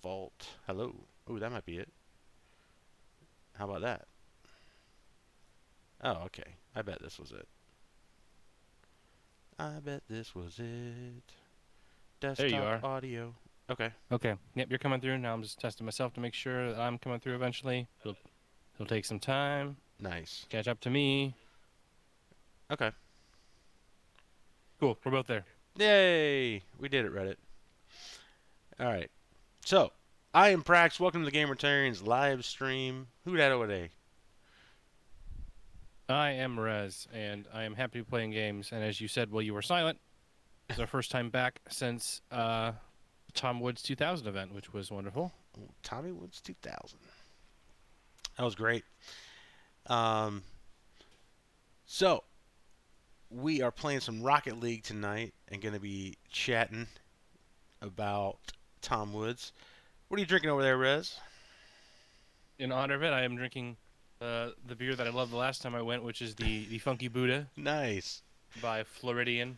default. Hello. Oh, that might be it. How about that? Oh, okay. I bet this was it. I bet this was it. There you Desktop are. audio. Okay. Okay. Yep, you're coming through. Now I'm just testing myself to make sure that I'm coming through eventually. It'll take some time. Nice. Catch up to me. Okay. Cool. We're both there. Yay! We did it, Reddit. All right. So, I am Prax. Welcome to the Gamertarians live stream. Who dat over there? I am Rez, and I am happy to be playing games. And as you said while you were silent, it's our first time back since Tom Woods 2000 event, which was wonderful. Oh, Tommy Woods 2000. That was great. Um, so, we are playing some Rocket League tonight and going to be chatting about Tom Woods. What are you drinking over there, Rez? In honor of it, I am drinking the beer that I loved the last time I went, which is the Funky Buddha Nice. by Floridian.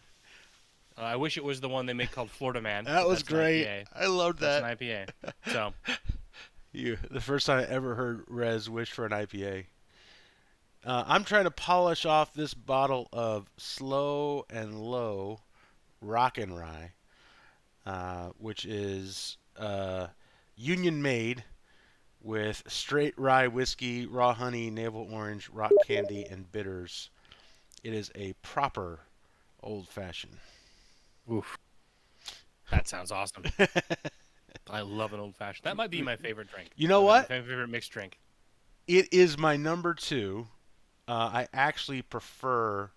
I wish it was the one they make called Florida Man. That was That's an great. IPA. I loved that. That's an IPA. So, The first time I ever heard Rez wish for an IPA. I'm trying to polish off this bottle of Slow and Low Rockin' Rye, which is Union made with straight rye whiskey, raw honey, navel orange, rock candy, and bitters. It is a proper old fashioned. oof, that sounds awesome. I love an old fashioned. That might be my favorite drink. You know My what? favorite mixed drink. It is my number two. I actually prefer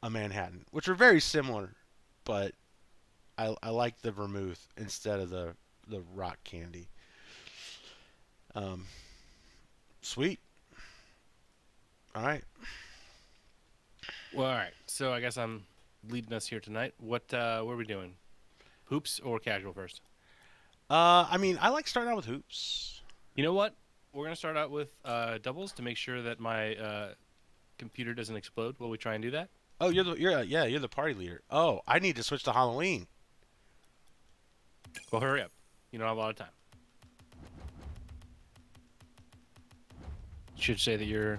a Manhattan, which are very similar, but I like the vermouth instead of the rock candy. Sweet. All right. Well, all right. So I guess I'm leading us here tonight. What are we doing? Hoops or casual first? I mean, I like starting out with hoops. You know what? We're gonna start out with doubles to make sure that my computer doesn't explode while we try and do that. Oh, you're the party leader. Oh, I need to switch to Halloween. Well, hurry up. You don't have a lot of time. Should say that you're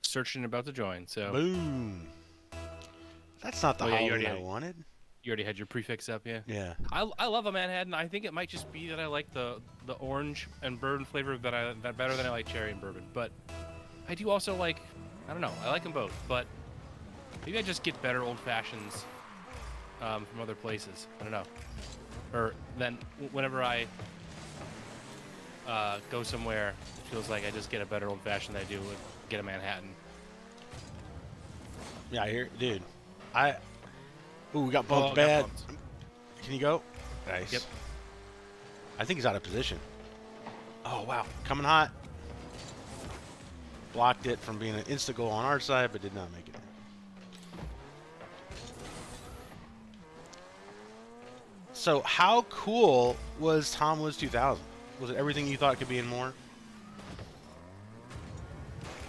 searching about to join. So Boom. That's not the Oh, yeah, you Halloween already I wanted. you already had your prefix up, yeah. Yeah. I love a Manhattan. I think it might just be that I like the orange and bourbon flavor that better than I like cherry and bourbon. But I do also like, I don't know, I like them both. But maybe I just get better old fashions from other places. I don't know. Or then whenever I go somewhere, it feels like I just get a better old fashioned than I do with get a Manhattan. Yeah, here, dude. Ooh, we got Oh, bumped got bad. bumped. Can you go? Nice. Yep. I think he's out of position. Oh, wow. Coming hot. Blocked it from being an insta goal on our side, but did not make it. So, how cool was Tom Woods 2000? Was it everything you thought could be and more?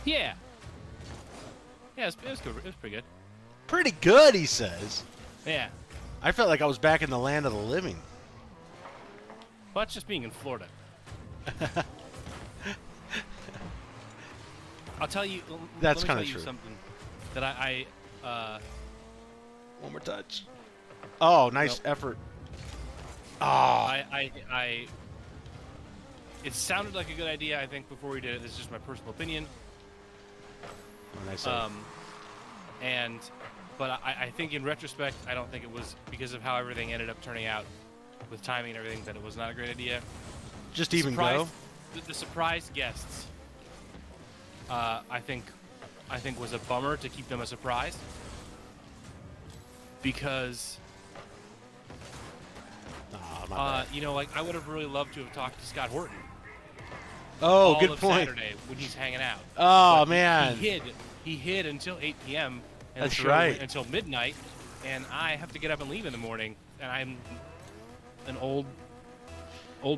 Yeah. Yeah, it was good. It was pretty good. Pretty good, he says. Yeah. I felt like I was back in the land of the living. Well, that's just being in Florida. I'll tell you. That's let me kinda tell you true. something that I One more touch. Oh, nice Nope. effort. Oh, I it sounded like a good idea. I think before we did it, this is just my personal opinion. nice save. But I think in retrospect, I don't think it was because of how everything ended up turning out with timing and everything that it was not a great idea. Just even go. The surprise guests, I think was a bummer to keep them a surprise because Oh, my bad. you know, like I would have really loved to have talked to Scott Horton. Oh, all good of point. Saturday when he's hanging out. Oh, But man. He hid until 8 p.m. and That's the show right. went until midnight, and I have to get up and leave in the morning, and I'm an old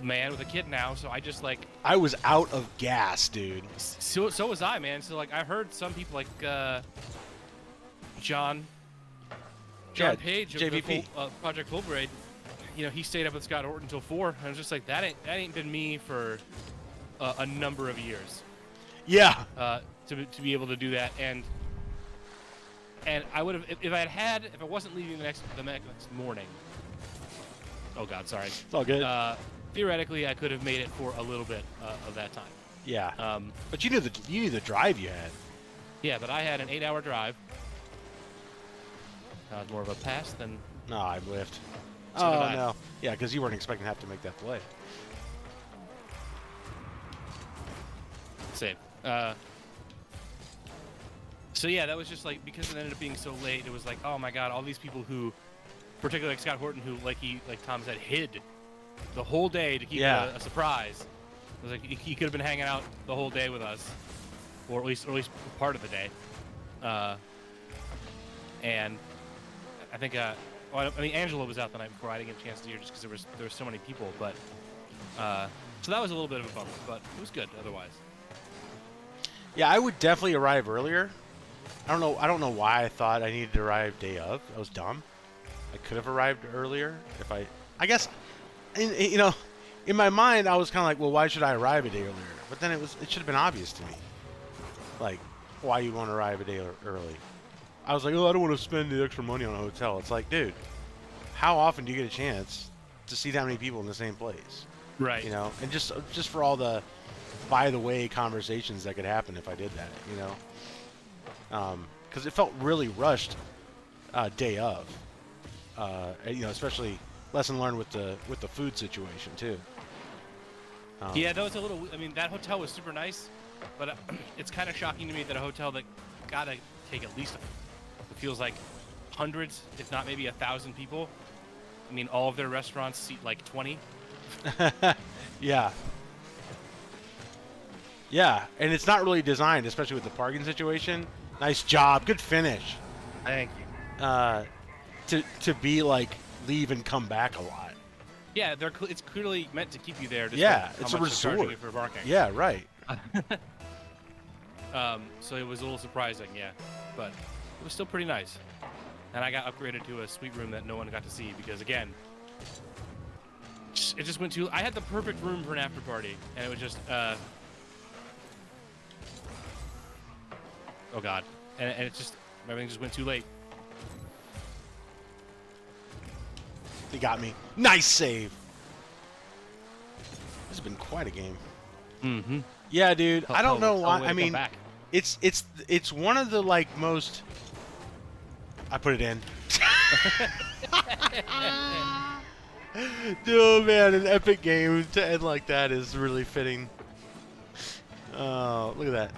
man with a kid now, so I just like I was out of gas, dude. so was I, man. So like I heard some people like John Yeah, Page of JVP. the Project Fulbright he stayed up with Scott Horton until 4. And I was just like, that ain't been me for a number of years. Yeah. To be able to do that, and I would have if I wasn't leaving the next morning. Oh God, sorry. It's all good. Theoretically, I could have made it for a little bit of that time. Yeah. But you knew the drive you had. Yeah, but I had an 8-hour drive. That was more of a pass than. No, I whiffed. So did I. No. Yeah, because you weren't expecting to have to make that play. Save. So yeah, that was just like, because it ended up being so late, it was like, oh my God, all these people who, particularly like Scott Horton, who like Tom said, hid the whole day to keep it a surprise. It was like he could have been hanging out the whole day with us, or at least part of the day. And I think, Angela was out the night before. I didn't get a chance to hear just because there were so many people. But so that was a little bit of a bummer, but it was good otherwise. Yeah, I would definitely arrive earlier. I don't know why I thought I needed to arrive day of. That was dumb. I could have arrived earlier if I guess, in my mind I was kind of like, well, why should I arrive a day earlier? But then it should have been obvious to me, like, why you want to arrive a day early. I was like, oh, I don't want to spend the extra money on a hotel. It's like, dude, how often do you get a chance to see that many people in the same place? Right. And just for all the by the way conversations that could happen if I did that, because it felt really rushed day of, especially lesson learned with the food situation too. Yeah, that was a little. I mean, that hotel was super nice, but it's kind of shocking to me that a hotel that gotta take at least, it feels like hundreds, if not maybe 1,000 people. I mean, all of their restaurants seat like 20. Yeah. Yeah, and it's not really designed, especially with the parking situation. Nice job, good finish. Thank you. To be like leave and come back a lot. Yeah, it's clearly meant to keep you there. Yeah, it's a resort. You for parking. Yeah, right. So it was a little surprising, yeah, but it was still pretty nice. And I got upgraded to a suite room that no one got to see because, again, it just went too. I had the perfect room for an after party, and it was just. Oh God, and it just everything just went too late. They got me. Nice save. This has been quite a game. Mm-hmm. Yeah, dude. I don't know why. I mean, back. it's one of the like most. I put it in. Dude, man, an epic game to end like that is really fitting. Oh, look at that.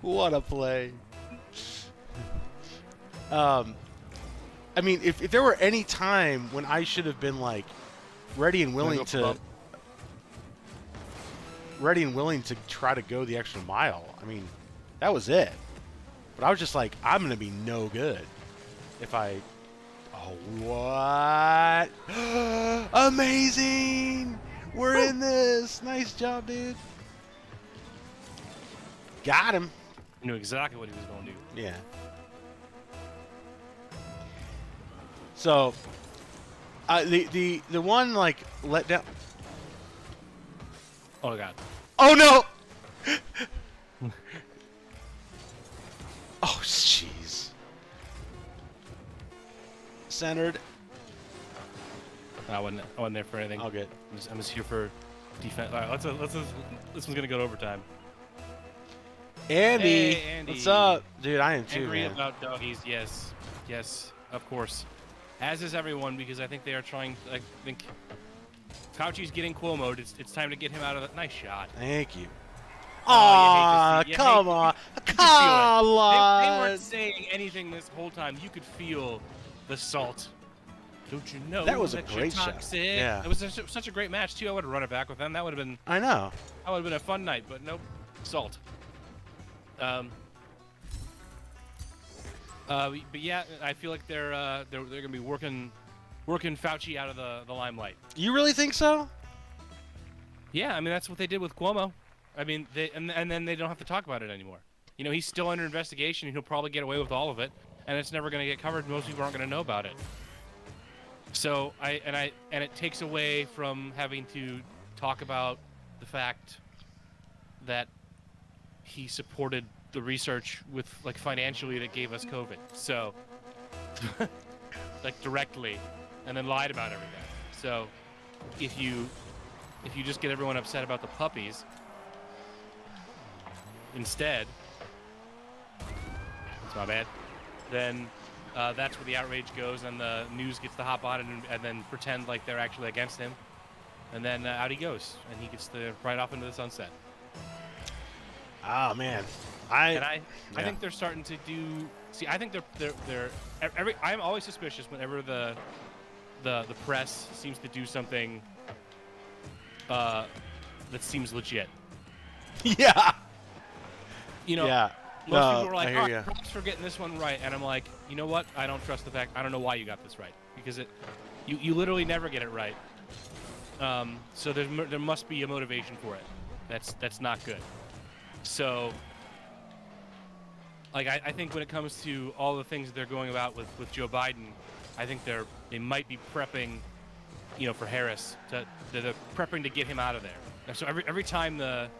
What a play. I mean, if there were any time when I should have been like ready and willing to try to go the extra mile, I mean, that was it. But I was just like, I'm gonna be no good if I. Oh, what? Amazing! We're in this. Nice job, dude. Got him. I knew exactly what he was going to do. Yeah. So, the one like let down. Oh God. Oh no! Oh jeez. Centered. I wasn't there for anything. I'll get. I'm just here for defense. All right, this one's gonna go to overtime. Andy, hey, Andy, what's up, dude? I am too, angry man. about doggies. Yes, of course. As is everyone, because I think they are trying. I think Fauci's getting Cuomo'd. It's time to get him out of the. Nice shot. Thank you. Oh, Aw, come on. Come on. They weren't saying anything this whole time. You could feel the salt. Don't you know That was a great shot. Toxic? Yeah. It was such a great match too. I would have run it back with them. That would have been. I know. That would have been a fun night, but nope. Salt. But yeah, I feel like they're gonna be working Fauci out of the limelight. You really think so? Yeah, I mean that's what they did with Cuomo. I mean, and then they don't have to talk about it anymore. You know, he's still under investigation, and he'll probably get away with all of it. and it's never going to get covered. Most people aren't going to know about it. So and it takes away from having to talk about the fact that he supported the research with like financially that gave us COVID. So like directly, and then lied about everything. So if you just get everyone upset about the puppies instead, that's my bad. Then that's where the outrage goes, and the news gets to hop on it and then pretend like they're actually against him, and then out he goes, and he gets to right off into the sunset. Oh man, I think they're starting to do. See, I think they're I'm always suspicious whenever the press seems to do something that seems legit. Yeah. You know, Yeah. most people are like, I hear "Oh, ya. props for getting this one right," and I'm like, you know what? I don't trust the fact. I don't know why you got this right, because you literally never get it right. So there must be a motivation for it. That's not good. So, like, I think when it comes to all the things that they're going about with Joe Biden, I think they might be prepping, for Harris. They're prepping to get him out of there. And so every time the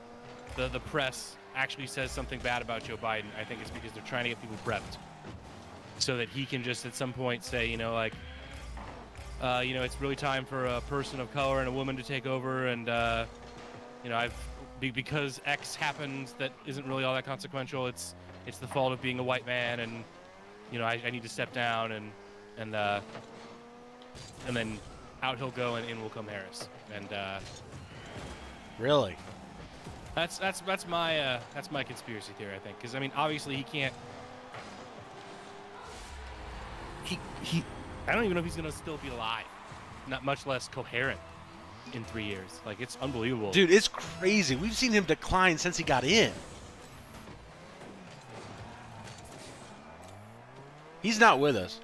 press actually says something bad about Joe Biden, I think it's because they're trying to get people prepped, so that he can just at some point say, it's really time for a person of color and a woman to take over, and because X happens that isn't really all that consequential. It's the fault of being a white man, and I need to step down, and then out he'll go, and in will come Harris, and Really? that's my conspiracy theory, I think, because I mean obviously he can't. He I don't even know if he's gonna still be alive, not much less coherent in 3 years. Like, it's unbelievable. Dude, it's crazy. We've seen him decline since he got in. He's not with us.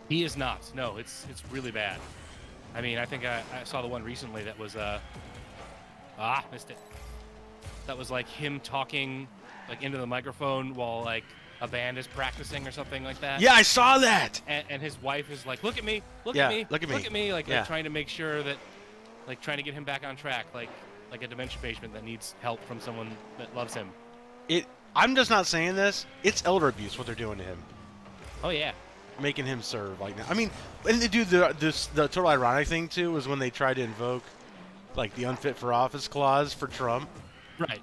He is not. No, it's really bad. I mean, I think I saw the one recently that was missed it. That was like him talking like into the microphone while like a band is practicing or something like that. Yeah, I saw that. And his wife is like, look at me, look Yeah, at me, look at me. look at me, like, Yeah. like trying to make sure that, like trying to get him back on track, like a dementia patient that needs help from someone that loves him. I'm just not saying this. It's elder abuse what they're doing to him, Oh yeah. making him serve like that. I mean, and they do the total ironic thing too was when they tried to invoke like the unfit for office clause for Trump, Right.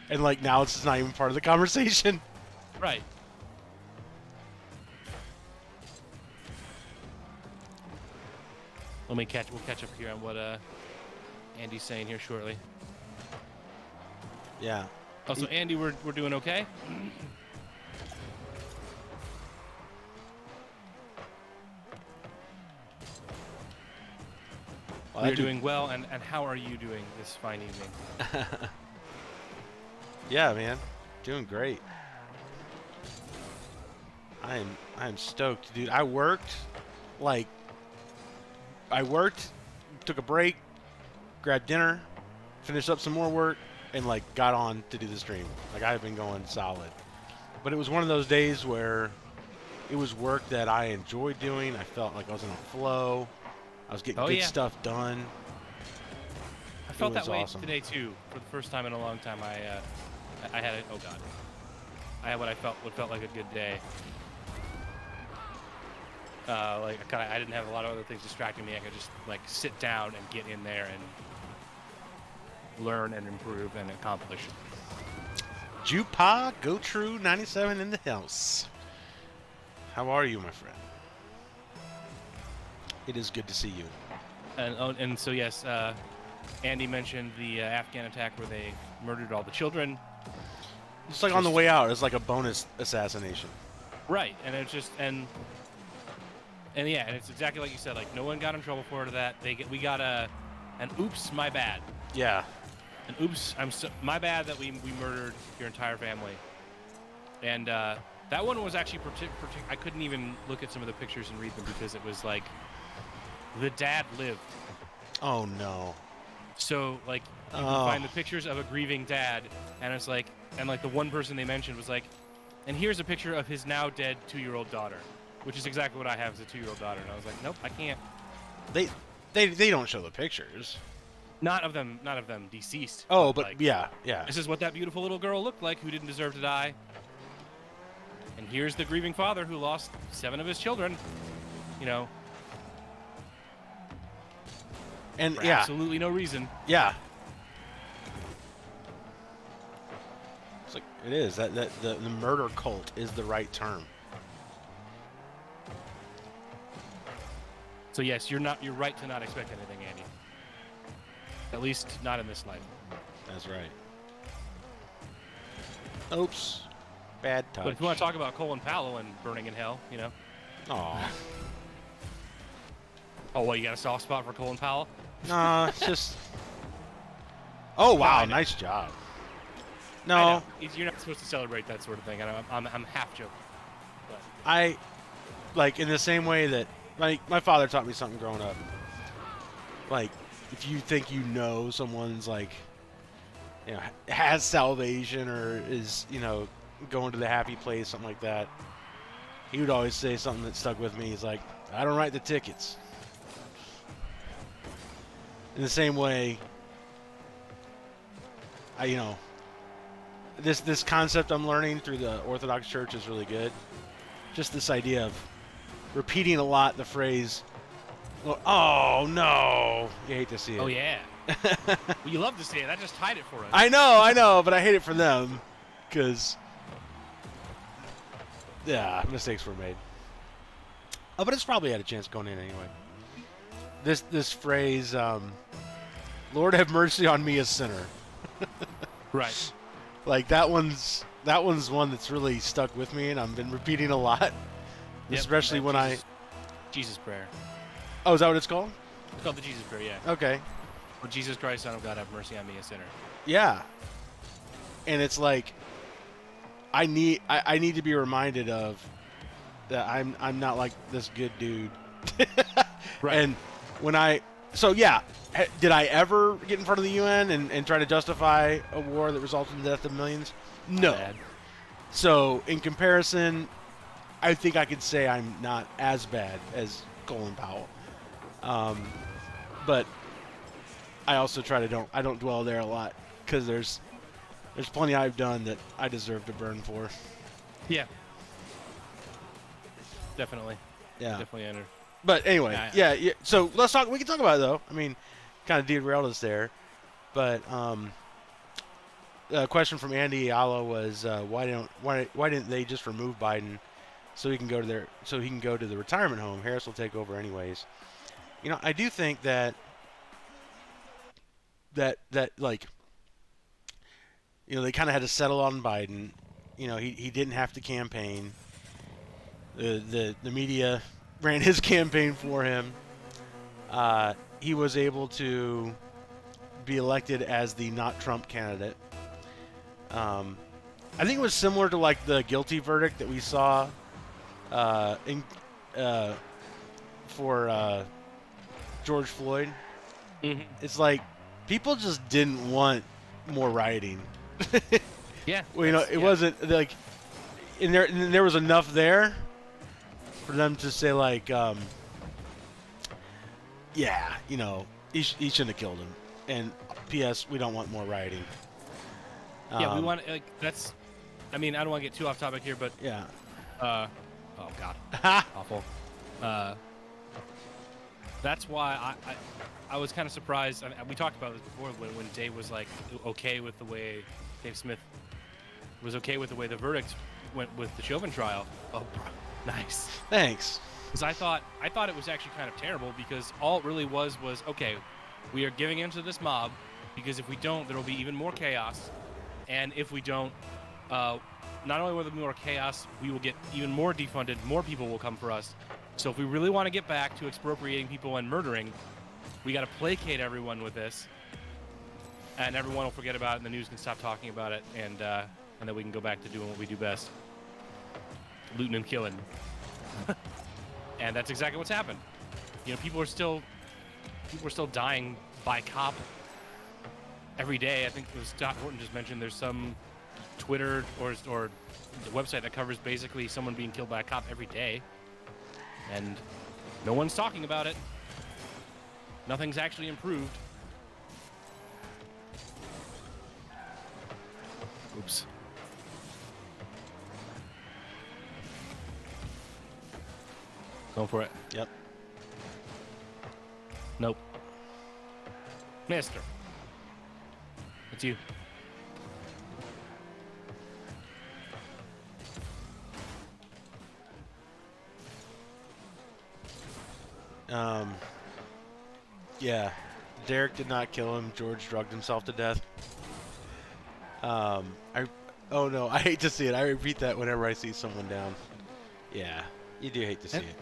and like now it's just not even part of the conversation. Right. We'll catch up here on what Andy's saying here shortly. Yeah. Oh, so Andy, we're doing okay? Well, We're doing well, and how are you doing this fine evening? Yeah, man, doing great. I am stoked, dude. I worked, took a break, grabbed dinner, finished up some more work, and like got on to do the stream. Like, I've been going solid. But it was one of those days where it was work that I enjoyed doing. I felt like I was in a flow. I was getting good stuff done. I felt was that way awesome. today too. For the first time in a long time, I had I had what felt like a good day. I didn't have a lot of other things distracting me. I could just like sit down and get in there and learn and improve and accomplish. Jupa, Go True 97 in the house. How are you, my friend? It is good to see you. And so yes, Andy mentioned the Afghan attack where they murdered all the children. It's like on the way out. It's like a bonus assassination. Right, and it's just and yeah, and it's exactly like you said. Like, no one got in trouble for that. We got an oops, my bad. Yeah. An oops, my bad that we murdered your entire family. And that one was actually I couldn't even look at some of the pictures and read them because it was like the dad lived. Oh no. So like you can find the pictures of a grieving dad, and it's like and like the one person they mentioned was like, and here's a picture of his now dead 2-year-old daughter, which is exactly what I have as a 2-year-old daughter. And I was like, nope, I can't. They they don't show the pictures. Not of them deceased. Oh, but like, yeah, yeah. this is what that beautiful little girl looked like who didn't deserve to die. And here's the grieving father who lost 7 of his children. You know, And for yeah, absolutely no reason. yeah. It's like it is that the murder cult is the right term. So yes, you're right to not expect anything, Andy. At least not in this life. That's right. Oops. Bad touch. But if you want to talk about Colin Powell and burning in hell, you know. Aw. Oh, well, you got a soft spot for Colin Powell? Nah, it's just. Oh wow, I know. nice job. I No, know. You're not supposed to celebrate that sort of thing. I'm half joking. But I like in the same way that my father taught me something growing up. Like, if you think you know someone's like, you know, has salvation or is, you know, going to the happy place, something like that, he would always say something that stuck with me. He's like, I don't write the tickets. In the same way, you know, this concept I'm learning through the Orthodox Church is really good. Just this idea of repeating a lot the phrase, well, oh no, you hate to see it. oh yeah. Well, you love to see it. That just tied it for us. I know, but I hate it for them because, yeah, mistakes were made. Oh, but it's probably had a chance going in anyway. This phrase, Lord have mercy on me, a sinner. Right. Like that one's one that's really stuck with me, and I've been repeating a lot, Yep, especially when Jesus prayer. Oh, is that what it's called? It's called the Jesus prayer, yeah. Okay. Oh, Jesus Christ, Son of God, have mercy on me, a sinner. Yeah. And it's like I need to be reminded of that I'm not like this good dude. Right. And when did I ever get in front of the UN and try to justify a war that resulted in the death of millions? No. Bad. So in comparison, I think I could say I'm not as bad as Colin Powell. But I also try to I don't dwell there a lot because there's plenty I've done that I deserve to burn for. Yeah. Definitely. Yeah. Definitely enter. But anyway, yeah. So let's talk. We can talk about it though. I mean, kind of derailed us there. But a question from Andy Ayala was why didn't they just remove Biden so he can go to the retirement home? Harris will take over anyways. You know, I do think that like, you know, they kind of had to settle on Biden. You know, he didn't have to campaign. The media ran his campaign for him. He was able to be elected as the not Trump candidate. I think it was similar to like the guilty verdict that we saw for George Floyd. Mm-hmm. It's like people just didn't want more rioting. Yeah. Well, you know, it wasn't like, and there was enough there for them to say like, yeah, you know, he shouldn't have killed him. And P.S. we don't want more rioting. Yeah, we want that's. I mean, I don't want to get too off topic here, but Yeah. oh god, awful. That's why I was kind of surprised. I mean, we talked about this before when Dave was like okay with the way Dave Smith was okay with the way the verdict went with the Chauvin trial. Oh, nice. Thanks. Because I thought it was actually kind of terrible because all it really was okay, we are giving in to this mob because if we don't, there will be even more chaos, and if we don't, not only will there be more chaos, we will get even more defunded. More people will come for us. So if we really want to get back to expropriating people and murdering, we got to placate everyone with this, and everyone will forget about it, and the news can stop talking about it, and then we can go back to doing what we do best, looting and killing. And that's exactly what's happened. You know, people are still dying by cop every day. I think Scott Horton just mentioned there's some Twitter or the website that covers basically someone being killed by a cop every day, and no one's talking about it. Nothing's actually improved. Oops. Going for it. Yep. Nope. Mister. It's you. Yeah. Derek did not kill him. George drugged himself to death. Oh no, I hate to see it. I repeat that whenever I see someone down. Yeah, you do hate to see it.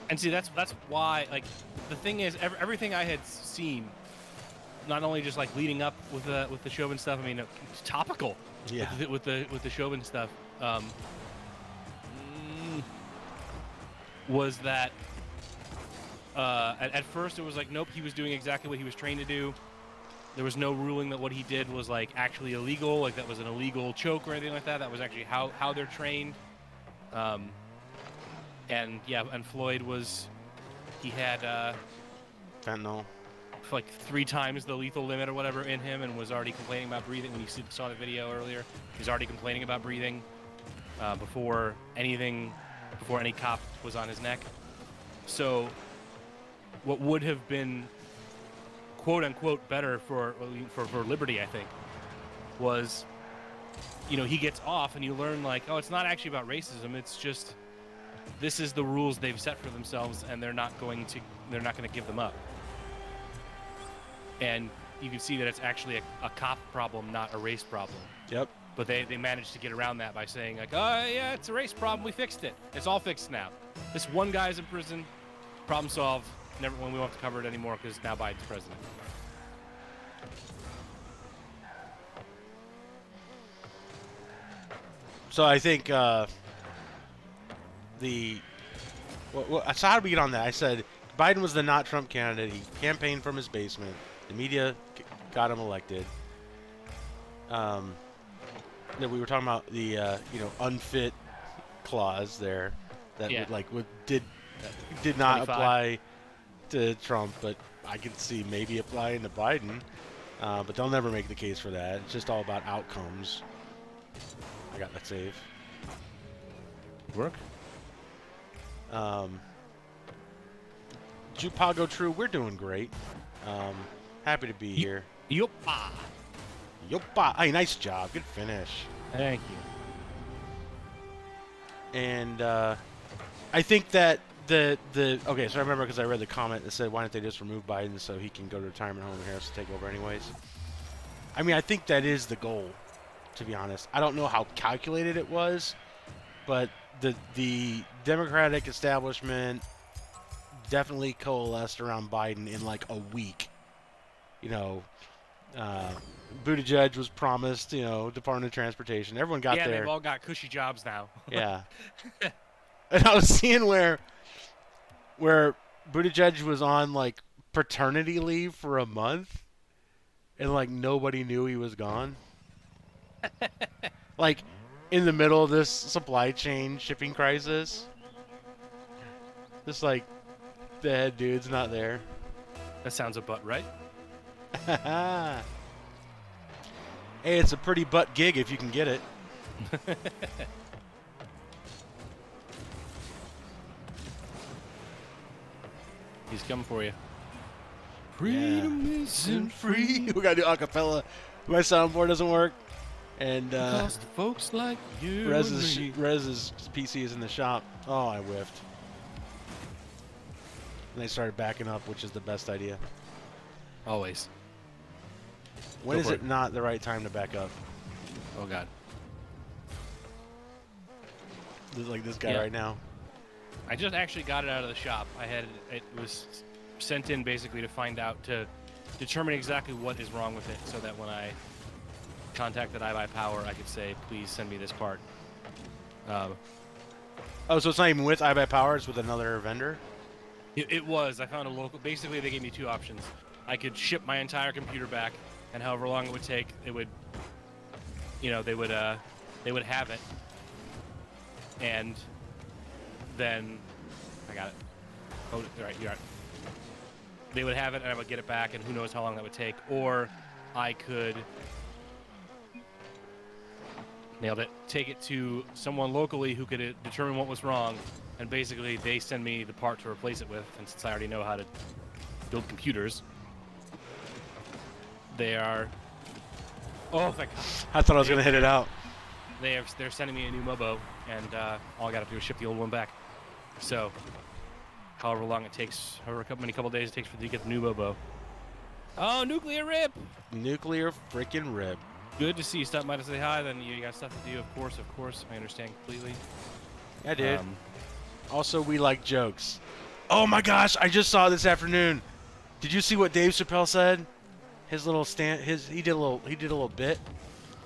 And see, that's why, like, the thing is, everything I had seen, not only just like leading up with the Chauvin stuff. I mean, it's topical. Yeah. With the Chauvin stuff, was that at first it was like, nope, he was doing exactly what he was trained to do. There was no ruling that what he did was like actually illegal, like that was an illegal choke or anything like that. That was actually how they're trained. And yeah, and Floyd he had Fentanyl. like 3 times the lethal limit or whatever in him, and was already complaining about breathing. When you saw the video earlier, he's already complaining about breathing before any cop was on his neck. So what would have been quote unquote better for liberty, I think, was, you know, he gets off and you learn like, oh, it's not actually about racism. It's just, this is the rules they've set for themselves, and they're not going to give them up. And you can see that it's actually a cop problem, not a race problem. Yep. But they managed to get around that by saying like, oh yeah, it's a race problem. We fixed it. It's all fixed now. This one guy's in prison. Problem solved. We won't have to cover it anymore because now Biden's president. So I think so how did we get on that? I said Biden was the not Trump candidate. He campaigned from his basement. The media got him elected. That we were talking about the unfit clause there that did not 25. apply to Trump, but I could see maybe applying to Biden. But they'll never make the case for that. It's just all about outcomes. I got that save. Work. Jupago True, we're doing great. Happy to be here. Yoppa. Yoppa. Hey, nice job. Good finish. Thank you. And I think that okay, so I remember because I read the comment that said, why don't they just remove Biden so he can go to retirement home and Harris will take over anyways? I mean, I think that is the goal, to be honest. I don't know how calculated it was, but the Democratic establishment definitely coalesced around Biden in like a week. You know, Buttigieg was promised, Department of Transportation. Everyone got there. Yeah, they've all got cushy jobs now. Yeah. And I was seeing where Buttigieg was on like paternity leave for a month, and like nobody knew he was gone. Like in the middle of this supply chain shipping crisis, just like the head dude's not there. That sounds a butt, right? Hey, it's a pretty butt gig if you can get it. He's coming for you. Freedom isn't free. We gotta do acapella. My soundboard doesn't work, and folks like you. Rez's PC is in the shop. Oh, I whiffed. And they started backing up, which is the best idea. Always. When is it not the right time to back up? Oh God. Like this guy right now. I just actually got it out of the shop. It was sent in basically to find out, to determine exactly what is wrong with it, so that when I contacted iBuyPower, I could say, please send me this part. Oh, so it's not even with iBuyPower, it's with another vendor? It was. I found a local. Basically, they gave me 2 options. I could ship my entire computer back, and however long it would take, it would they would have it, and then I got it. Oh, right, you're right. They would have it, and I would get it back, and who knows how long that would take. Or I could nailed it. Take it to someone locally who could determine what was wrong, and basically they send me the part to replace it with. And since I already know how to build computers, they are. Oh, thank God. I thought I was gonna hit it out. They're sending me a new Mobo, and all I got to do is ship the old one back. So, however long it takes, however couple days it takes for you to get the new Mobo. Oh, nuclear rip! Nuclear freaking rip. Good to see you. Stop by to say hi. Then you got stuff to do. Of course. I understand completely. Yeah, dude. Also, we like jokes. Oh my gosh! I just saw this afternoon. Did you see what Dave Chappelle said? His little he did a little bit.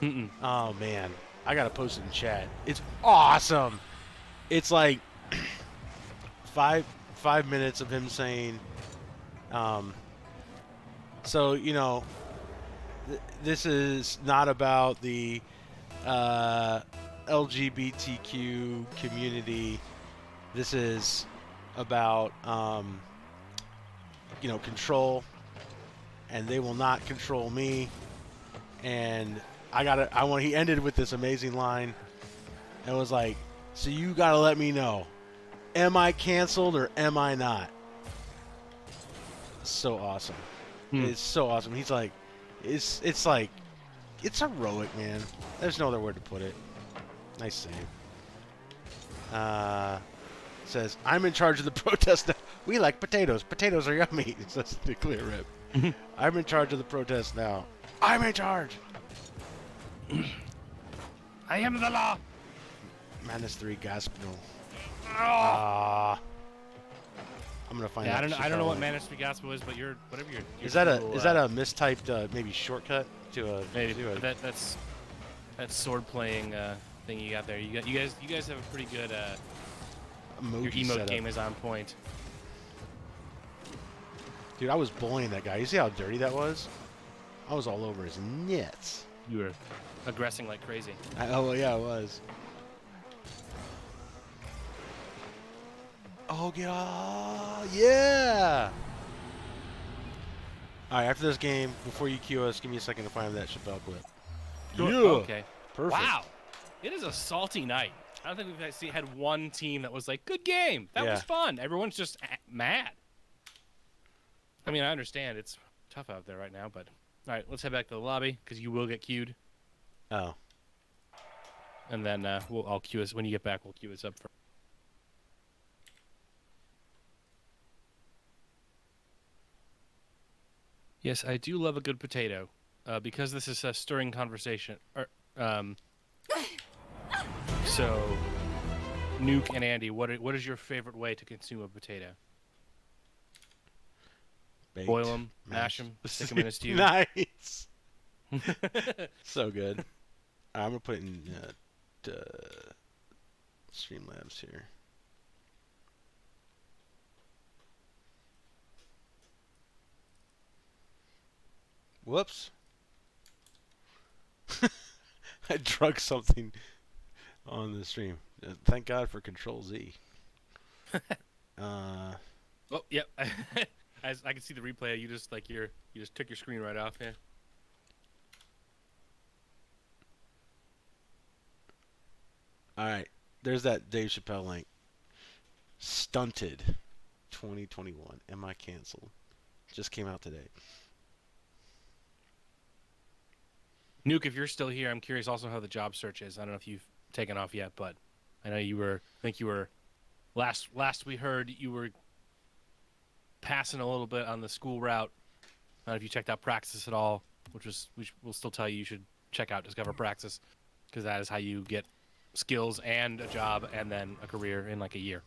Mm-mm. Oh man, I gotta post it in chat. It's awesome. It's like 5 minutes of him saying, so this is not about the LGBTQ community. This is about control, and they will not control me. And he ended with this amazing line. It was like, so you gotta let me know, am I canceled or am I not? So awesome. It's so awesome. He's like, it's like, it's heroic, man. There's no other word to put it. Nice save. Says, I'm in charge of the protest now. We like potatoes. Potatoes are yummy. It says nuclear rip. I'm in charge of the protest now. I'm in charge. I am the law. -3 Gaspino. Oh. I'm gonna find. Yeah, out I don't know what Manus Pigaspo is, but whatever your is that a mistyped maybe shortcut to a maybe that's sword playing thing you got there. You guys have a pretty good your emote setup. game is on point. Dude, I was bullying that guy. You see how dirty that was? I was all over his nuts. You were aggressing like crazy. Oh yeah, I was. Oh yeah! All right, after this game, before you cue us, give me a second to find that Chappelle clip. Yeah. Okay. Perfect. Wow. It is a salty night. I don't think we've had one team that was like, good game. That was fun. Everyone's just mad. I mean, I understand it's tough out there right now, but all right, let's head back to the lobby because you will get queued. Oh. And then I'll queue us when you get back. We'll queue us up for. Yes, I do love a good potato, because this is a stirring conversation. So, Nuke and Andy, what is your favorite way to consume a potato? Baked, Boil them, mash them, stick them in a stew. Nice. So good. I'm gonna put it in Streamlabs here. Whoops. I drug something on the stream. Thank God for Control Z. Oh, yep. As I can see the replay, you just took your screen right off, yeah. All right. There's that Dave Chappelle link. Stunted 2021. Am I canceled? Just came out today. Nuke, if you're still here, I'm curious also how the job search is. I don't know if you've taken off yet, but I know I think you were last we heard you were passing a little bit on the school route. I don't know if you checked out Praxis at all, which we'll still tell you should check out Discover Praxis, because that is how you get skills and a job and then a career in like a year.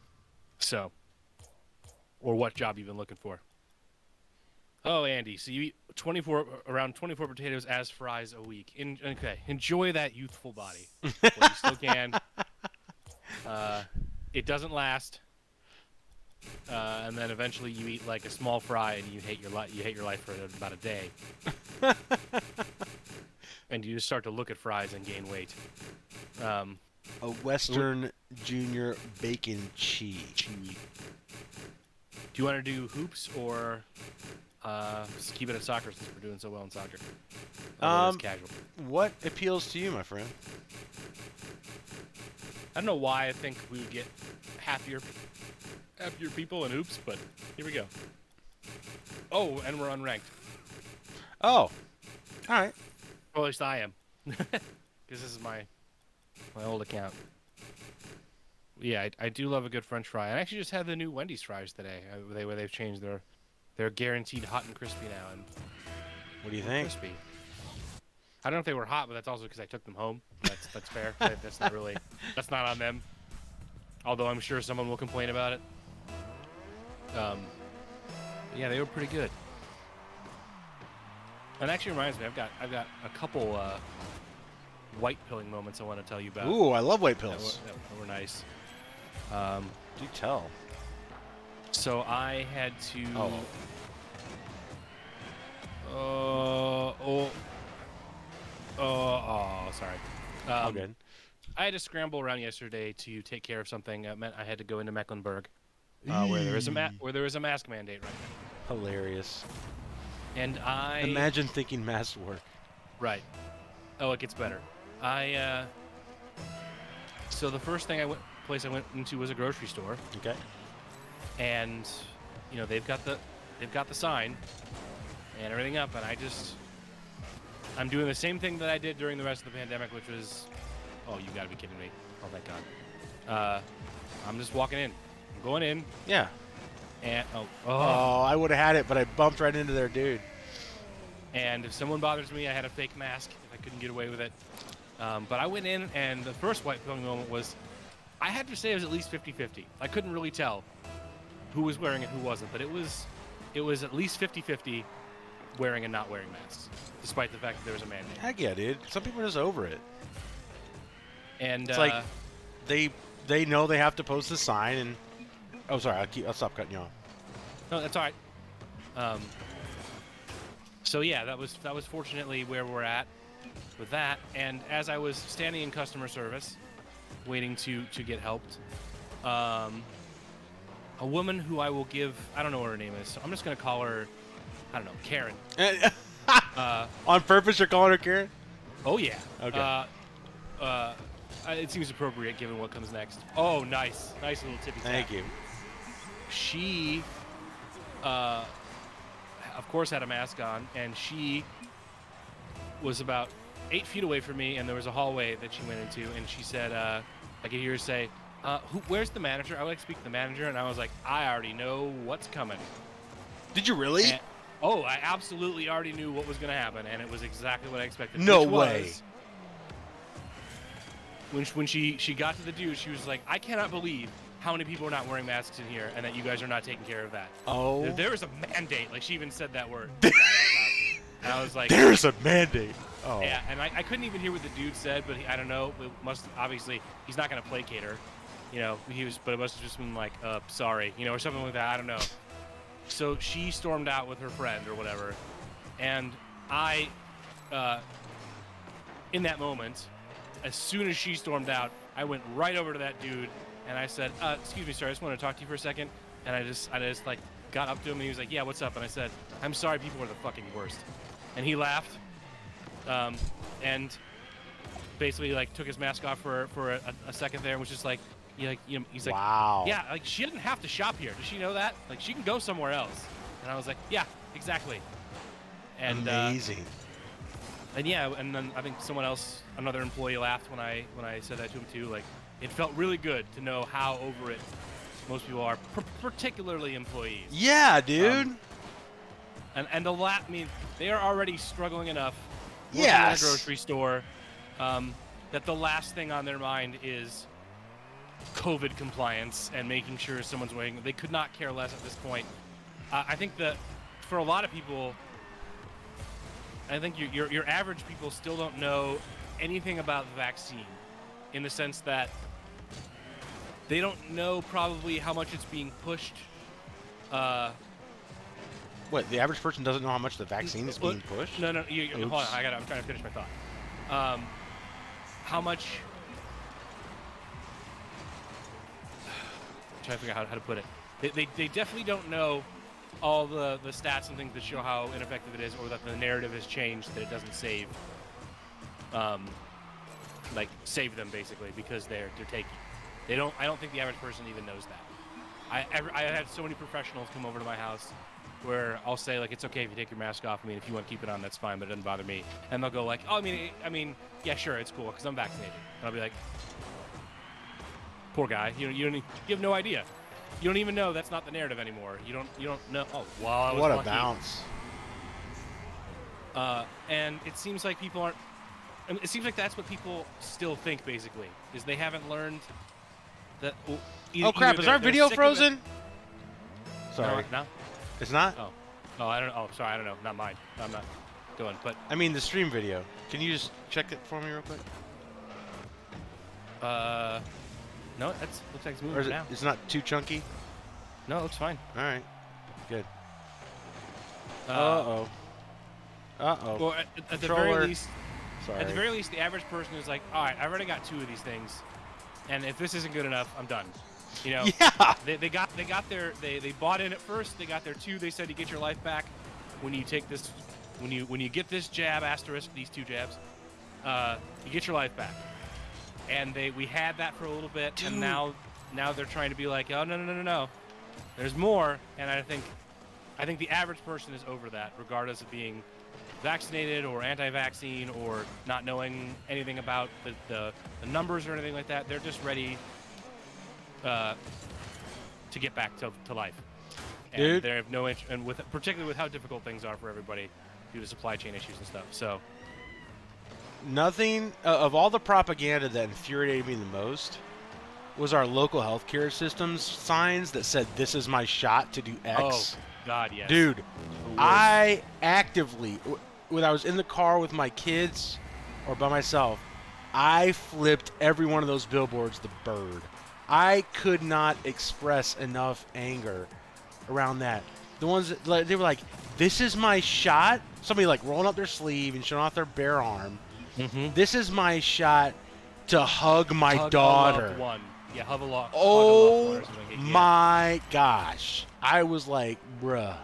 So, or what job you've been looking for. Oh, Andy, so you eat around 24 potatoes as fries a week. Okay, enjoy that youthful body. Well, you still can. It doesn't last. And then eventually you eat like a small fry and you hate your life for about a day. and you just start to look at fries and gain weight. Um, A Western Junior bacon cheese. do you want to do hoops or just keep it at soccer since we're doing so well in soccer? Although it's casual. What appeals to you, my friend? I don't know why I think we would get happier people in hoops, but here we go. Oh, and we're unranked. Oh, all right. Well, at least I am, because this is my old account. Yeah, I do love a good French fry. I actually just had the new Wendy's fries today, where they've changed they're guaranteed hot and crispy now, and What do you think? crispy. I don't know if they were hot, but that's also because I took them home. That's fair. That's not on them. Although I'm sure someone will complain about it. Yeah, they were pretty good. And actually reminds me, I've got a couple white pilling moments I want to tell you about. Ooh, I love white pills. That were nice. Do tell. So I had to. Sorry. All good. I had to scramble around yesterday to take care of something. It meant I had to go into Mecklenburg, where there is a mask mandate right now. Hilarious. And I imagine thinking masks work. Right. Oh, it gets better. So the first place I went into was a grocery store. Okay. And they've got the sign and everything up, and I'm doing the same thing that I did during the rest of the pandemic, which was, oh, you gotta be kidding me. Oh, thank God. I'm just walking in. I'm going in. Yeah. And, I would have had it, but I bumped right into their dude. And if someone bothers me, I had a fake mask if I couldn't get away with it. But I went in, and the first white pilling moment was, I had to say it was at least 50-50. I couldn't really tell who was wearing it, who wasn't, but it was at least 50-50 wearing and not wearing masks, despite the fact that there was a mandate. Heck yeah, dude. Some people are just over it. And it's like they know they have to post the sign, and oh, sorry, I'll stop cutting you off. No, that's all right. So yeah, that was fortunately where we're at with that. And as I was standing in customer service, waiting to get helped, a woman who I don't know what her name is, so I'm just gonna call her, I don't know, Karen. On purpose, you're calling her Karen? Oh yeah. Okay. It seems appropriate given what comes next. Oh, nice little tippy tap. Thank you. She, of course, had a mask on, and she was about 8 feet away from me, and there was a hallway that she went into, and she said, I could hear her say, where's the manager? I would like to speak to the manager. And I was like, I already know what's coming. Did you really? I absolutely already knew what was going to happen, and it was exactly what I expected. No way. When she got to the dude, she was like, I cannot believe how many people are not wearing masks in here, and that you guys are not taking care of that. Oh. There is a mandate. Like, she even said that word. And I was like, there's a mandate. Oh. Yeah, and I couldn't even hear what the dude said, but I don't know. It must, obviously, he's not going to placate her. But it must have just been like, sorry, or something like that. I don't know. So she stormed out with her friend or whatever. And I, in that moment, as soon as she stormed out, I went right over to that dude and I said, excuse me, sir, I just want to talk to you for a second. And I just like got up to him and he was like, yeah, what's up? And I said, I'm sorry, people are the fucking worst. And he laughed, and basically like took his mask off for a second there and was just like, he's like, wow. Yeah, like she doesn't have to shop here. Does she know that? Like she can go somewhere else. And I was like, yeah, exactly. And amazing. And yeah, and then I think another employee laughed when I said that to him too. Like, it felt really good to know how over it most people are, particularly employees. Yeah, dude. I mean, they are already struggling enough working yes. in a grocery store that the last thing on their mind is COVID compliance and making sure someone's wearing. They could not care less at this point. I think that for a lot of people, I think your average people still don't know anything about the vaccine, in the sense that they don't know probably how much it's being pushed. What, the average person doesn't know how much the vaccine is being pushed? No, hold on. I'm trying to finish my thought. um, how much. I'm trying to figure out how to put it. They definitely don't know all the stats and things that show how ineffective it is, or that the narrative has changed, that it doesn't save, um, like save them basically because they're taking. They don't. I don't think the average person even knows that. I had so many professionals come over to my house where I'll say like, it's okay if you take your mask off. I mean, if you want to keep it on, that's fine, but it doesn't bother me. And they'll go like, oh, I mean, yeah, sure, it's cool because I'm vaccinated. And I'll be like, poor guy, you have no idea. You don't even know that's not the narrative anymore. You don't know. Oh, well, I was What a lucky. bounce. And it seems like people aren't. I mean, it seems like that's what people still think. Basically, is they haven't learned that. Oh crap! Is our video frozen? Sorry. No. It's not. Oh, I don't know. Oh, sorry, I don't know. Not mine. I'm not going. But I mean the stream video. Can you just check it for me real quick? no, that's looks like it's Or moving is it? now. It's not too chunky. No, it looks fine. All right. Good. Uh Uh-oh. Well, at the Controller. very least, Sorry. at the very least, the average person is like, all right, I've already got 2 of these things, and if this isn't good enough, I'm done. You know, Yeah. they bought in at first. They got their 2. They said you get your life back when you take this, when you get this jab asterisk, these 2 jabs, you get your life back. And we had that for a little bit, Dude. and now they're trying to be like, oh no, there's more. And I think the average person is over that, regardless of being vaccinated or anti-vaccine or not knowing anything about the numbers or anything like that. They're just ready to get back to life. And Dude. they have no interest, and particularly with how difficult things are for everybody due to supply chain issues and stuff. So Nothing of all the propaganda that infuriated me the most was our local healthcare system's signs that said, "This is my shot to do X." oh god, yes, Dude, I actively, when I was in the car with my kids or by myself, I flipped every one of those billboards the bird. I could not express enough anger around that. The ones that they were like, "This is my shot." Somebody like rolling up their sleeve and showing off their bare arm. Mm-hmm. This is my shot to hug my hug daughter. A loved one. Yeah, hug a loved Oh one or something. Yeah. my gosh. I was like, bruh.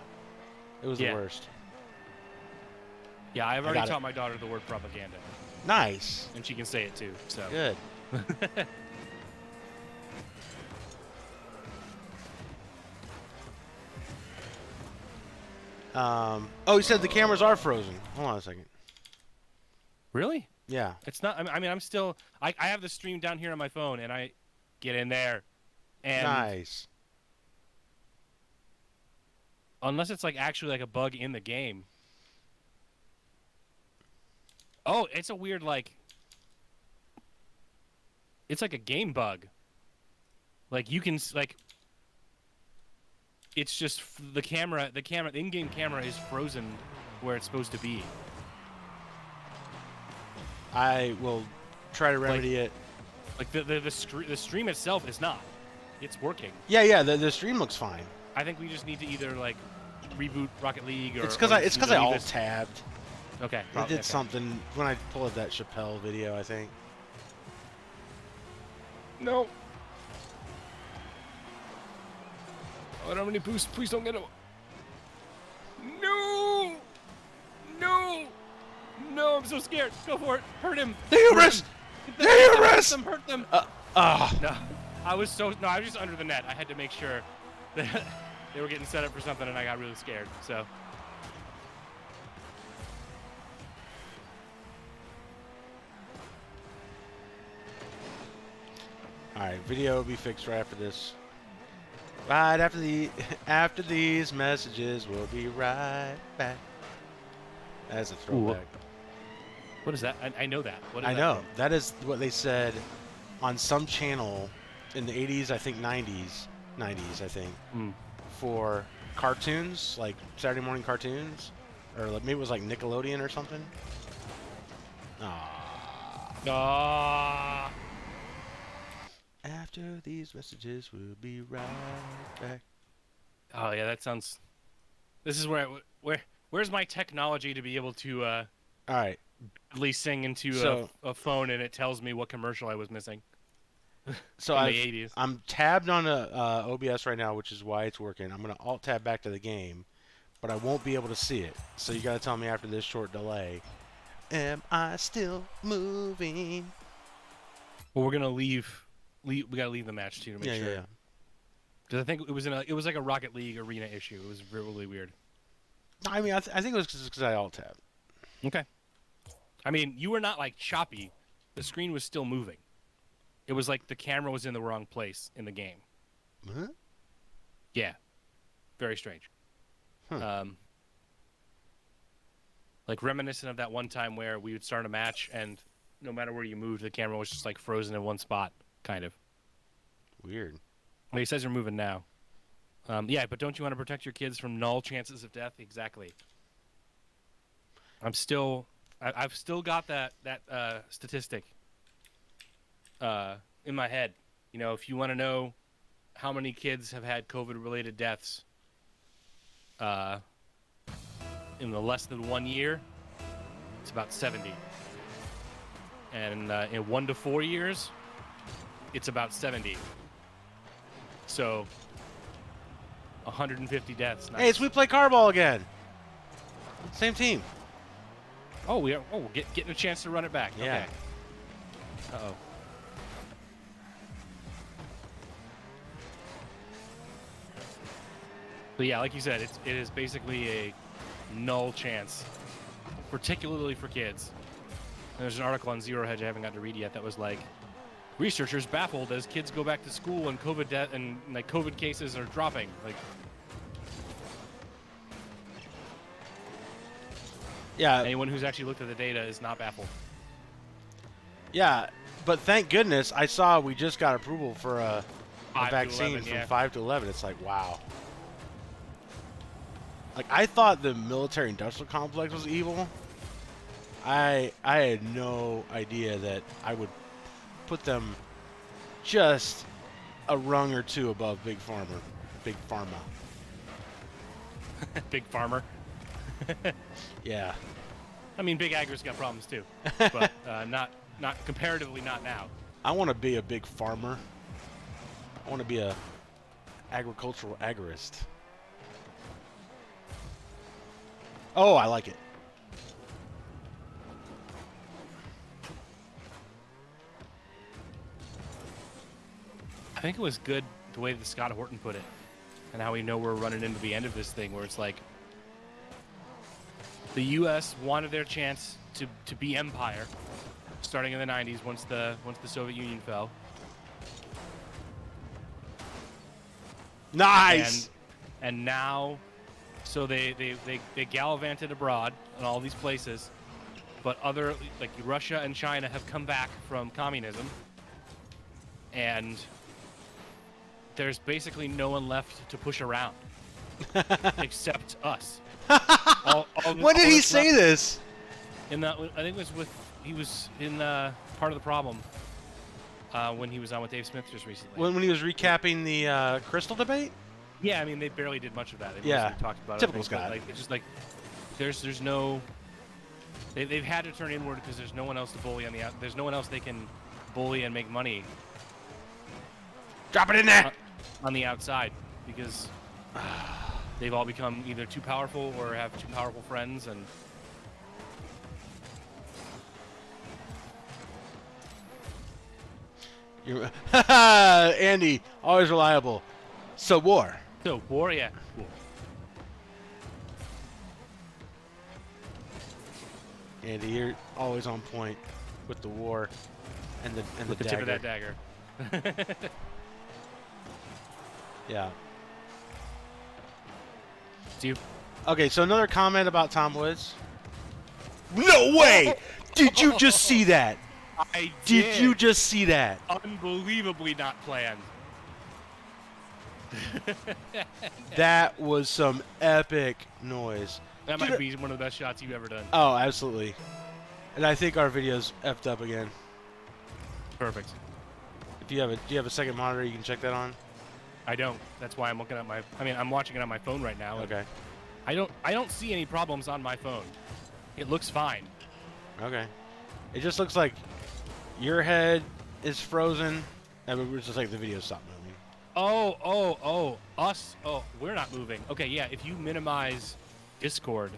It was Yeah. the worst. Yeah, I've I already got it. taught my daughter the word propaganda, Nice. and she can say it too. So Good. Oh, he said the cameras are frozen. Hold on a second. Really? Yeah. It's not. I mean, I'm still. I have the stream down here on my phone, and I get in there, and Nice. unless it's like actually like a bug in the game. Oh, it's a weird like. It's like a game bug. Like you can like. It's just the in-game camera is frozen where it's supposed to be. I will try to remedy it. Like the stream itself is not. It's working. Yeah, the stream looks fine. I think we just need to either like reboot Rocket League or It's because I alt tabbed. Okay. I did something when I pulled up that Chappelle video, I think. No. Oh, I don't have any boost. Please don't get it. No. No. No, I'm so scared. Go for it. Hurt him. Theorist! Theorist! Hurt them. No, I was just under the net. I had to make sure that they were getting set up for something, and I got really scared. So. Alright, video will be fixed right after this. Right after these messages, we'll be right back. That's a throwback. What is that? I know that. What is I that know. from? That is what they said on some channel in the 80s, I think 90s, I think, for cartoons, like Saturday morning cartoons, or maybe it was like Nickelodeon or something. Ah. After these messages, we'll be right back. Oh yeah, that sounds. This is where's my technology to be able to? All right, sing into So a phone and it tells me what commercial I was missing so from the I've 80s. I'm tabbed on a OBS right now, which is why it's working. I'm gonna alt tab back to the game, but I won't be able to see it. So you gotta tell me after this short delay. Am I still moving? Well, we're gonna leave. We gotta leave the match too to make Yeah, yeah, sure. yeah. Because I think it was like a Rocket League arena issue. It was really weird. I mean, I think it was because I alt tabbed. Okay. I mean, you were not like choppy. The screen was still moving. It was like the camera was in the wrong place in the game. Huh? Yeah. Very strange. Huh. Like reminiscent of that one time where we would start a match and no matter where you moved, the camera was just like frozen in one spot, kind of. Weird. Well, he says you're moving now. Yeah, but don't you want to protect your kids from null chances of death? Exactly. I've still got that statistic in my head. You know, if you want to know how many kids have had COVID-related deaths in the less than 1 year, it's about 70. And in 1 to 4 years, it's about 70. So 150 deaths. Nice. Hey, it's We Play Carball again. Same team. Oh, we're getting a chance to run it back. Yeah. Okay. Uh-oh. But yeah, like you said, it is basically a null chance, particularly for kids. And there's an article on Zero Hedge I haven't gotten to read yet that was like, researchers baffled as kids go back to school and COVID death and like COVID cases are dropping. Like, Yeah. anyone who's actually looked at the data is not baffled. Yeah, but thank goodness I saw we just got approval for a 5 to vaccine 11, from yeah. 5 to 11. It's like, wow. Like, I thought the military-industrial complex was evil. I had no idea that I would put them just a rung or two above Big Pharma. Big farmer. Yeah. I mean, Big Agri's got problems too, but not comparatively, not now. I want to be a big farmer. I want to be a agricultural agorist. Oh, I like it. I think it was good the way that Scott Horton put it, and how we know we're running into the end of this thing, where it's like the U.S. wanted their chance to be empire, starting in the '90s once the Soviet Union fell. Nice. And now, so they gallivanted abroad in all these places, but other like Russia and China have come back from communism, and there's basically no one left to push around except us. When did he say this? In that, I think it was he was in part of the problem when he was on with Dave Smith just recently. When he was recapping the Crystal debate? Yeah, I mean they barely did much of that. They Yeah, mostly talked about typical it. Scott. Like it's just like there's no. They've had to turn inward because there's no one else to bully on the out. There's no one else they can bully and make money. Drop it in there. On the outside, because they've all become either too powerful or have too powerful friends, and Andy, always reliable. So war. so war, yeah, war. Andy, you're always on point with the war and the With the dagger. tip of that dagger. Yeah. Do you? Okay, so another comment about Tom Woods. No way! Did you just see that? I Did you just see that? Unbelievably not planned. That was some epic noise. That Dude, might be one of the best shots you've ever done. Oh, absolutely. And I think our video's effed up again. Perfect. If you have do you have a second monitor you can check that on? I don't. That's why I'm looking at my. I mean, I'm watching it on my phone right now. Okay. I don't see any problems on my phone. It looks fine. Okay. It just looks like your head is frozen. I mean, it's just like the video stopped moving. Us. Oh, we're not moving. Okay, yeah. If you minimize Discord,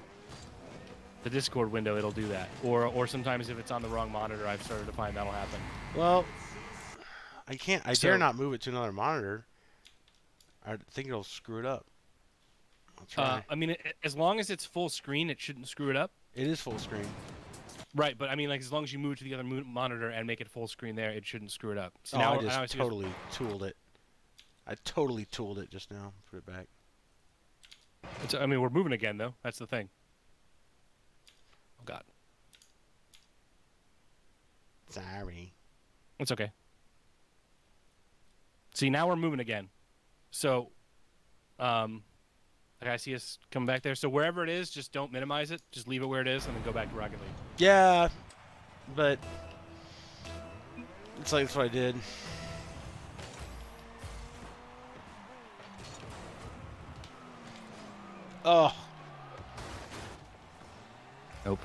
the Discord window, it'll do that. Or sometimes if it's on the wrong monitor, I've started to find that'll happen. Well, I can't. I dare So, not move it to another monitor. I think it'll screw it up. I'll try. I mean, as long as it's full screen, it shouldn't screw it up. It is full screen. Right, but I mean, like as long as you move to the other monitor and make it full screen there, it shouldn't screw it up. So Oh, now I just totally tooled it. I totally tooled it just now. Put it back. I mean, we're moving again though. That's the thing. Oh God. Sorry. It's okay. See, now we're moving again. So, like I see us coming back there. So wherever it is, just don't minimize it. Just leave it where it is, and then go back to Rocket League. Yeah, but it's like that's what I did. Oh. Nope.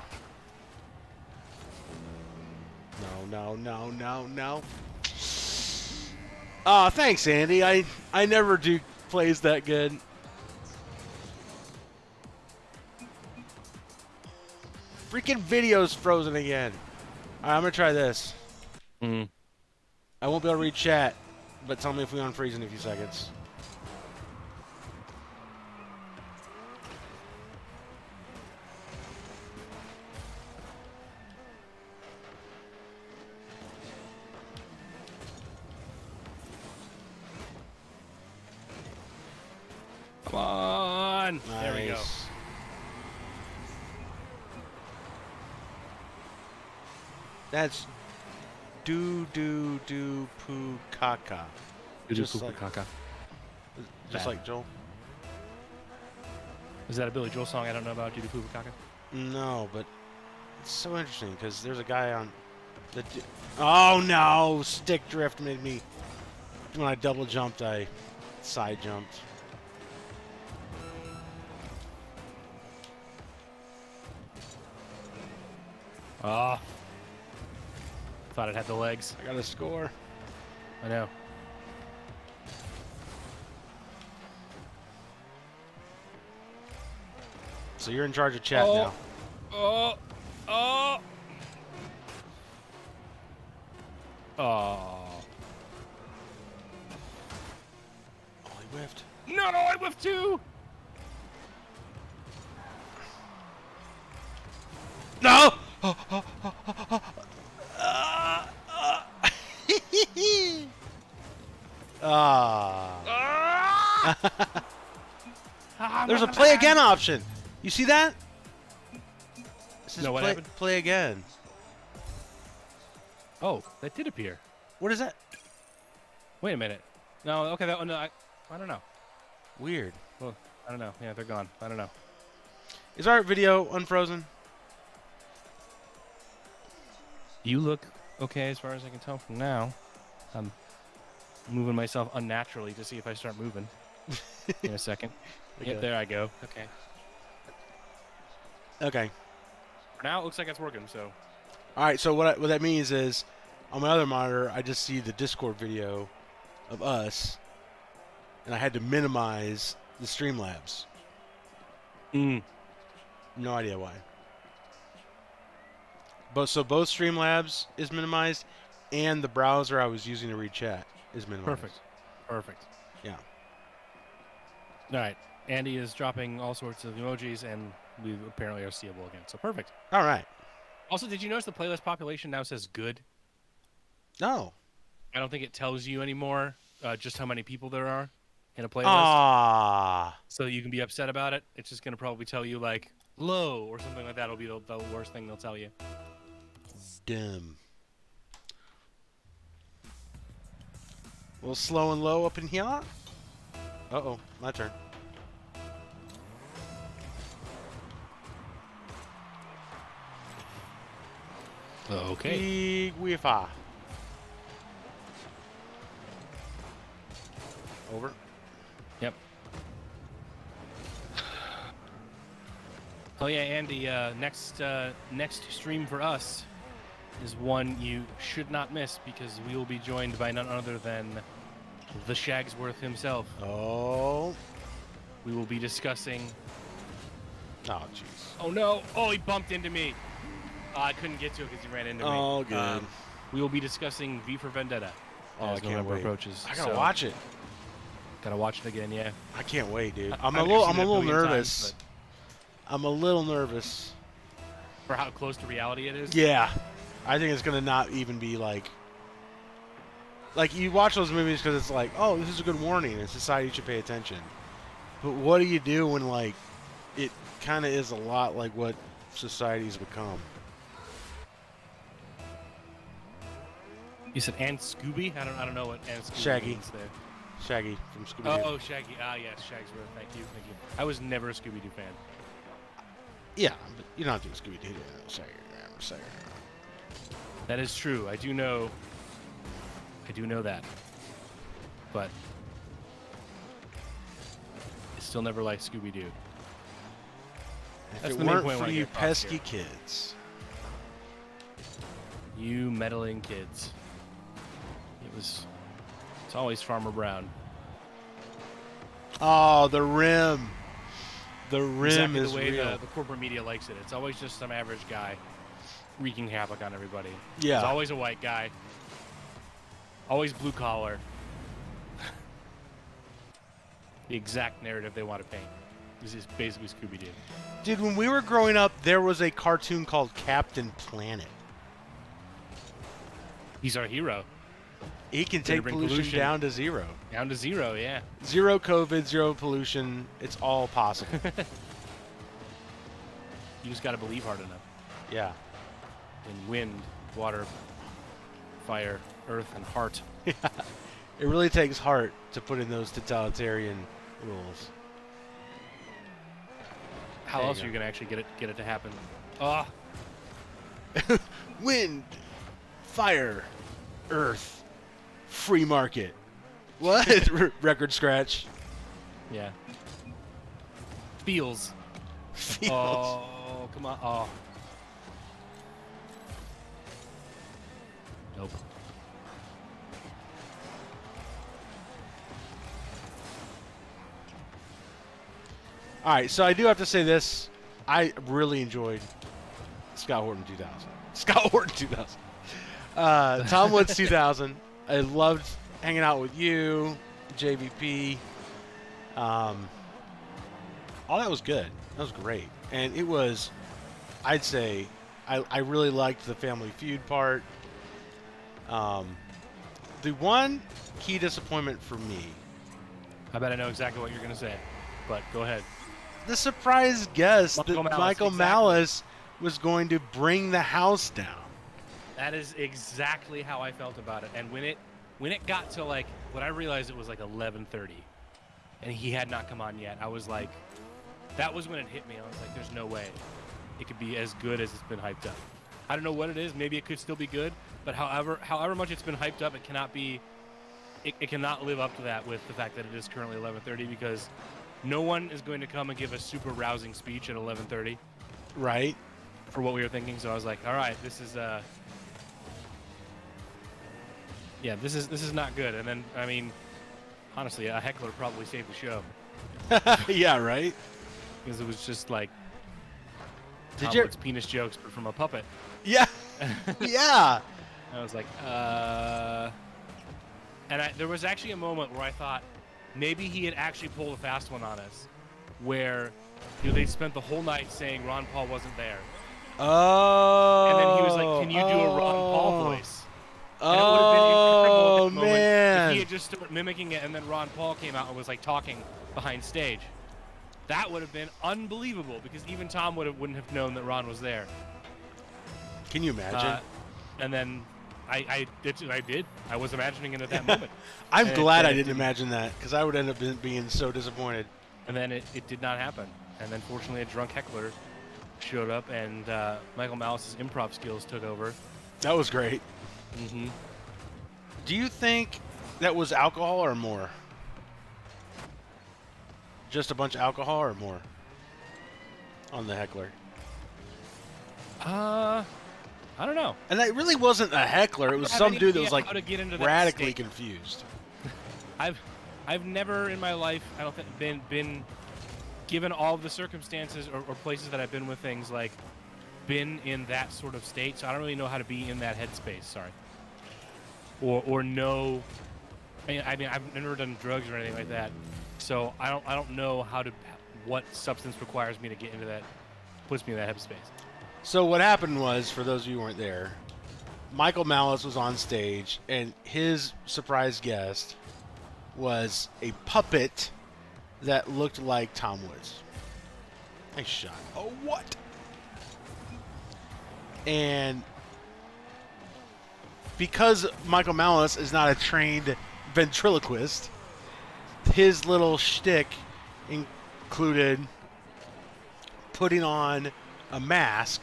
No. Oh, thanks, Andy. I never do plays that good. Freaking video's frozen again. All right, I'm gonna try this. Mm. I won't be able to read chat, but tell me if we unfreeze in a few seconds. Come on. Nice. There we go. That's do poo caca. Just like Joel. Is that a Billy Joel song I don't know about? Doo-doo poo caca? No, but it's so interesting because there's a guy on the. Oh no! Stick drift made me. When I double jumped, I side jumped. Ah. Thought it had the legs. I got a score. I know. So you're in charge of chat now. Oh. Oh. Oh, he whiffed. No, I whiffed too. No! There's a play again option. You see that? This is No, what play, happened? play again. Oh, that did appear. What is that? Wait a minute. No, okay, that one. No, I don't know. Weird. Well, I don't know. Yeah, they're gone. I don't know. Is our video unfrozen? You look okay as far as I can tell from now. I'm moving myself unnaturally to see if I start moving in a second. Okay. Yep, there I go. Okay. Okay. For now, it looks like it's working, so. All right, so what that means is on my other monitor, I just see the Discord video of us, and I had to minimize the Streamlabs. Mm. No idea why. So both Streamlabs is minimized, and the browser I was using to read chat is minimized. Perfect. Yeah. All right. Andy is dropping all sorts of emojis, and we apparently are seeable again. So perfect. All right. Also, did you notice the playlist population now says good? No. I don't think it tells you anymore just how many people there are in a playlist. Ah. So you can be upset about it. It's just going to probably tell you, like, low or something like that. It'll be the worst thing they'll tell you. Dim. A little slow and low up in here. Uh-oh. My turn. Okay. Big whiffa. Over. Yep. Oh yeah, Andy. Next stream for us is one you should not miss because we will be joined by none other than the Shagsworth himself. Oh. We will be discussing. Oh, jeez. Oh no! Oh, he bumped into me. I couldn't get to it because he ran into me. Oh, good. We will be discussing V for Vendetta Oh, I as can't November wait. approaches. I gotta watch it. Gotta watch it again, yeah. I can't wait, dude. I've I'm a actually seen it little billion nervous. times, I'm a little nervous. for how close to reality it is. Yeah, I think it's gonna not even be like you watch those movies because it's like, oh, this is a good warning, and society should pay attention. But what do you do when like it kind of is a lot like what society's become? You said and Scooby? I don't know what and Scooby Shaggy. means there. Shaggy from Scooby-Doo. Oh, Shaggy. Ah, yes, Shagsworth. Thank you. I was never a Scooby-Doo fan. Yeah, but you're not doing Scooby-Doo. Shaggy. That is true. I do know that. But I still never liked Scooby-Doo. If That's it the main weren't point I for wanna you get across pesky here. kids. You meddling kids. It's always Farmer Brown. Oh, the rim. The rim Exactly is the way real. the corporate media likes it. It's always just some average guy wreaking havoc on everybody. Yeah. It's always a white guy. Always blue collar. The exact narrative they want to paint. This is basically Scooby-Doo. Dude, when we were growing up, there was a cartoon called Captain Planet. He's our hero. He can Gonna take bring pollution down to zero. Down to zero, yeah. Zero COVID, zero pollution. It's all possible. You just got to believe hard enough. Yeah. In wind, water, fire, earth, and heart. It really takes heart to put in those totalitarian rules. How There you else go. are you gonna actually get it to happen? Ah, Wind, fire, earth, free market. What? Record scratch. yeah. Feels. Feels. Oh, come on. Oh. Nope. All right, so I do have to say this. I really enjoyed Scott Horton 2000. Scott Horton 2000. Tom Woods 2000. I loved hanging out with you, JVP. All that was good. That was great. And it was, I'd say, I really liked the Family Feud part. The one key disappointment for me, I bet I know exactly what you're gonna say, but go ahead. the surprise guest Michael that Malice, Michael exactly. Malice was going to bring the house down. That is exactly how I felt about it. And when it got to when I realized it was 11:30, and he had not come on yet, I was like, that was when it hit me. I was like, there's no way it could be as good as it's been hyped up. I don't know what it is. Maybe it could still be good, but however much it's been hyped up, it cannot be. It cannot live up to that with the fact that it is currently 11:30 because no one is going to come and give a super rousing speech at 11:30 Right? for what we were thinking. So I was like, all right, this is yeah, this is not good. And then I mean, honestly, a heckler probably saved the show Yeah, right? because it was just like Did Tom you- Woods' penis jokes, but from a puppet. Yeah. Yeah. I was like, and there was actually a moment where I thought maybe he had actually pulled a fast one on us, where they spent the whole night saying Ron Paul wasn't there, Oh. and then he was like, "Can you do a Ron Paul voice?" And it would have Oh, been incredible at that moment man. if he had just started mimicking it, and then Ron Paul came out and was talking behind stage. That would have been unbelievable because even Tom wouldn't have known that Ron was there. Can you imagine? And then I did. I was imagining it at that moment. I'm and glad then I it didn't didn't. imagine that because I would end up being so disappointed. And then it did not happen. And then fortunately a drunk heckler showed up and Michael Malice's improv skills took over. That was great. Mm-hmm. Do you think that was alcohol or more? Just a bunch of alcohol or more? on the heckler. I don't know. And that really wasn't a heckler. I It don't was have some any dude that idea was like how to get into that radically state. confused. I've never in my life, I don't think, been given all of the circumstances or places that I've been with things, like been in that sort of state. So I don't really know how to be in that headspace. Sorry. Or know. I mean, I've never done drugs or anything like that, so I don't know what substance requires me to get into that, puts me in that headspace. So what happened was, for those of you who weren't there, Michael Malice was on stage, and his surprise guest was a puppet that looked like Tom Woods. Nice shot. Oh, what? And because Michael Malice is not a trained ventriloquist, his little shtick included putting on a mask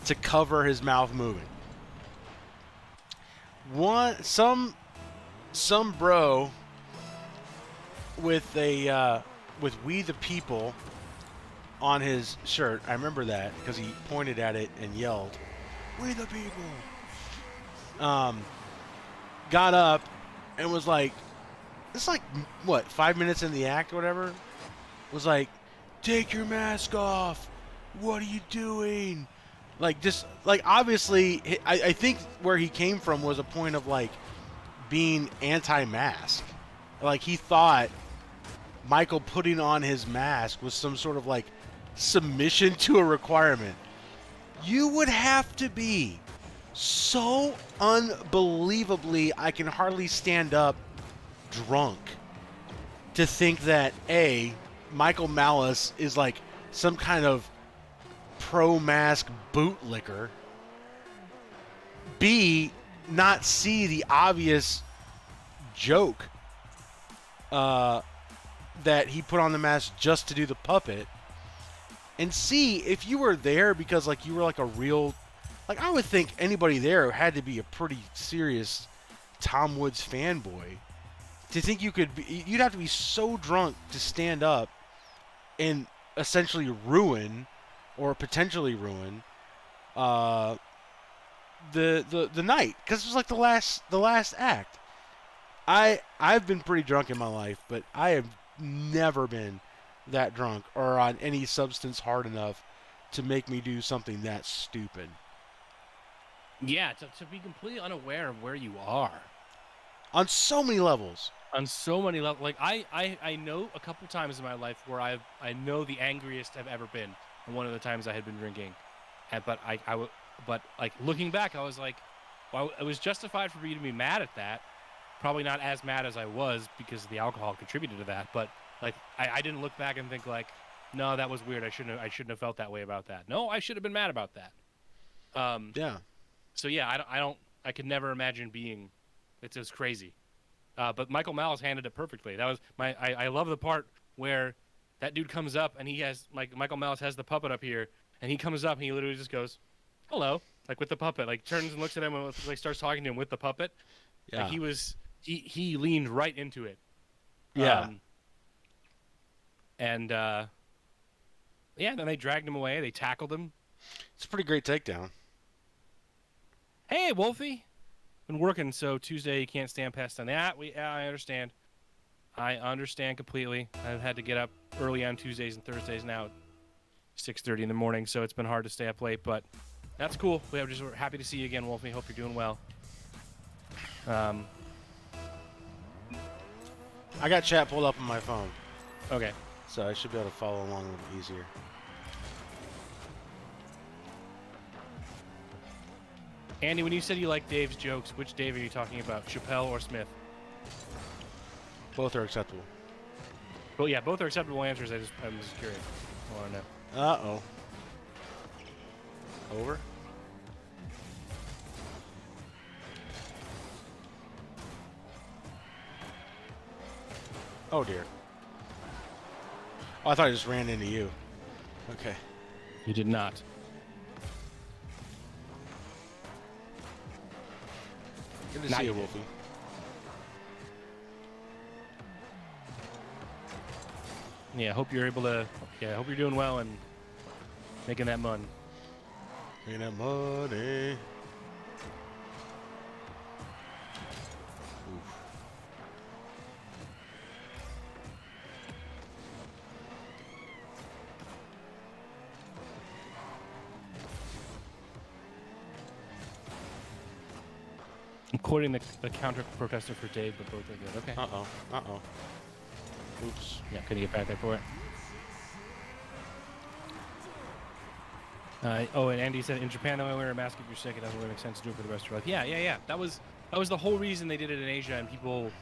to cover his mouth moving. Some bro with with "We the People" on his shirt. I remember that because he pointed at it and yelled, "We the people!" Got up and was like, it's like, what, 5 minutes in the act or whatever? Was like, "Take your mask off. What are you doing?" Like, just, like, obviously, I think where he came from was a point of, like, being anti-mask. Like, he thought Michael putting on his mask was some sort of, like, submission to a requirement. You would have to be so unbelievably, I can hardly stand up, drunk to think that A, Michael Malice is like some kind of pro-mask bootlicker, B, not see the obvious joke that he put on the mask just to do the puppet, and C, if you were there because like you were like a real, like I would think anybody there had to be a pretty serious Tom Woods fanboy to think you could be, you'd have to be so drunk to stand up and essentially ruin or potentially ruin the night, because it was like the last act. I've been pretty drunk in my life, but I have never been that drunk or on any substance hard enough to make me do something that stupid. Yeah, to be completely unaware of where you are On so many levels. on so many levels. Like I know a couple times in my life where I know the angriest I've ever been, and one of the times I had been drinking, but like looking back, I was like, well, it was justified for me to be mad at that. Probably not as mad as I was because the alcohol contributed to that, but like I didn't look back and think like, no, that was weird. I shouldn't have felt that way about that. No, I should have been mad about that. Yeah. So yeah, I could never imagine being. It's just crazy. But Michael Malice handled it perfectly. That was I love the part where that dude comes up and he has Michael Malice has the puppet up here, and he comes up and he literally just goes, "Hello," like with the puppet, like turns and looks at him and like starts talking to him with the puppet. Yeah. Like he leaned right into it. Yeah. Yeah, then they dragged him away. They tackled him. It's a pretty great takedown. Hey, Wolfie. Been working, so Tuesday you can't stand past 10. Yeah, I understand. I understand completely. I've had to get up early on Tuesdays and Thursdays now at 6:30 in the morning, so it's been hard to stay up late, but that's cool. We're happy to see you again, Wolfie. Hope you're doing well. I got chat pulled up on my phone, Okay. so I should be able to follow along a little easier. Andy, when you said you like Dave's jokes, which Dave are you talking about, Chappelle or Smith? Both are acceptable. Well, yeah, both are acceptable answers. I'm just curious. I want to know. Uh-oh. Over? Oh, dear. Oh, I thought I just ran into you. Okay. You did not. Good to Now see you, you did. Wolfie. Yeah, hope you're able to. Yeah, hope you're doing well, and Making that money. Making that money. Oof. I'm quoting the counter protester for Dave, but both are good. Okay. Uh-oh. Uh-oh. Oops. Yeah, couldn't get back there for it. Oh, and Andy said in Japan, though, I wear a mask if you're sick. It doesn't really make sense to do it for the rest of your life. Yeah. That was the whole reason they did it in Asia, and people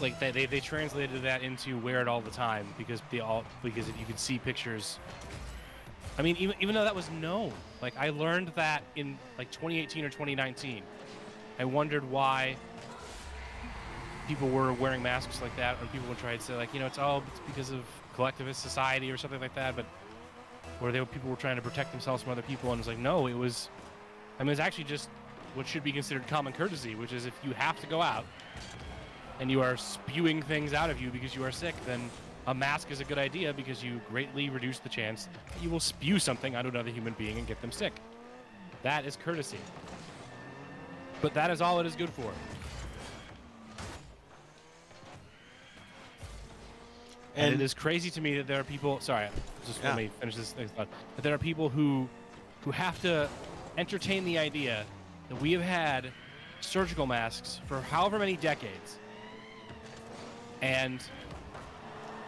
like they translated that into wear it all the time because if you could see pictures. I mean, even though that was known, like I learned that in like 2018 or 2019. I wondered why people were wearing masks like that, or people would try to say like, it's because of collectivist society or something like that, but where people were trying to protect themselves from other people, and it's like, no, it's actually just what should be considered common courtesy, which is if you have to go out and you are spewing things out of you because you are sick, then a mask is a good idea because you greatly reduce the chance that you will spew something onto another human being and get them sick. That is courtesy. But that is all it is good for. And it is crazy to me that there are people. Sorry, let me finish this thought. That there are people who have to entertain the idea that we have had surgical masks for however many decades, and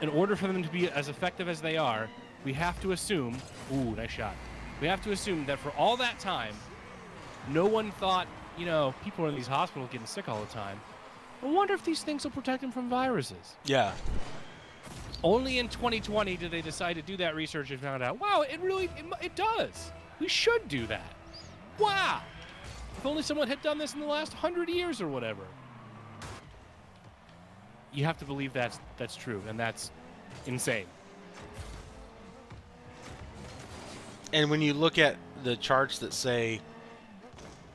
in order for them to be as effective as they are, we have to assume. Ooh, nice shot. We have to assume that for all that time, no one thought, people in these hospitals getting sick all the time. I wonder if these things will protect them from viruses. Yeah. Only in 2020 did they decide to do that research and found out, wow, it does. We should do that. Wow. If only someone had done this in the last 100 years or whatever. You have to believe that's true, and that's insane. And when you look at the charts that say,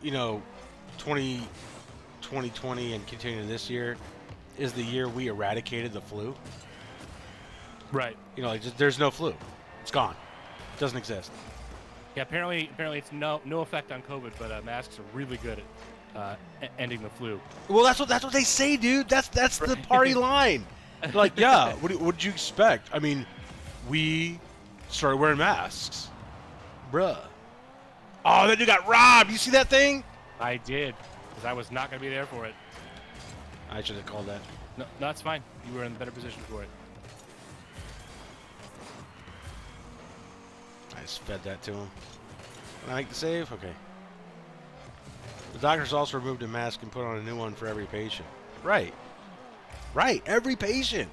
2020 and continuing this year is the year we eradicated the flu. Right. There's no flu. It's gone. It doesn't exist. Yeah, apparently it's no effect on COVID, but masks are really good at ending the flu. Well, that's what they say, dude. That's the party line. Like, yeah, what did you expect? I mean, we started wearing masks. Bruh. Oh, then you got robbed. You see that thing? I did, because I was not going to be there for it. I should have called that. No, that's fine. You were in a better position for it. I just fed that to him. Can I make the save? Okay. The doctors also removed a mask and put on a new one for every patient. Right. Right. Every patient.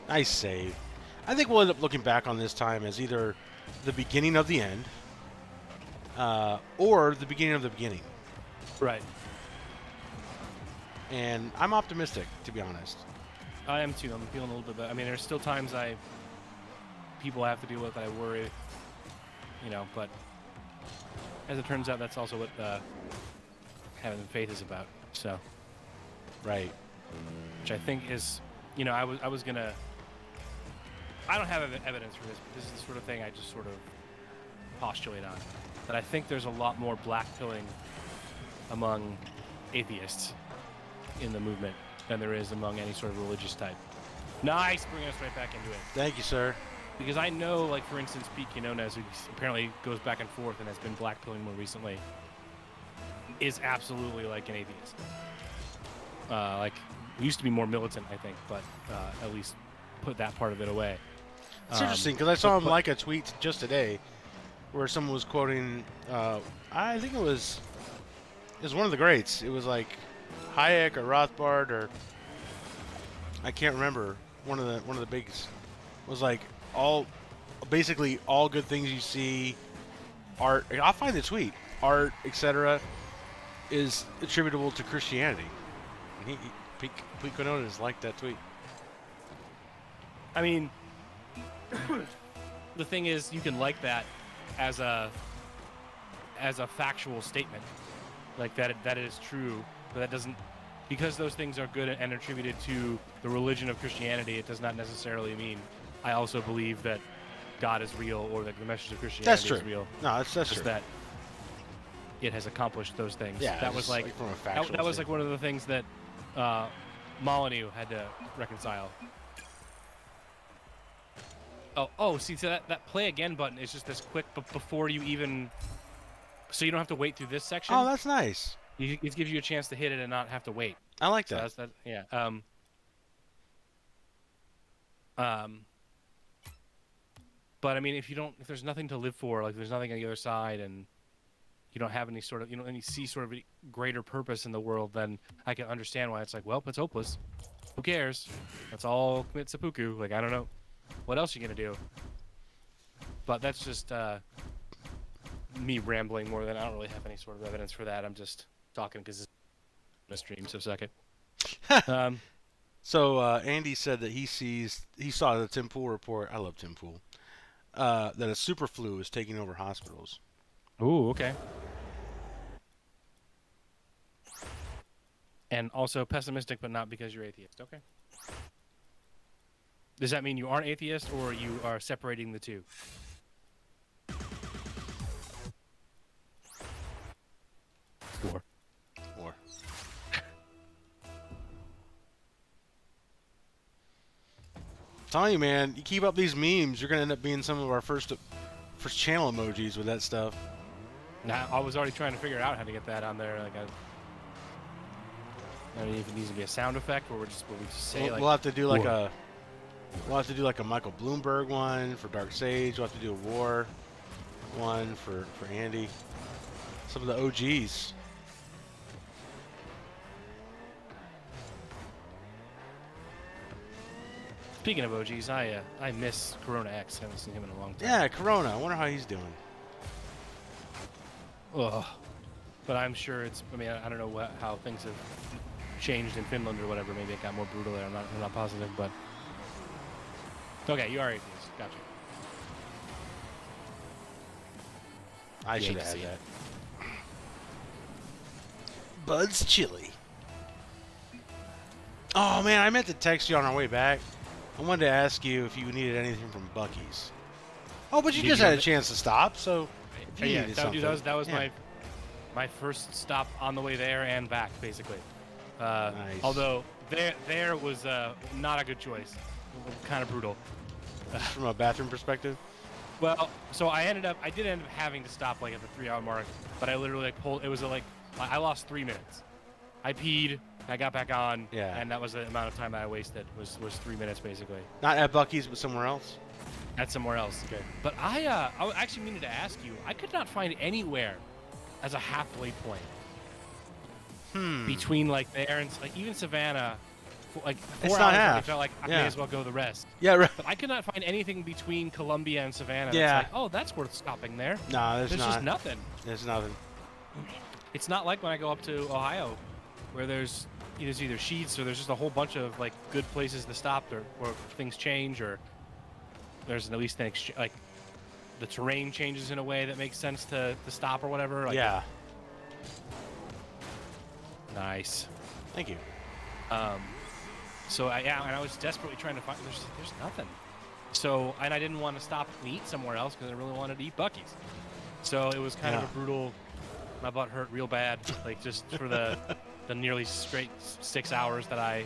Nice save. I think we'll end up looking back on this time as either the beginning of the end or the beginning of the beginning. Right. And I'm optimistic, to be honest. I am too. I'm feeling a little bit better. I mean, there's still times people have to deal with that I worry, but as it turns out, that's also what having faith is about. So. Right. Which I think is, I was gonna. I don't have evidence for this, but this is the sort of thing I just sort of postulate on. That I think there's a lot more black pilling among atheists in the movement than there is among any sort of religious type. Nice, bringing us right back into it. Thank you, sir. Because I know, like, for instance, Pete Quinones, who apparently goes back and forth and has been black pilling more recently, is absolutely like an atheist. We used to be more militant, I think, but at least put that part of it away. It's interesting because I saw him like a tweet just today where someone was quoting, I think it was one of the greats. It was like Hayek or Rothbard or I can't remember. One of the bigs was like basically all good things you see, art. I'll find the tweet. Art, etc., is attributable to Christianity. Pete Quinones liked that tweet. I mean, the thing is, you can like that as a factual statement, like that is true, but that doesn't, because those things are good and attributed to the religion of Christianity. It does not necessarily mean I also believe that God is real or that the message of Christianity is real. No, that's Just true. that it has accomplished those things. Yeah, that was like from a factual that was like one of the things that Molyneux had to reconcile. See, so that play again button is just this quick, but before you even, so you don't have to wait through this section. Oh, that's nice. It gives you a chance to hit it and not have to wait. I like So that. that's yeah. But I mean, if there's nothing to live for, like there's nothing on the other side, and you don't have any sort of, any see sort of greater purpose in the world, then I can understand why it's like, well, it's hopeless. Who cares? Let's all commit seppuku. Like, I don't know. What else are you going to do? But that's just me rambling more than, I don't really have any sort of evidence for that. I'm just talking because it's a stream, so suck it. So Andy said that he saw the Tim Pool report. I love Tim Pool. That a super flu is taking over hospitals. Ooh, okay. And also pessimistic, but not because you're atheist. Okay. Does that mean you aren't atheist, or you are separating the two? Or. I'm telling you, man, you keep up these memes, you're gonna end up being some of our first channel emojis with that stuff. Nah, I was already trying to figure out how to get that on there. Like, I don't know if it needs to be a sound effect, or we just say We'll have to do like a Michael Bloomberg one for Dark Sage. We'll have to do a war one for Andy. Some of the OGs. Speaking of OGs, I miss Corona X. I haven't seen him in a long time. Yeah, Corona. I wonder how he's doing. Ugh. But I'm sure it's. I mean, I don't know how things have changed in Finland or whatever. Maybe it got more brutal there. I'm not positive, but okay, you are atheist. Gotcha. I should have had that. Bud's Chili. Oh man, I meant to text you on our way back. I wanted to ask you if you needed anything from Buc-ee's. Oh, but you just had a chance to stop, so if you needed something. That was my first stop on the way there and back, basically. Nice. Although there was not a good choice, kind of brutal. From a bathroom perspective. Well, so I did end up having to stop like at the 3-hour mark, but I literally like pulled. It was I lost 3 minutes. I peed. I got back on, and that was the amount of time that I wasted. Was 3 minutes basically. Not at Buc-ee's, but somewhere else. At somewhere else. Okay. But I actually meaning to ask you. I could not find anywhere as a halfway point between like there and like even Savannah. Like 4 hours, I felt like I may as well go the rest. Yeah, right. But I could not find anything between Columbia and Savannah. Yeah. That's like, oh, that's worth stopping there. Nah, there's just nothing. There's nothing. It's not like when I go up to Ohio, where there's either Sheets or there's just a whole bunch of like good places to stop, or things change, or there's at least like the terrain changes in a way that makes sense to stop or whatever. Like, yeah. Nice. Thank you. So and I was desperately trying to find. There's nothing. So and I didn't want to stop and eat somewhere else because I really wanted to eat Buc-ee's. So it was kind of a brutal. My butt hurt real bad, like just for the nearly straight 6 hours that I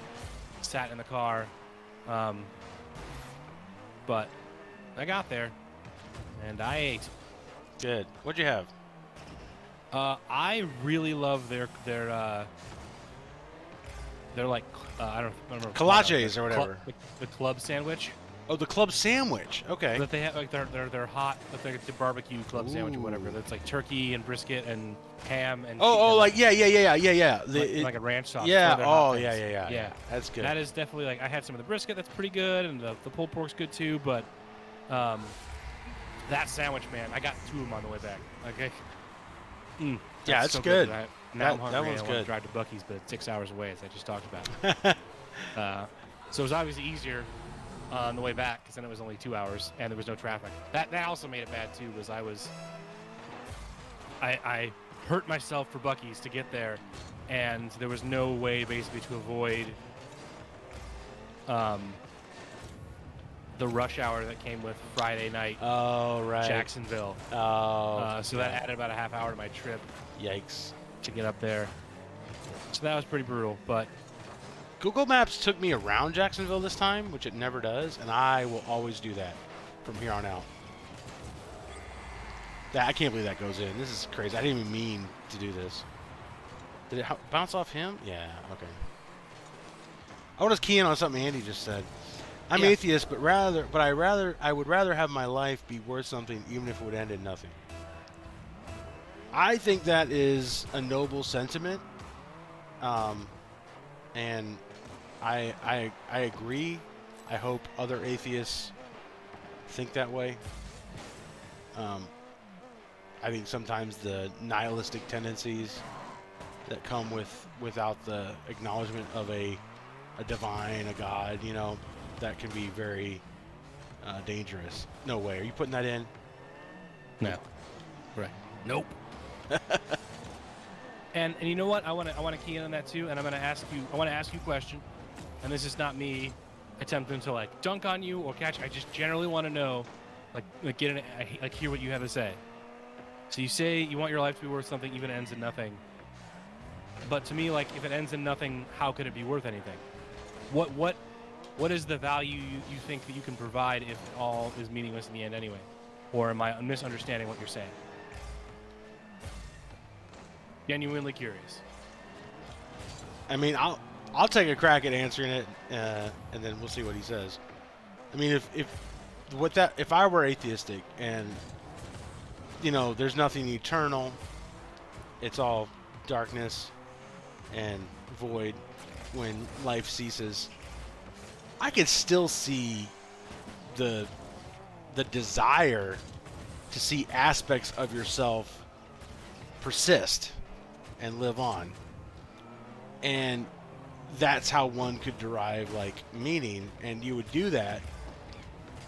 sat in the car. But I got there, and I ate. Good. What'd you have? I really love their like I don't remember Kolaches or whatever. The club sandwich. Oh, the club sandwich. Okay. That they have like they're hot. Like the barbecue club sandwich or whatever. That's like turkey and brisket and ham and. Like yeah. Like a ranch sauce. Yeah. Oh yeah. That's good. That is definitely like I had some of the brisket. That's pretty good, and the pulled pork's good too. But that sandwich, man, I got 2 of them on the way back. Okay. Yeah, it's so good. now I'm That hungry and one's I want to good. drive to Buc-ee's, but it's 6 hours away, as I just talked about. So it was obviously easier on the way back because then it was only 2 hours and there was no traffic. That also made it bad too. Was I hurt myself for Buc-ee's to get there, and there was no way basically to avoid um, the rush hour that came with Friday night Oh, right. Jacksonville. Oh. So that added about a half hour to my trip Yikes. to get up there. So that was pretty brutal, but Google Maps took me around Jacksonville this time, which it never does, and I will always do that from here on out. I can't believe that goes in. This is crazy. I didn't even mean to do this. Did it bounce off him? Yeah, okay. I want to key in on something Andy just said. I'm atheist, but I would rather have my life be worth something, even if it would end in nothing. I think that is a noble sentiment, and I agree. I hope other atheists think that way. I think sometimes the nihilistic tendencies that come without the acknowledgement of a divine, a God, that can be very dangerous. No way. Are you putting that in? no, right? Nope. And you know what? I want to key in on that too, and I want to ask you a question, and this is not me attempting to like dunk on you or catch. I just generally want to know, like hear what you have to say. So you say you want your life to be worth something, even if it ends in nothing. But to me, like, if it ends in nothing, how could it be worth anything? What is the value you think that you can provide if all is meaningless in the end anyway? Or am I misunderstanding what you're saying? Genuinely curious. I mean, I'll take a crack at answering it, and then we'll see what he says. I mean, if I were atheistic and there's nothing eternal, it's all darkness and void when life ceases, I could still see the desire to see aspects of yourself persist and live on. And that's how one could derive like meaning, and you would do that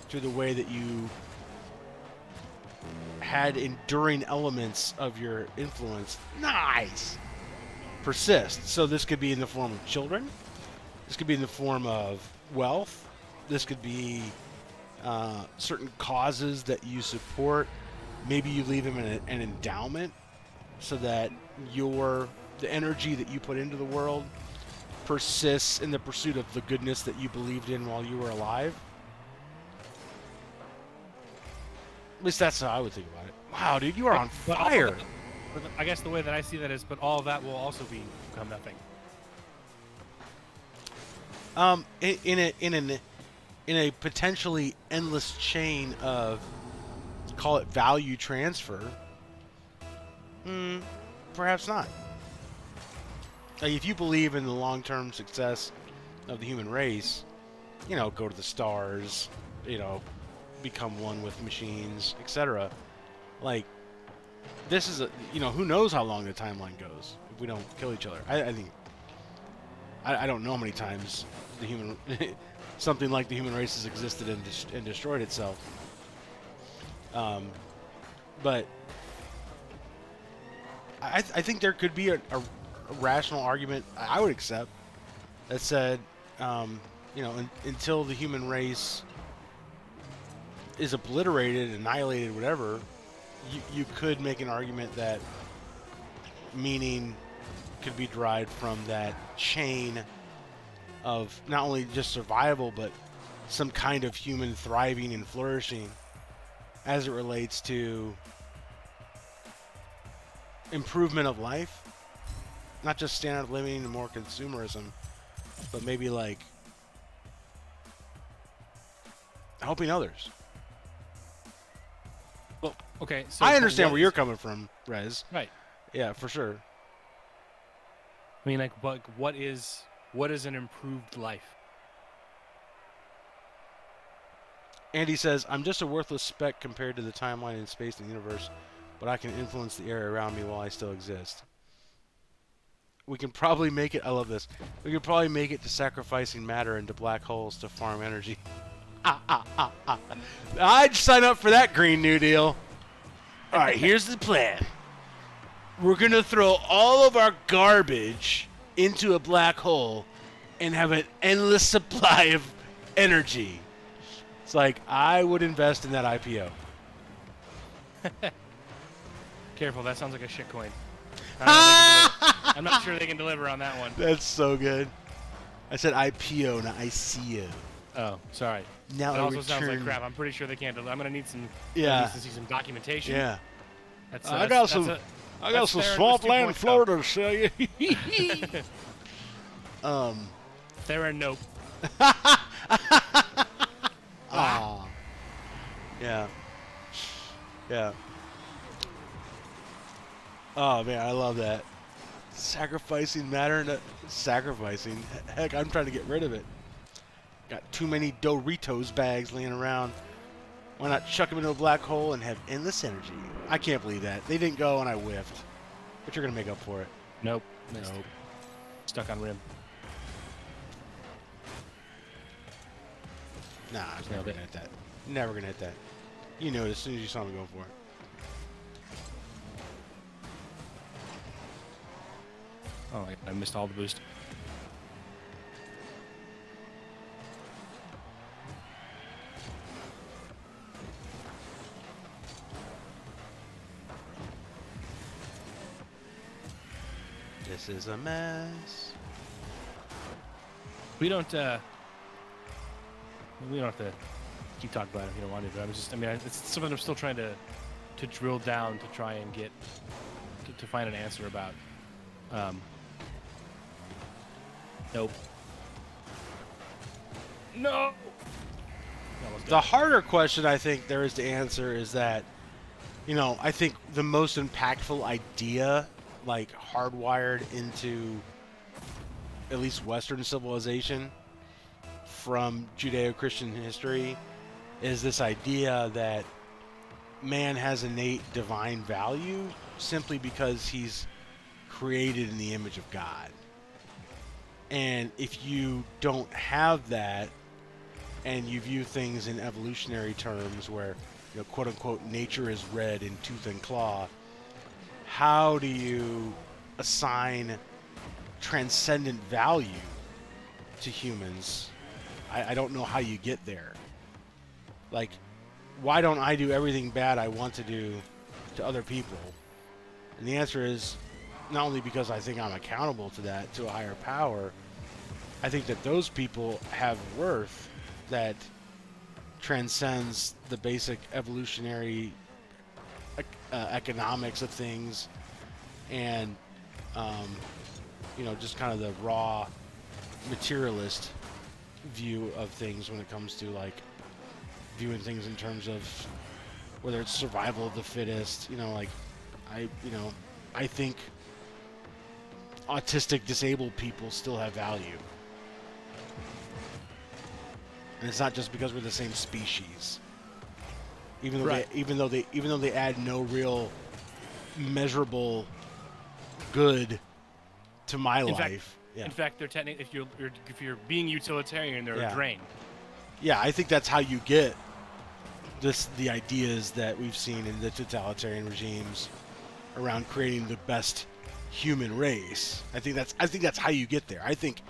through the way that you had enduring elements of your influence persist. So this could be in the form of children, this could be in the form of wealth, this could be certain causes that you support. Maybe you leave them in an endowment so that the energy that you put into the world persists in the pursuit of the goodness that you believed in while you were alive. At least that's how I would think about it. Wow, dude, you are on fire. But I guess the way that I see that is, but all of that will also become nothing. In a potentially endless chain of, call it value transfer, perhaps not. Like if you believe in the long-term success of the human race, go to the stars, become one with machines, etc. Like, this is who knows how long the timeline goes if we don't kill each other. I think I don't know how many times the human something like the human race has existed and destroyed itself. But I think there could be a rational argument I would accept that said, until the human race is obliterated, annihilated, whatever, you could make an argument that meaning could be derived from that chain of not only just survival, but some kind of human thriving and flourishing as it relates to improvement of life, not just standard of living and more consumerism, but maybe like helping others. Well, okay. So I understand where you're coming from, Rez. Right. Yeah, for sure. I mean, like, what is an improved life? Andy says, I'm just a worthless speck compared to the timeline in space and the universe, but I can influence the area around me while I still exist. we can probably make it. I love this. We could probably make it to sacrificing matter into black holes to farm energy. I'd sign up for that Green New Deal. All right, here's the plan. We're going to throw all of our garbage into a black hole and have an endless supply of energy. It's like, I would invest in that IPO. Careful, that sounds like a shitcoin. I'm not sure they can deliver on that one. That's so good. I said IPO, not ICO. Oh, sorry. Now That a also sounds like return. crap. I'm pretty sure they can't deliver. I'm gonna need some. Yeah. Needs to see some documentation. Yeah. That's, I got that's some. a- I got that's some fair. swampland That's 2 Florida to sell you. There and nope. Ah. Yeah. Yeah. Oh man, I love that. Sacrificing matter into sacrificing. Heck, I'm trying to get rid of it. Got too many Doritos bags laying around. Why not chuck them into a black hole and have endless energy? I can't believe that. They didn't go and I whiffed. But you're going to make up for it. Nope. Missed. Nope. Stuck on rim. Nah, I was never Nailed going it. to hit that. Never going to hit that. You knew it as soon as you saw me go for it. Oh, I missed all the boost. This is a mess. We don't have to keep talking about it if you don't want to. But it's something I'm still trying to drill down to try and get to find an answer about. Nope. No. Almost The got it. harder question I think there is to answer is that, I think the most impactful idea, like hardwired into at least Western civilization from Judeo-Christian history, is this idea that man has innate divine value simply because he's created in the image of God. And if you don't have that, and you view things in evolutionary terms where, quote unquote, nature is red in tooth and claw, how do you assign transcendent value to humans? I don't know how you get there. Like, why don't I do everything bad I want to do to other people? And the answer is not only because I think I'm accountable to that, to a higher power, I think that those people have worth that transcends the basic evolutionary economics of things and, just kind of the raw materialist view of things when it comes to, like, viewing things in terms of whether it's survival of the fittest. I think autistic disabled people still have value. And it's not just because we're the same species. Even though Right. even though they add no real measurable good to my In fact- life. Yeah. In fact, they're technically if you're being utilitarian, they're Yeah. a drain. Yeah, I think that's how you get the ideas that we've seen in the totalitarian regimes around creating the best human race. I think that's how you get there. I think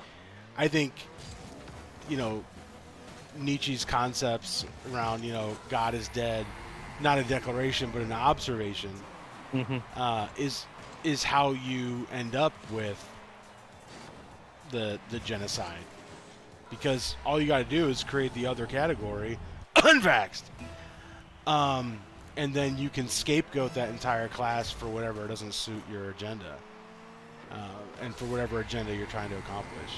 Nietzsche's concepts around God is dead, not a declaration but an observation, is how you end up with the genocide, because all you got to do is create the other category, unvaxxed, and then you can scapegoat that entire class for whatever doesn't suit your agenda, and for whatever agenda you're trying to accomplish.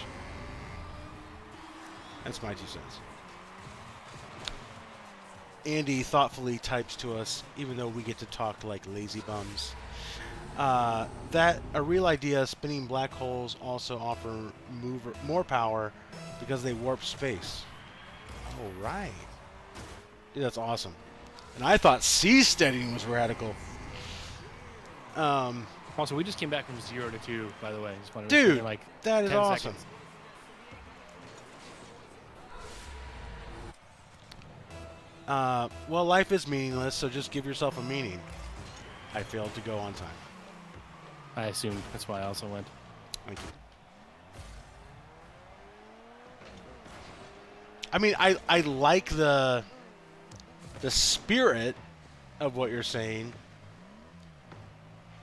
That's my 2 cents. Andy thoughtfully types to us, even though we get to talk like lazy bums, that a real idea, spinning black holes also offer more power because they warp space. Oh, right. Dude, that's awesome. And I thought seasteading was radical. Also, we just came back from 0 to 2, by the way. Just wanted to Dude, in like that is 10 awesome. seconds. Well, life is meaningless, so just give yourself a meaning. I failed to go on time. I assumed that's why I also went. Thank you. I mean, I like the spirit of what you're saying.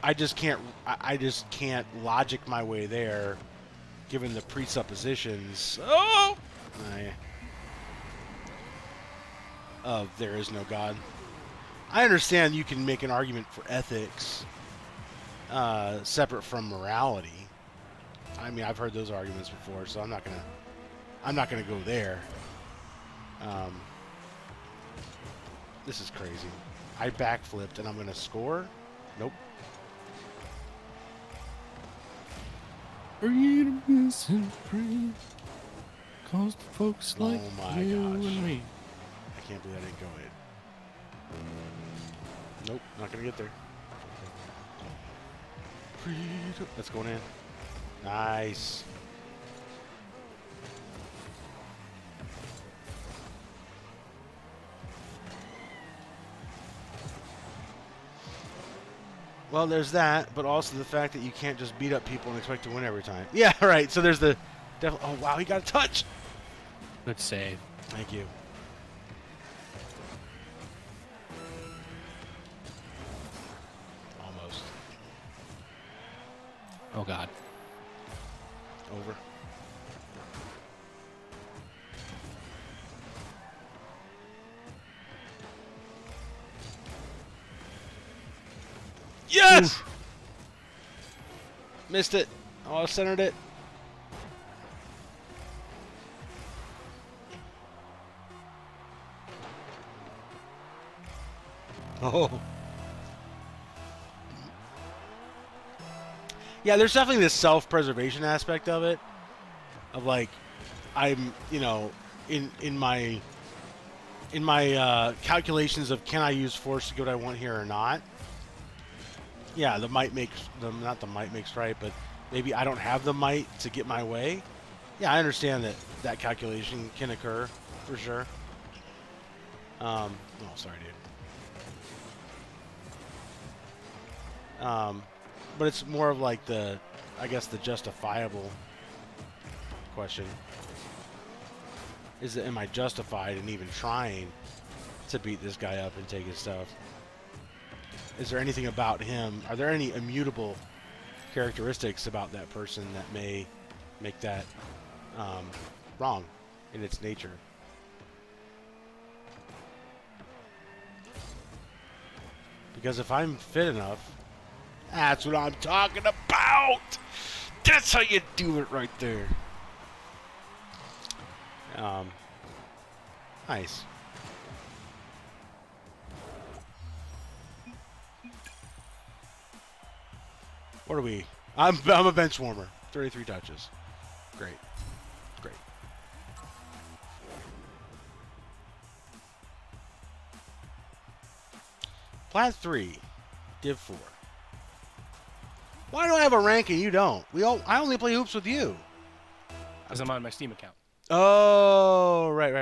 I just can't logic my way there, given the presuppositions. Oh, of there is no God. I understand you can make an argument for ethics, separate from morality. I mean, I've heard those arguments before, so I'm not gonna go there. This is crazy. I backflipped and I'm gonna score. Nope. Freedom isn't free. Cause the folks like my you gosh. and me. I can't believe I didn't go in. Nope, not gonna get there. Freedom. That's going in. Nice. Well, there's that, but also the fact that you can't just beat up people and expect to win every time. Yeah, right. So there's the... Oh, wow, he got a touch. Good save. Thank you. Almost. Oh, God. Over. Yes! Oof. Missed it. Oh, I centered it. Oh. Yeah, there's definitely this self-preservation aspect of it. Of like, I'm, you know, in my calculations of can I use force to get what I want here or not. Yeah, the might makes not the might makes right, but maybe I don't have the might to get my way. Yeah, I understand that calculation can occur for sure. Oh, sorry, dude. But it's more of like I guess the justifiable question. Is that am I justified in even trying to beat this guy up and take his stuff? Is there anything about him? Are there any immutable characteristics about that person that may make that wrong in its nature? Because if I'm fit enough, that's what I'm talking about. That's how you do it right there. Nice. What are we? I'm a bench warmer. 33 touches. Great. Great. Plat 3. Div 4. Why do I have a rank and you don't? I only play hoops with you. Because I'm on my Steam account. Oh, right.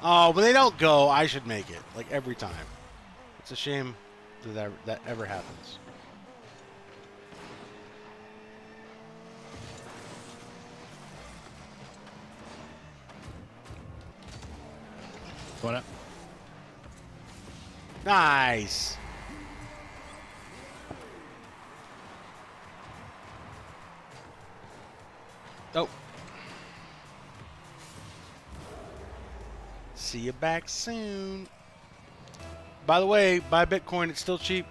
Oh, when they don't go, I should make it. Like every time. It's a shame that ever happens. Going up. Nice. Oh. See you back soon. By the way, buy Bitcoin. It's still cheap.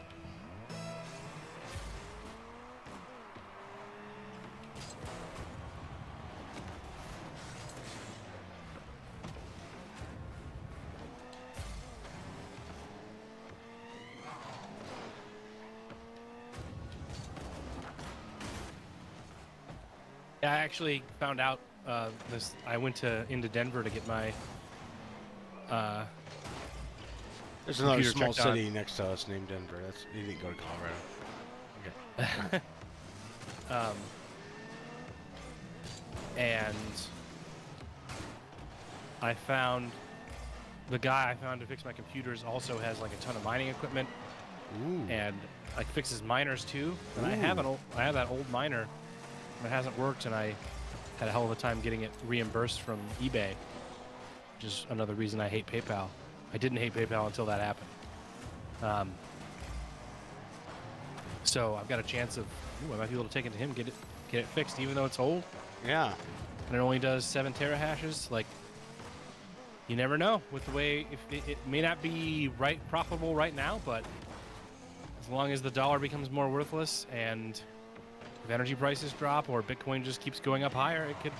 Yeah, I actually found out I went into Denver to get my There's another computer small checked on. city next to us named Denver. You didn't go to Colorado. Okay. Um, and I found the guy I found to fix my computers also has like a ton of mining equipment Ooh. and like fixes miners too. And I Ooh. have that old miner that hasn't worked, and I had a hell of a time getting it reimbursed from eBay, which is another reason I hate PayPal. I didn't hate PayPal until that happened. So I've got a chance of I might be able to take it to him, get it fixed, even though it's old Yeah. and it only does 7 terahashes. Like, you never know with the way it may not be profitable right now, but as long as the dollar becomes more worthless and if energy prices drop or Bitcoin just keeps going up higher, it could,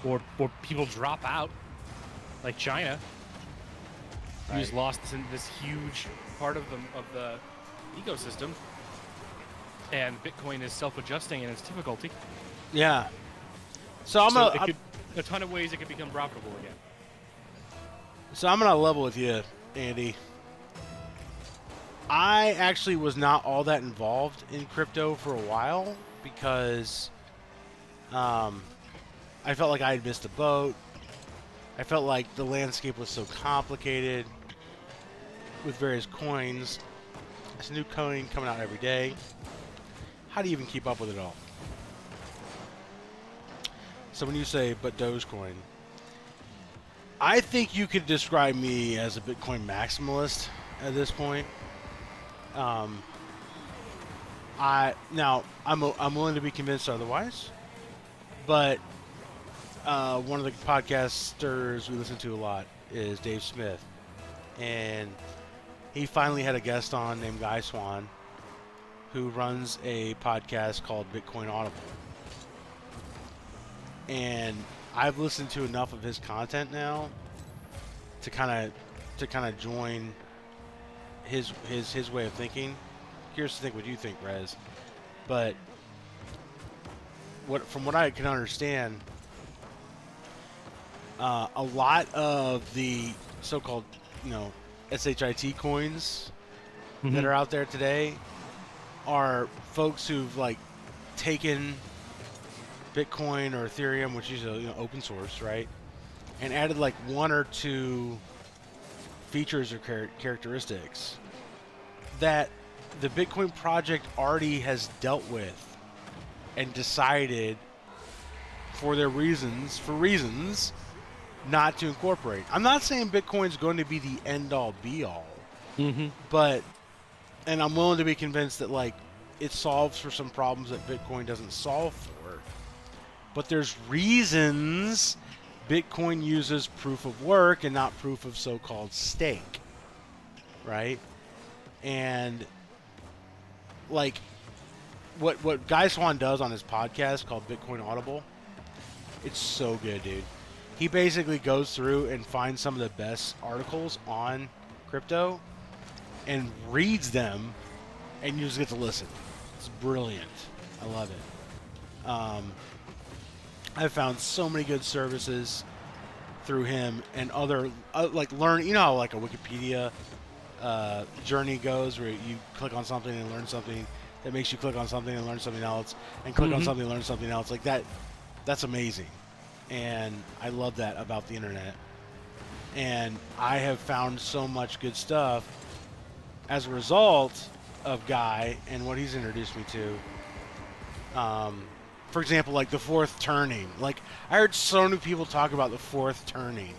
or people drop out, like China, who's lost this huge part of the ecosystem, and Bitcoin is self-adjusting in its difficulty. Yeah. So a ton of ways it could become profitable again. So I'm gonna level with you, Andy. I actually was not all that involved in crypto for a while because I felt like I had missed the boat. I felt like the landscape was so complicated with various coins. There's a new coin coming out every day. How do you even keep up with it all? So when you say, but Dogecoin, I think you could describe me as a Bitcoin maximalist at this point. I'm willing to be convinced otherwise, but one of the podcasters we listen to a lot is Dave Smith, and he finally had a guest on named Guy Swan, who runs a podcast called Bitcoin Audible, and I've listened to enough of his content now to kind of join his way of thinking. Curious to think what you think, Rez. But from what I can understand, a lot of the so-called, SHIT coins that are out there today are folks who've like taken Bitcoin or Ethereum, which is open source, right, and added like one or two features or characteristics that the Bitcoin project already has dealt with and decided for reasons not to incorporate. I'm not saying Bitcoin's going to be the end all be all, but, and I'm willing to be convinced that like it solves for some problems that Bitcoin doesn't solve for, but there's reasons Bitcoin uses proof of work and not proof of so-called stake, right? And like what Guy Swan does on his podcast called Bitcoin Audible, it's so good, dude. He basically goes through and finds some of the best articles on crypto and reads them, and you just get to listen. It's brilliant. I love it. I've found so many good services through him and other like learn. You know how like a Wikipedia journey goes, where you click on something and learn something that makes you click on something and learn something else, and click on something and learn something else. Like that. That's amazing, and I love that about the internet. And I have found so much good stuff as a result of Guy and what he's introduced me to. For example, like the fourth turning. Like, I heard so many people talk about the fourth turning.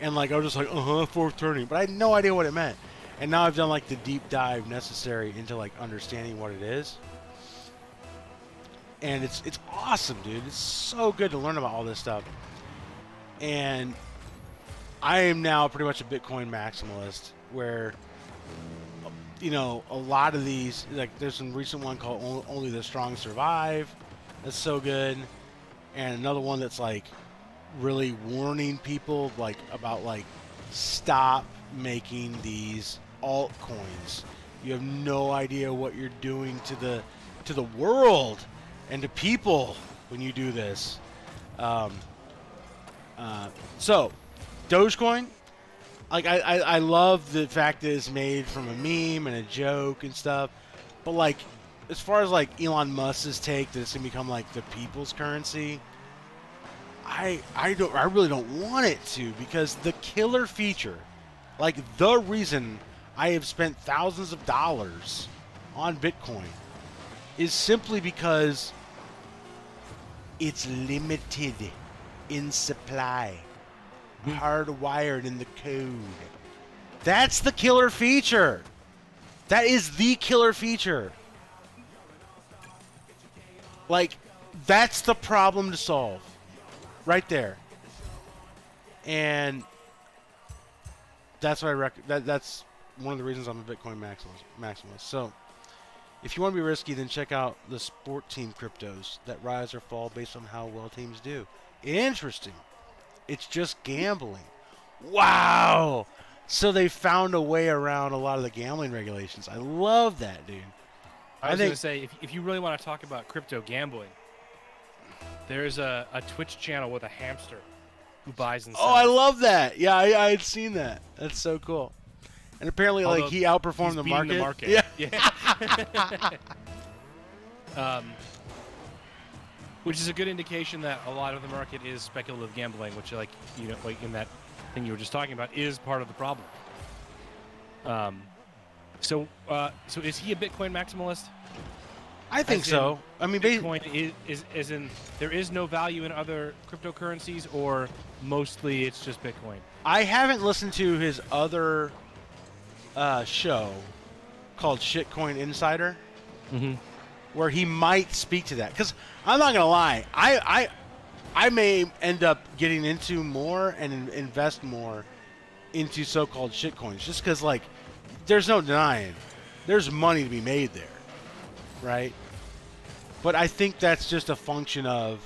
And, like, I was just like, fourth turning. But I had no idea what it meant. And now I've done, like, the deep dive necessary into, like, understanding what it is. And it's awesome, dude. It's so good to learn about all this stuff. And I am now pretty much a Bitcoin maximalist, where, a lot of these, like, there's some recent one called Only the Strong Survive. That's so good. And another one that's like really warning people like about like stop making these altcoins. You have no idea what you're doing to the world and to people when you do this. So, Dogecoin, like I love the fact that it's made from a meme and a joke and stuff, but like as far as like Elon Musk's take that it's gonna become like the people's currency, I really don't want it to, because the killer feature, like the reason I have spent thousands of dollars on Bitcoin, is simply because it's limited in supply, hardwired in the code. That's the killer feature. That is the killer feature. Like, that's the problem to solve. Right there. And that's what that's one of the reasons I'm a Bitcoin maximalist. So, if you want to be risky, then check out the sport team cryptos that rise or fall based on how well teams do. Interesting. It's just gambling. Wow. So they found a way around a lot of the gambling regulations. I love that, dude. I was going to say, if you really want to talk about crypto gambling, there's a Twitch channel with a hamster who buys and sells. Oh, I love that. Yeah, I had seen that. That's so cool. And apparently, like, he outperformed the market. Yeah. Which is a good indication that a lot of the market is speculative gambling, which, like, you know, like in that thing you were just talking about, is part of the problem. So is he a Bitcoin maximalist? I think so. I mean, Bitcoin is in there is no value in other cryptocurrencies, or mostly it's just Bitcoin. I haven't listened to his other show called Shitcoin Insider, where he might speak to that. Because I'm not gonna lie, I may end up getting into more and invest more into so-called shitcoins, just because, like, there's no denying there's money to be made there, right? But I think that's just a function of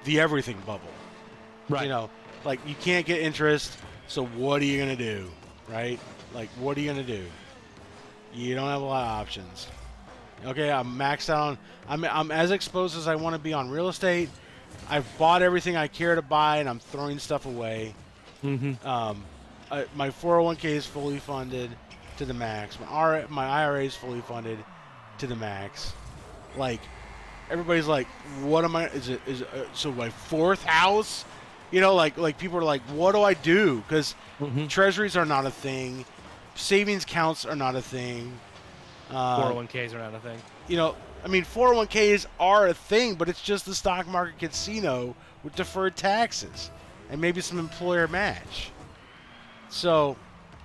the everything bubble. Right. You know, like, you can't get interest, so what are you going to do, right? Like, what are you going to do? You don't have a lot of options. Okay, I'm maxed out on... I'm as exposed as I want to be on real estate. I've bought everything I care to buy, and I'm throwing stuff away. My 401k is fully funded to the max. My IRA is fully funded to the max. Like, everybody's like, what am I... so my fourth house? You know, like people are like, what do I do? Because treasuries are not a thing. Savings accounts are not a thing. 401ks are not a thing. You know, I mean, 401ks are a thing, but it's just the stock market casino with deferred taxes and maybe some employer match. So,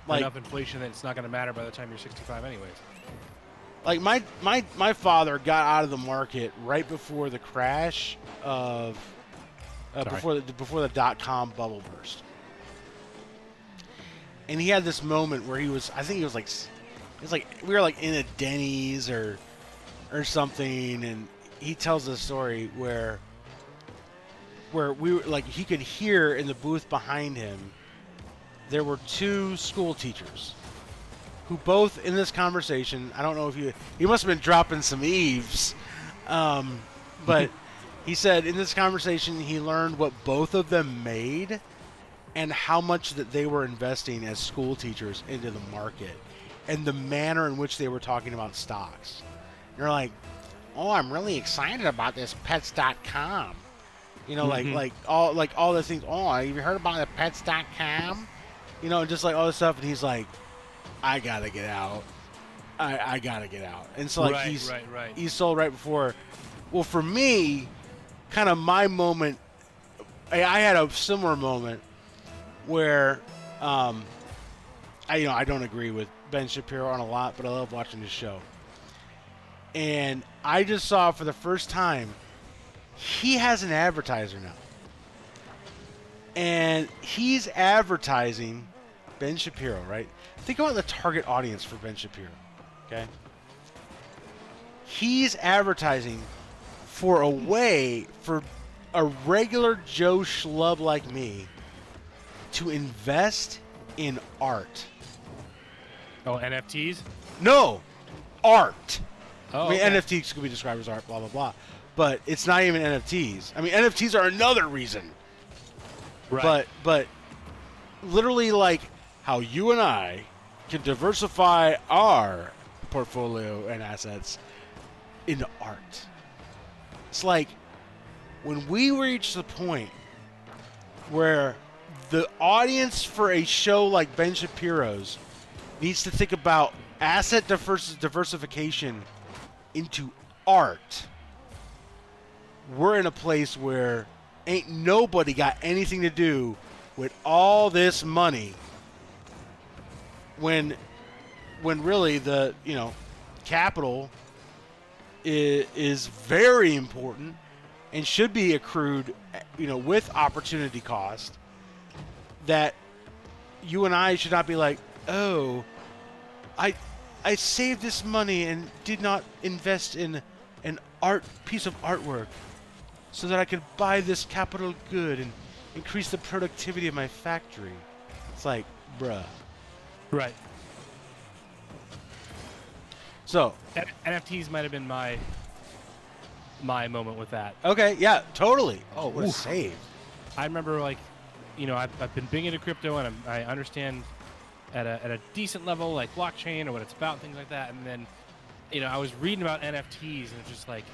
like, enough inflation that it's not going to matter by the time you're 65 anyways. Like, my father got out of the market right before the crash of before the .com bubble burst. And he had this moment where he was, I think he was like, we were like in a Denny's or something, and he tells a story where we were like, he could hear in the booth behind him, there were two school teachers who both in this conversation, I don't know if he must have been dropping some eaves, but he said in this conversation he learned what both of them made and how much that they were investing as school teachers into the market and the manner in which they were talking about stocks. They're like, oh, I'm really excited about this pets.com. You know, like all the things. Oh, have you heard about the pets.com? You know, just like all this stuff. And he's like, I gotta get out. I gotta get out. And so, like, he's sold right before. Well, for me, kind of my moment, I had a similar moment where I don't agree with Ben Shapiro on a lot, but I love watching his show. And I just saw for the first time, he has an advertiser now. And he's advertising Ben Shapiro, right? Think about the target audience for Ben Shapiro, okay? He's advertising for a way for a regular Joe schlub like me to invest in art. Oh, NFTs? No, art. Oh, I mean, okay. NFTs could be described as art, blah, blah, blah. But it's not even NFTs. I mean, NFTs are another reason Right. But literally like how you and I can diversify our portfolio and assets into art. It's like when we reach the point where the audience for a show like Ben Shapiro's needs to think about asset diversification into art, we're in a place where ain't nobody got anything to do with all this money when really the capital is very important and should be accrued with opportunity cost, that you and I should not be like, oh, I saved this money and did not invest in an art piece of artwork so that I could buy this capital good and increase the productivity of my factory. It's like, bruh. Right. So NFTs might have been my moment with that. okay, yeah, totally. Oh, what a Oof. save. I remember, like, I've been big into crypto, and I understand at a decent level, like blockchain or what it's about, things like that. And then, I was reading about NFTs, and it's just like,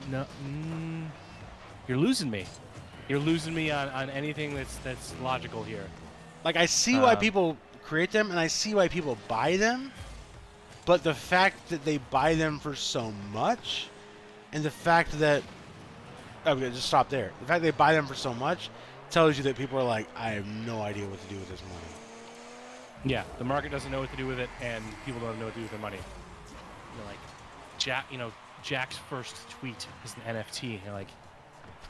no, you're losing me. You're losing me on anything that's logical here. Like, I see why people create them, and I see why people buy them, but the fact that they buy them for so much, and the fact that okay, just stop there. The fact they buy them for so much tells you that people are like, I have no idea what to do with this money. Yeah, the market doesn't know what to do with it, and people don't know what to do with their money. Like Jack's first tweet is an NFT. And you're like,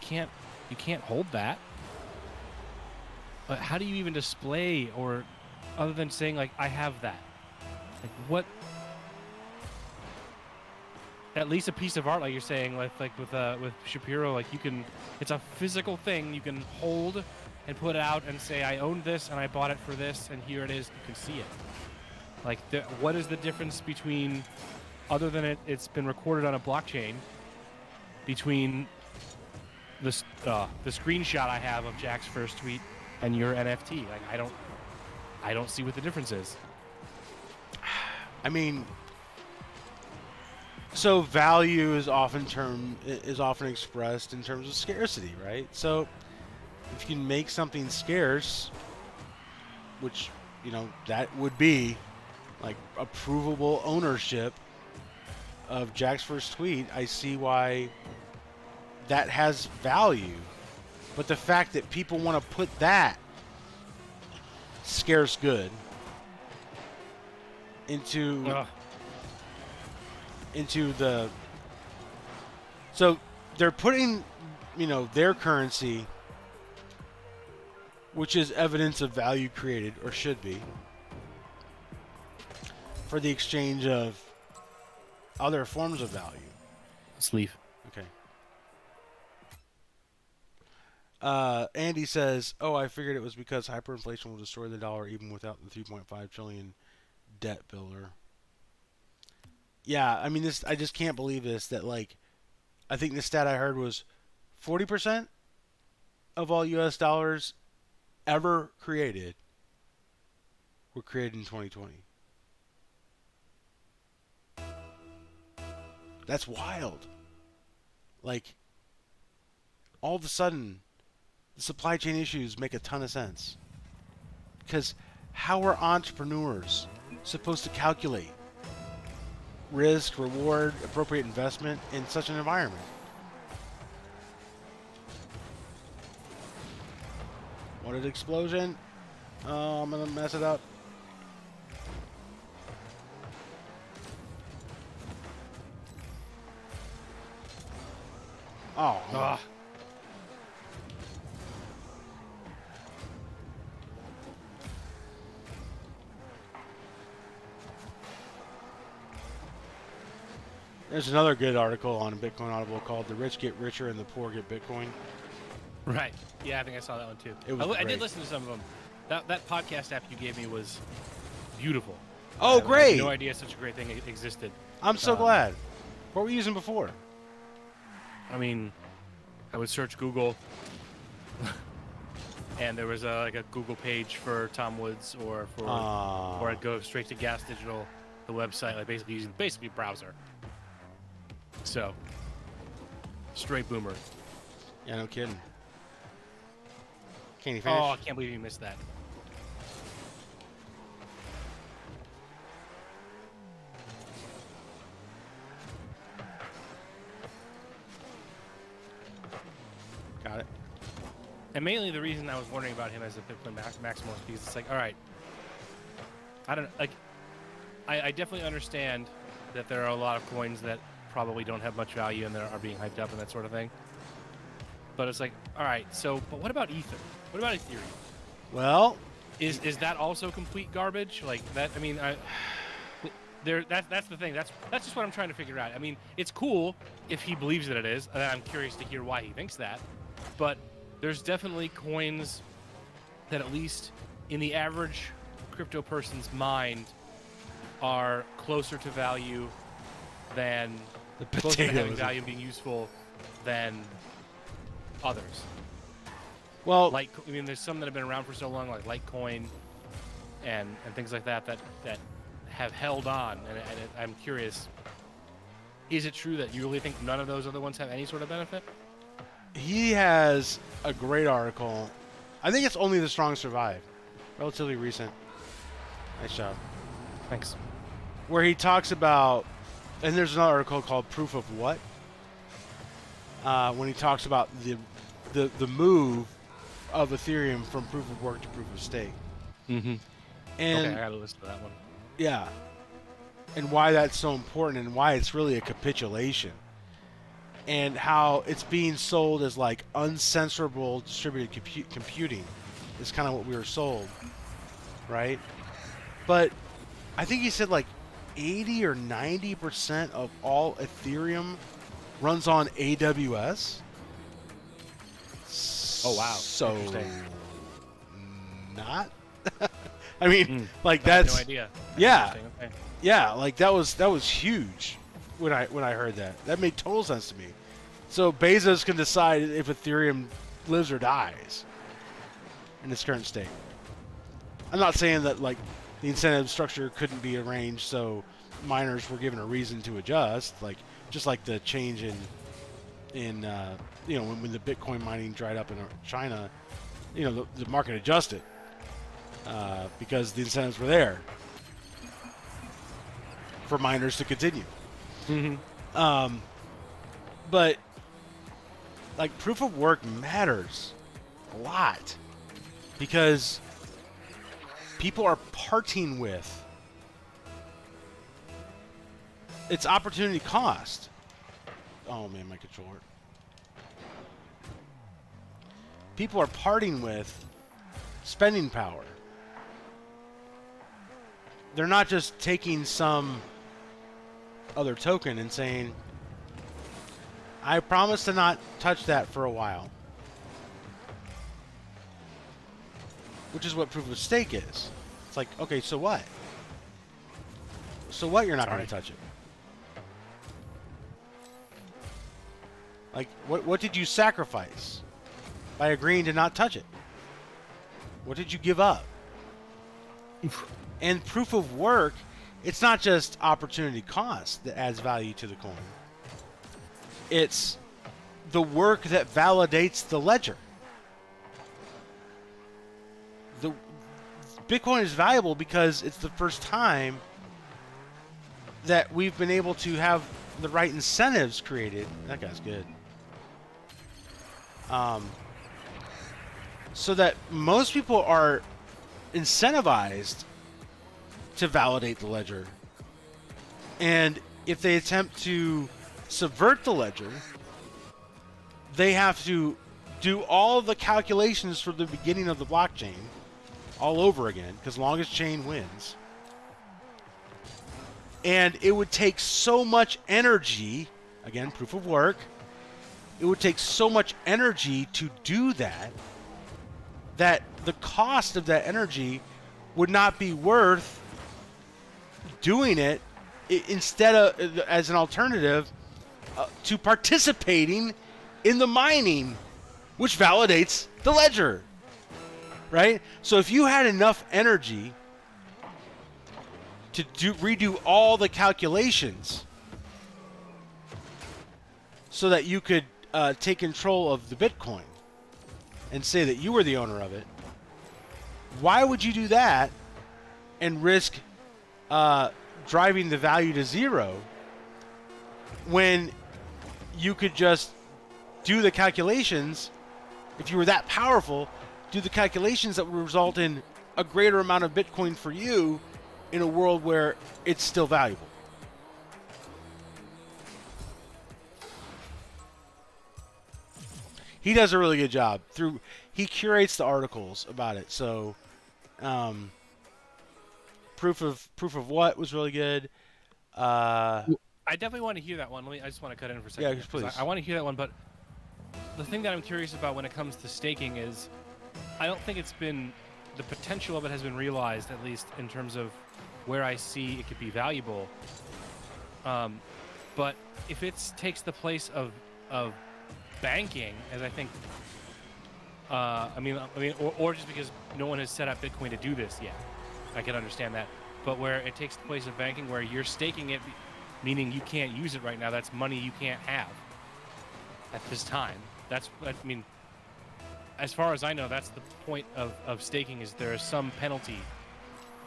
you can't hold that. But how do you even display, or other than saying like, I have that? Like, what? At least a piece of art, like you're saying, like with Shapiro, like it's a physical thing you can hold and put out and say, I own this and I bought it for this, and here it is. You can see it. Like, what is the difference between, other than it's been recorded on a blockchain, between the screenshot I have of Jack's first tweet and your NFT? Like, I don't see what the difference is. I mean, so value is often expressed in terms of scarcity, right? So if you can make something scarce, which that would be like a provable ownership of Jack's first tweet, I see why that has value. But the fact that people want to put that scarce good into the, so they're putting their currency, which is evidence of value created, or should be, for the exchange of other forms of value. Sleeve. Okay. Andy says, "Oh, I figured it was because hyperinflation will destroy the dollar even without the 3.5 trillion debt builder." Yeah, I mean this. I just can't believe this. That like, I think the stat I heard was 40% of all U.S. dollars ever created were created in 2020. That's wild. Like, all of a sudden, the supply chain issues make a ton of sense. Because how are entrepreneurs supposed to calculate risk, reward, appropriate investment in such an environment? What an explosion. Oh, I'm going to mess it up. Oh. Ugh. There's another good article on Bitcoin Audible called "The Rich Get Richer and the Poor Get Bitcoin." Right. Yeah, I think I saw that one too. It was I great. did listen to some of them. That podcast app you gave me was beautiful. Oh, I great. had no idea such a great thing existed. I'm so glad. What were you using before? I mean, I would search Google. and there was like a Google page for Tom Woods or I'd go straight to Gas Digital, the website, like basically using browser. So straight boomer. Yeah, no kidding. Can you finish? Oh, I can't believe you missed that. Got it. And mainly the reason I was wondering about him as a Bitcoin maximalist because it's like, all right, I don't like. I definitely understand that there are a lot of coins that probably don't have much value and that are being hyped up and that sort of thing. But it's like, all right, so but what about Ether? What about Ethereum? Well, Is that also complete garbage? Like that? I mean, that's the thing. That's just what I'm trying to figure out. I mean, it's cool if he believes that it is. And I'm curious to hear why he thinks that. But there's definitely coins that, at least in the average crypto person's mind, are closer to value than closer to having value and being useful than others. Well, Like, I mean, there's some that have been around for so long, like Litecoin and things like that have held on. And I'm curious, is it true that you really think none of those other ones have any sort of benefit? he has a great article. I think it's Only the Strong Survive. Relatively recent. Nice job. Thanks. Where he talks about, and there's another article called Proof of What? When he talks about the move of Ethereum from proof of work to proof of stake. Mm-hmm. And Okay, I gotta listen to that one. yeah. And why that's so important and why it's really a capitulation. And how it's being sold as like uncensorable distributed computing is kind of what we were sold, right? But I think he said like 80 or 90% of all Ethereum runs on AWS. Oh wow! So Interesting. not. I mean, like I had that's no idea. yeah, Interesting, okay. yeah. Like that was huge when I heard that. That made total sense to me. So Bezos can decide if Ethereum lives or dies in its current state. I'm not saying that like the incentive structure couldn't be arranged so miners were given a reason to adjust, like just like the change in you know when the Bitcoin mining dried up in China, you know the market adjusted because the incentives were there for miners to continue. Mm-hmm. But like proof of work matters a lot because people are parting with its opportunity cost. Oh man, my controller. People are parting with spending power. They're not just taking some other token and saying, I promise to not touch that for a while. Which is what proof of stake is. It's like, okay, so what? So what you're not going to touch it? Like, what did you sacrifice by agreeing to not touch it? What did you give up? And proof of work, it's not just opportunity cost that adds value to the coin. It's the work that validates the ledger. The Bitcoin is valuable because it's the first time that we've been able to have the right incentives created. That guy's good. So that most people are incentivized to validate the ledger. And if they attempt to subvert the ledger, they have to do all the calculations for the beginning of the blockchain all over again, because longest chain wins. And it would take so much energy, again, proof of work, it would take so much energy to do that, that the cost of that energy would not be worth doing it instead of, as an alternative, to participating in the mining, which validates the ledger. right? So if you had enough energy to redo all the calculations so that you could take control of the Bitcoin and say that you were the owner of it, why would you do that and risk driving the value to zero when you could just do the calculations? If you were that powerful, do the calculations that would result in a greater amount of Bitcoin for you in a world where it's still valuable. He does a really good job. He curates the articles about it. So, proof of what was really good. I definitely want to hear that one. I just want to cut in for a second. Yeah, please. I want to hear that one, but the thing that I'm curious about when it comes to staking is I don't think the potential of it has been realized, at least in terms of where I see it could be valuable. But if it takes the place of banking, as I think, or just because no one has set up Bitcoin to do this yet, I can understand that. But where it takes the place of banking, where you're staking it, meaning you can't use it right now, that's money you can't have at this time. As far as I know, that's the point of staking, is there is some penalty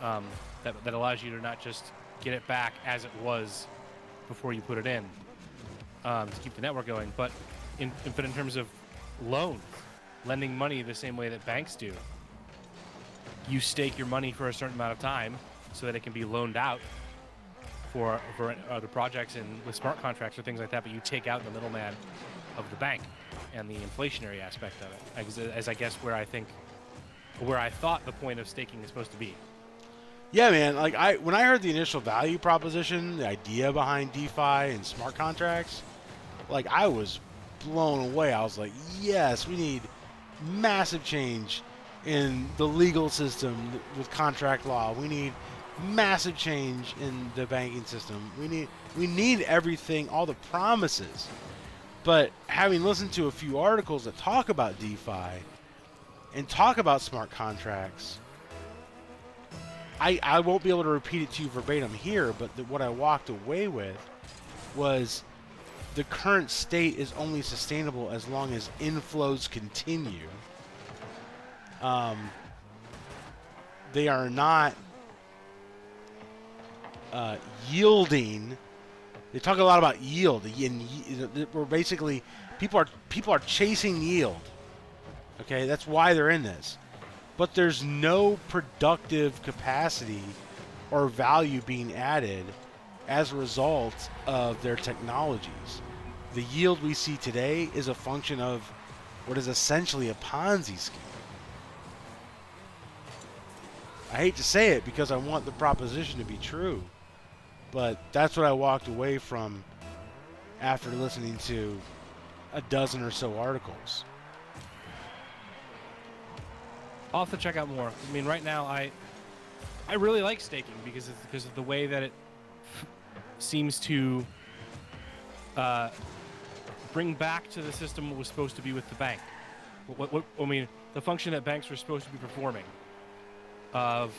that allows you to not just get it back as it was before you put it in, to keep the network going. But in terms of loans, lending money the same way that banks do, you stake your money for a certain amount of time so that it can be loaned out for other projects and with smart contracts or things like that, but you take out the middleman of the bank and the inflationary aspect of it, as I guess where I thought the point of staking is supposed to be. Yeah, man. Like when I heard the initial value proposition, the idea behind DeFi and smart contracts, like I was blown away. I was like, yes, we need massive change in the legal system with contract law. We need massive change in the banking system. We need everything, all the promises. But having listened to a few articles that talk about DeFi and talk about smart contracts, I won't be able to repeat it to you verbatim here, but what I walked away with was the current state is only sustainable as long as inflows continue. They are not yielding. They talk a lot about yield. We're basically people are chasing yield. Okay, that's why they're in this. But there's no productive capacity or value being added as a result of their technologies. The yield we see today is a function of what is essentially a Ponzi scheme. I hate to say it because I want the proposition to be true, but that's what I walked away from after listening to a dozen or so articles. I'll have to check out more. I mean, right now I really like staking because of the way that it seems to bring back to the system what was supposed to be with the bank. The function that banks were supposed to be performing. Of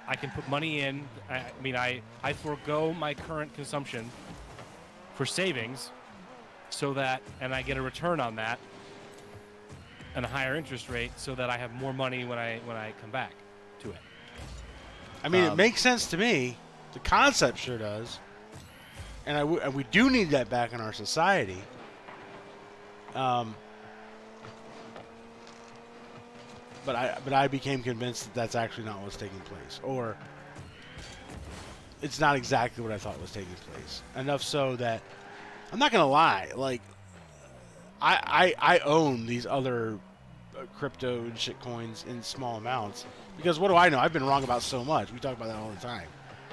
I can put money in. I forego my current consumption for savings, so that, and I get a return on that and a higher interest rate, so that I have more money when I come back to it. I mean, it makes sense to me. The concept sure does, and we do need that back in our society. But I became convinced that that's actually not what's taking place, or it's not exactly what I thought was taking place. Enough so that I'm not gonna lie, like I own these other crypto and shit coins in small amounts because what do I know? I've been wrong about so much. We talk about that all the time.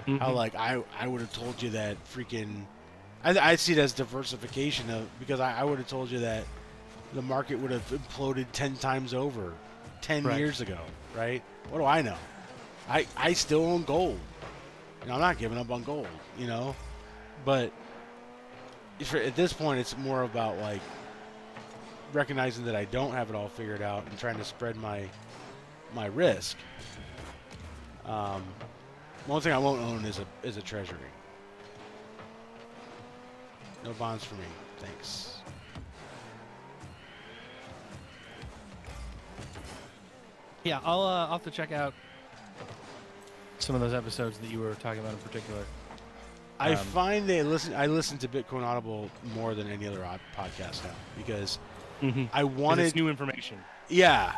Mm-hmm. How like I would have told you that freaking I see it as diversification because I would have told you that the market would have imploded 10 times over 10 years ago, right? What do I know? I still own gold. You know, I'm not giving up on gold, you know? But at this point, it's more about, like, recognizing that I don't have it all figured out and trying to spread my risk. One thing I won't own is a treasury. No bonds for me, thanks. Yeah, I'll have to check out some of those episodes that you were talking about in particular. I find I listen to Bitcoin Audible more than any other podcast now because I wanted it's new information. Yeah,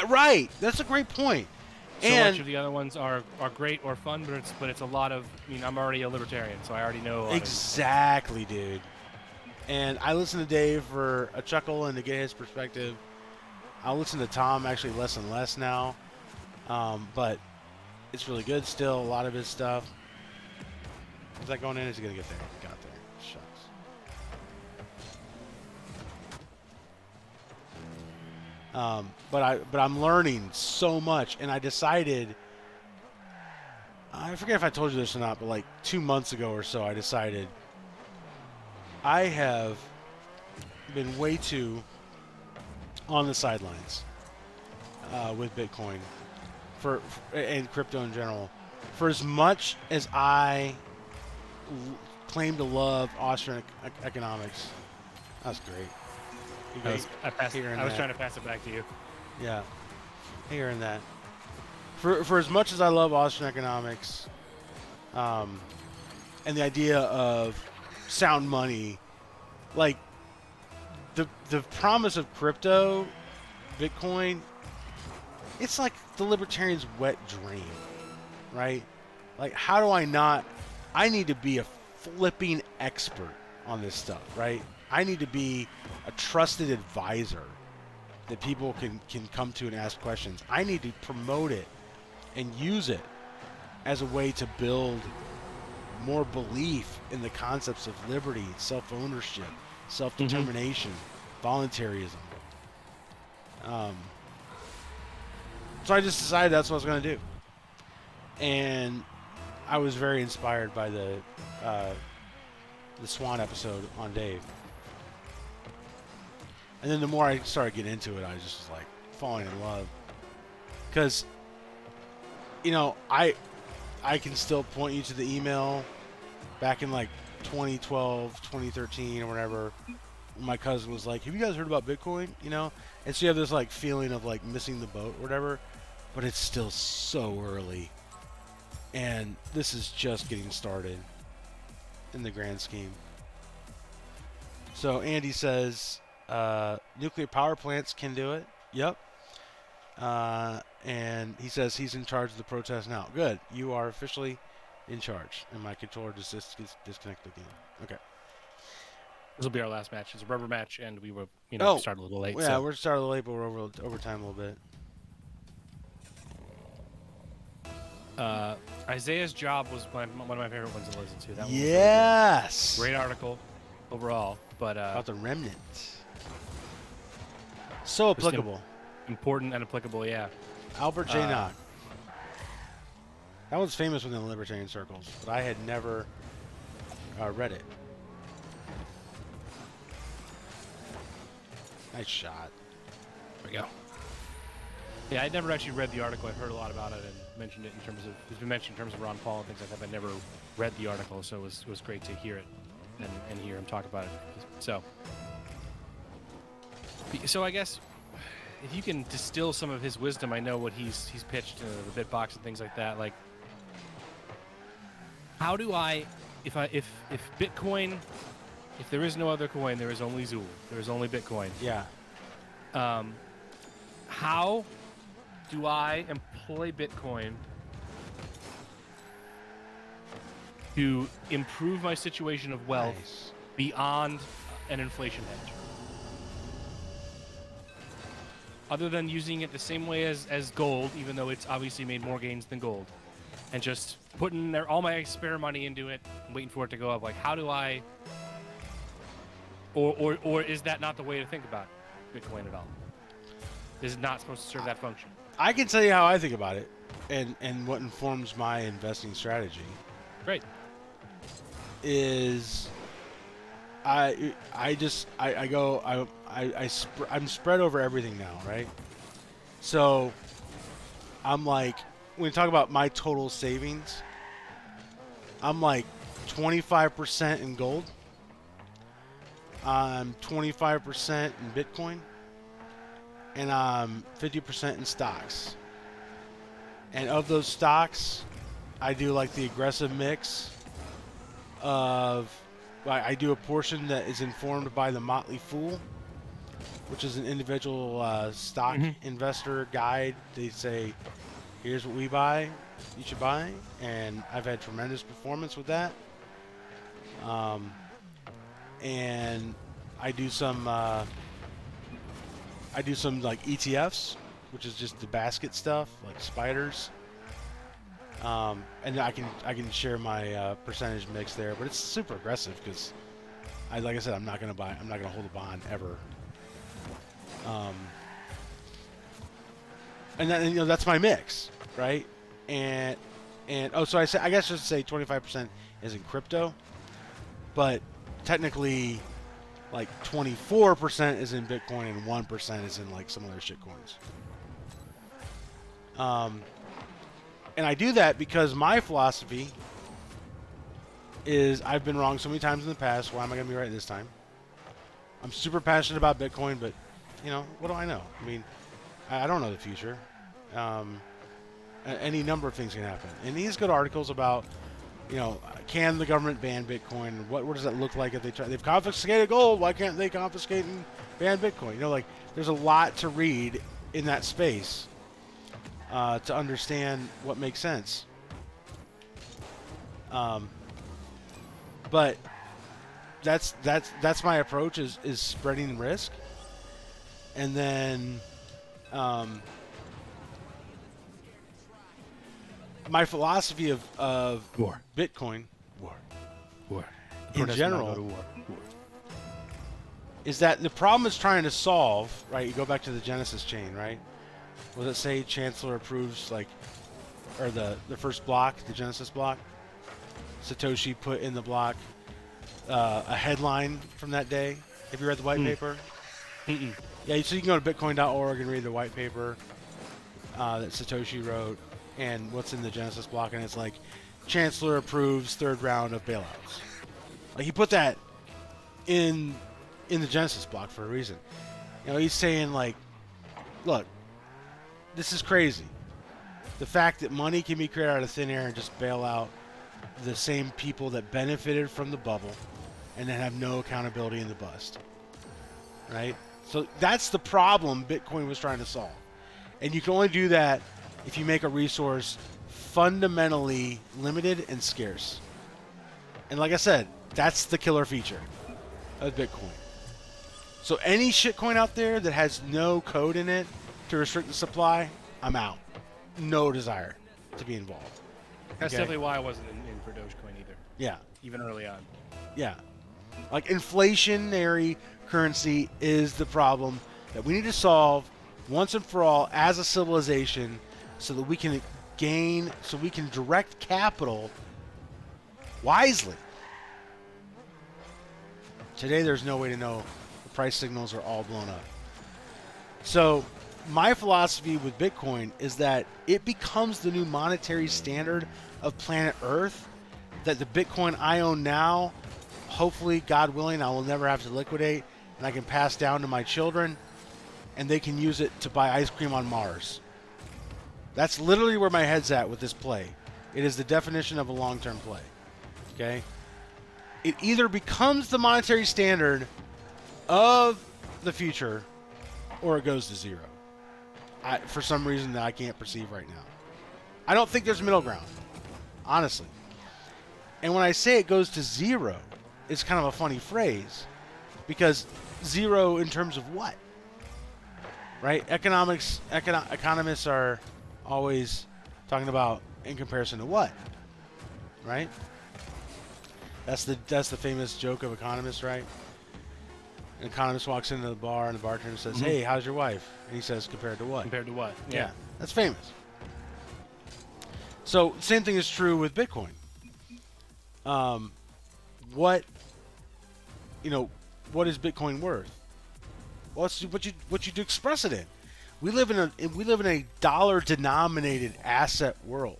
right. That's a great point. So and much of the other ones are great or fun, but it's a lot of. I mean, I'm already a libertarian, so I already know. Exactly, dude. And I listen to Dave for a chuckle and to get his perspective. I'll listen to Tom actually less and less now, but it's really good still. A lot of his stuff. Is that going in? Is he gonna get there? Got there. Shucks. But I'm learning so much, and I decided. I forget if I told you this or not, but like 2 months ago or so, I decided I have been way too on the sidelines with Bitcoin and crypto in general. For as much as I claim to love Austrian economics, that's great. I was trying to pass it back to you. Yeah, hearing that. For as much as I love Austrian economics, and the idea of sound money, like the promise of crypto, Bitcoin, it's like the libertarian's wet dream, right? Like, how do I not? I need to be a flipping expert on this stuff, right? I need to be a trusted advisor that people can come to and ask questions. I need to promote it and use it as a way to build more belief in the concepts of liberty, self-ownership, self-determination, voluntarism. So I just decided that's what I was going to do. And I was very inspired by the Swan episode on Dave. And then the more I started getting into it, I was just like falling in love. Because, you know, I can still point you to the email back in like 2012, 2013 or whatever. My cousin was like, have you guys heard about Bitcoin? You know? And so you have this like feeling of like missing the boat or whatever. But it's still so early. And this is just getting started in the grand scheme. So Andy says, nuclear power plants can do it. Yep. And he says he's in charge of the protest now. Good. You are officially in charge. And my controller just disconnected again. Okay. This will be our last match. It's a rubber match, and we were, started a little late. Yeah, so. we're starting a little late, but we're over overtime a little bit. Isaiah's Job was one of my favorite ones to listen to. That one was yes. great article overall, but about the remnant. So applicable. Important and applicable, yeah. Albert J. Nock. That one's famous within the libertarian circles, but I had never read it. Nice shot. There we go. Yeah, I'd never actually read the article. I'd heard a lot about it and mentioned it in terms of, it's been mentioned in terms of Ron Paul and things like that, but I never read the article, so it was great to hear it and hear him talk about it. So I guess if you can distill some of his wisdom, I know what he's pitched to the Bitbox and things like that. Like, how do I, if Bitcoin, if there is no other coin, there is only Zool. There is only Bitcoin. Yeah. How do I employ Bitcoin to improve my situation of wealth beyond an inflation hedge? Other than using it the same way as gold, even though it's obviously made more gains than gold, and just putting all my spare money into it and waiting for it to go up. Like, how do I, or is that not the way to think about Bitcoin at all? Is it not supposed to serve that function? I can tell you how I think about it and what informs my investing strategy. Great. Is I go I'm spread over everything now, right? So I'm like, when you talk about my total savings, I'm like 25% in gold. I'm 25% in Bitcoin, and I'm 50% in stocks. And of those stocks, I do like the aggressive mix of, I do a portion that is informed by the Motley Fool, which is an individual stock Mm-hmm. investor guide. They say, here's what we buy, you should buy, and I've had tremendous performance with that. And I do some like ETFs, which is just the basket stuff, like spiders. And I can share my percentage mix there, but it's super aggressive because like I said, I'm not gonna hold a bond ever. Um, and then that's my mix, right? And so I guess just say 25% is in crypto, but technically like 24% is in Bitcoin and 1% is in like some other shit coins. And I do that because my philosophy is I've been wrong so many times in the past. Why am I going to be right this time? I'm super passionate about Bitcoin, but what do I know? I mean, I don't know the future. Any number of things can happen. And these good articles about, can the government ban Bitcoin? What does that look like if they try? They've confiscated gold. Why can't they confiscate and ban Bitcoin? Like there's a lot to read in that space to understand what makes sense. But that's my approach is spreading risk, and then my philosophy of War. Bitcoin War. in general is that the problem is trying to solve, right? You go back to the Genesis chain, right? Was it say Chancellor approves or the first block, the Genesis block? Satoshi put in the block a headline from that day. Have you read the white paper? Mm-mm. Yeah, so you can go to bitcoin.org and read the white paper that Satoshi wrote and what's in the Genesis block, and it's like Chancellor approves third round of bailouts. Like he put that in the Genesis block for a reason. He's saying like, look, this is crazy. The fact that money can be created out of thin air and just bail out the same people that benefited from the bubble and then have no accountability in the bust. Right? So that's the problem Bitcoin was trying to solve. And you can only do that if you make a resource fundamentally limited and scarce. And like I said, that's the killer feature of Bitcoin. So any shitcoin out there that has no code in it to restrict the supply, I'm out. No desire to be involved. That's definitely why I wasn't in for Dogecoin either. Yeah. Even early on. Yeah. Like inflationary currency is the problem that we need to solve once and for all as a civilization so that we can direct capital wisely. Today there's no way to know. The price signals are all blown up. So my philosophy with Bitcoin is that it becomes the new monetary standard of planet Earth, that the Bitcoin I own now, hopefully, God willing, I will never have to liquidate, and I can pass down to my children, and they can use it to buy ice cream on Mars. That's literally where my head's at with this play. It is the definition of a long-term play. Okay? It either becomes the monetary standard of the future, or it goes to zero. For some reason that I can't perceive right now. I don't think there's middle ground, honestly. And when I say it goes to zero, it's kind of a funny phrase, because zero in terms of what? Right? Economists are always talking about in comparison to what? Right? That's the famous joke of economists, right? An economist walks into the bar and the bartender says, "Hey, how's your wife?" And he says, "Compared to what?" Compared to what? Yeah, that's famous. So same thing is true with Bitcoin. What you know, what is Bitcoin worth? Well, it's what you express it in. We live in a dollar denominated asset world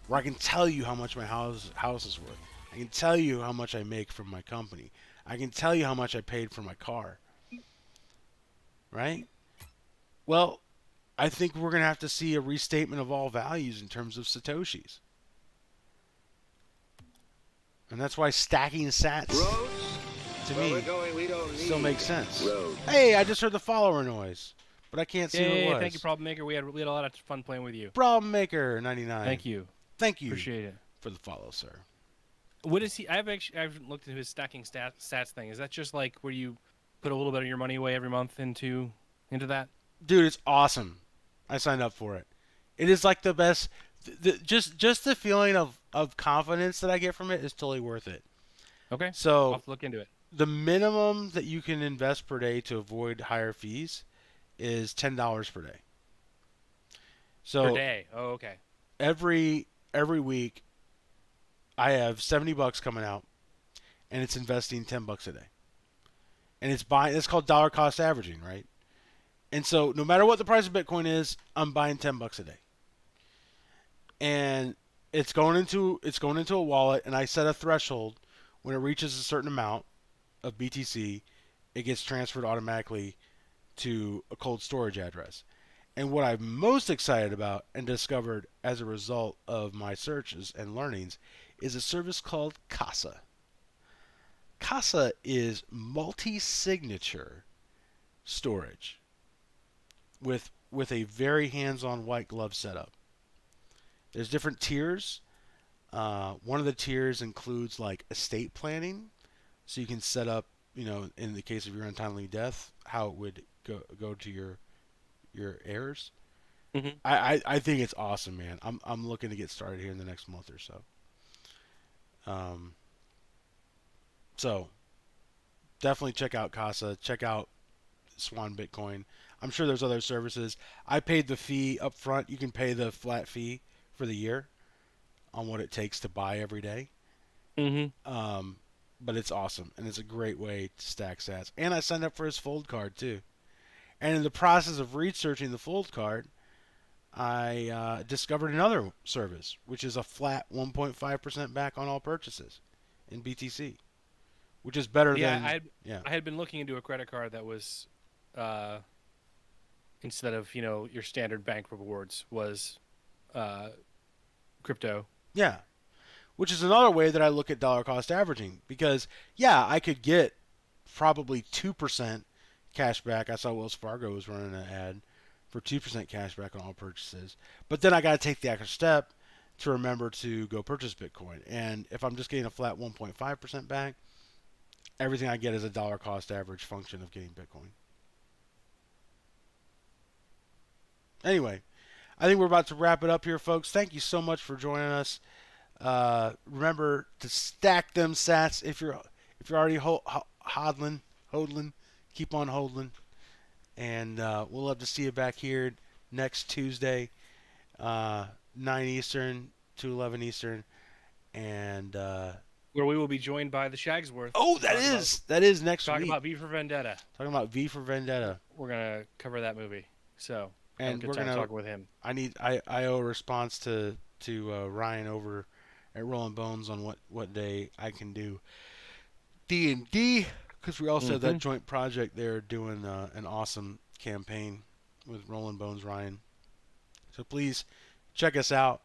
where I can tell you how much my house is worth. I can tell you how much I make from my company. I can tell you how much I paid for my car, right? Well, I think we're going to have to see a restatement of all values in terms of satoshis. And that's why stacking sats Roads? to Where we're me going, we don't still need makes sense. roads. Hey, I just heard the follower noise, but I can't see what it Yay! Thank you, was. Problem Maker. We had a lot of fun playing with you. Problem Maker 99. Thank you. Thank you Appreciate it. for the follow, sir. What is he? I haven't looked into his stacking stats thing. Is that just like where you put a little bit of your money away every month into that? Dude, it's awesome. I signed up for it. It is like the best. Just the feeling of confidence that I get from it is totally worth it. Okay, I'll So have to look into it. the minimum that you can invest per day to avoid higher fees is $10 per day. Per So day. Oh, okay. every week I have $70 coming out, and it's investing $10 a day, and it's buying. It's called dollar cost averaging, right? And so no matter what the price of Bitcoin is, I'm buying $10 a day, and it's going into a wallet, and I set a threshold. When it reaches a certain amount of BTC, it gets transferred automatically to a cold storage address. And what I'm most excited about and discovered as a result of my searches and learnings is a service called Casa. Casa is multi-signature storage with a very hands-on white glove setup. There's different tiers. One of the tiers includes like estate planning, so you can set up, in the case of your untimely death, how it would go to your heirs. Hmm. I think it's awesome, man. I'm looking to get started here in the next month or so. Um, so definitely check out Casa. Check out Swan Bitcoin. I'm sure there's other services. I paid the fee up front. You can pay the flat fee for the year on what it takes to buy every day. Hmm. Um, but it's awesome, and it's a great way to stack sats. And I signed up for his Fold card too. And in the process of researching the Fold card, I discovered another service, which is a flat 1.5% back on all purchases in BTC, which is better Yeah, than, yeah. I had been looking into a credit card that was, uh, instead of your standard bank rewards was, uh, crypto. Yeah, which is another way that I look at dollar cost averaging because, yeah, I could get probably 2% cash back. I saw Wells Fargo was running an ad for 2% cash back on all purchases. But then I got to take the extra step to remember to go purchase Bitcoin. And if I'm just getting a flat 1.5% back, everything I get is a dollar cost average function of getting Bitcoin. Anyway, I think we're about to wrap it up here, folks. Thank you so much for joining us. Remember to stack them sats if you're already hodling, keep on hodling, and we'll love to see you back here next Tuesday, 9 Eastern to 11 Eastern, and Where we will be joined by the Shagsworth. oh, to that is next talk week. about V for Vendetta. Talking about V for Vendetta, We're gonna cover that movie. So have a and good we're time gonna. talking with him. I owe a response to Ryan over at Rolling Bones on what day I can do D&D, because we also have that Hmm. joint project there doing an awesome campaign with Rolling Bones Ryan. So please check us out,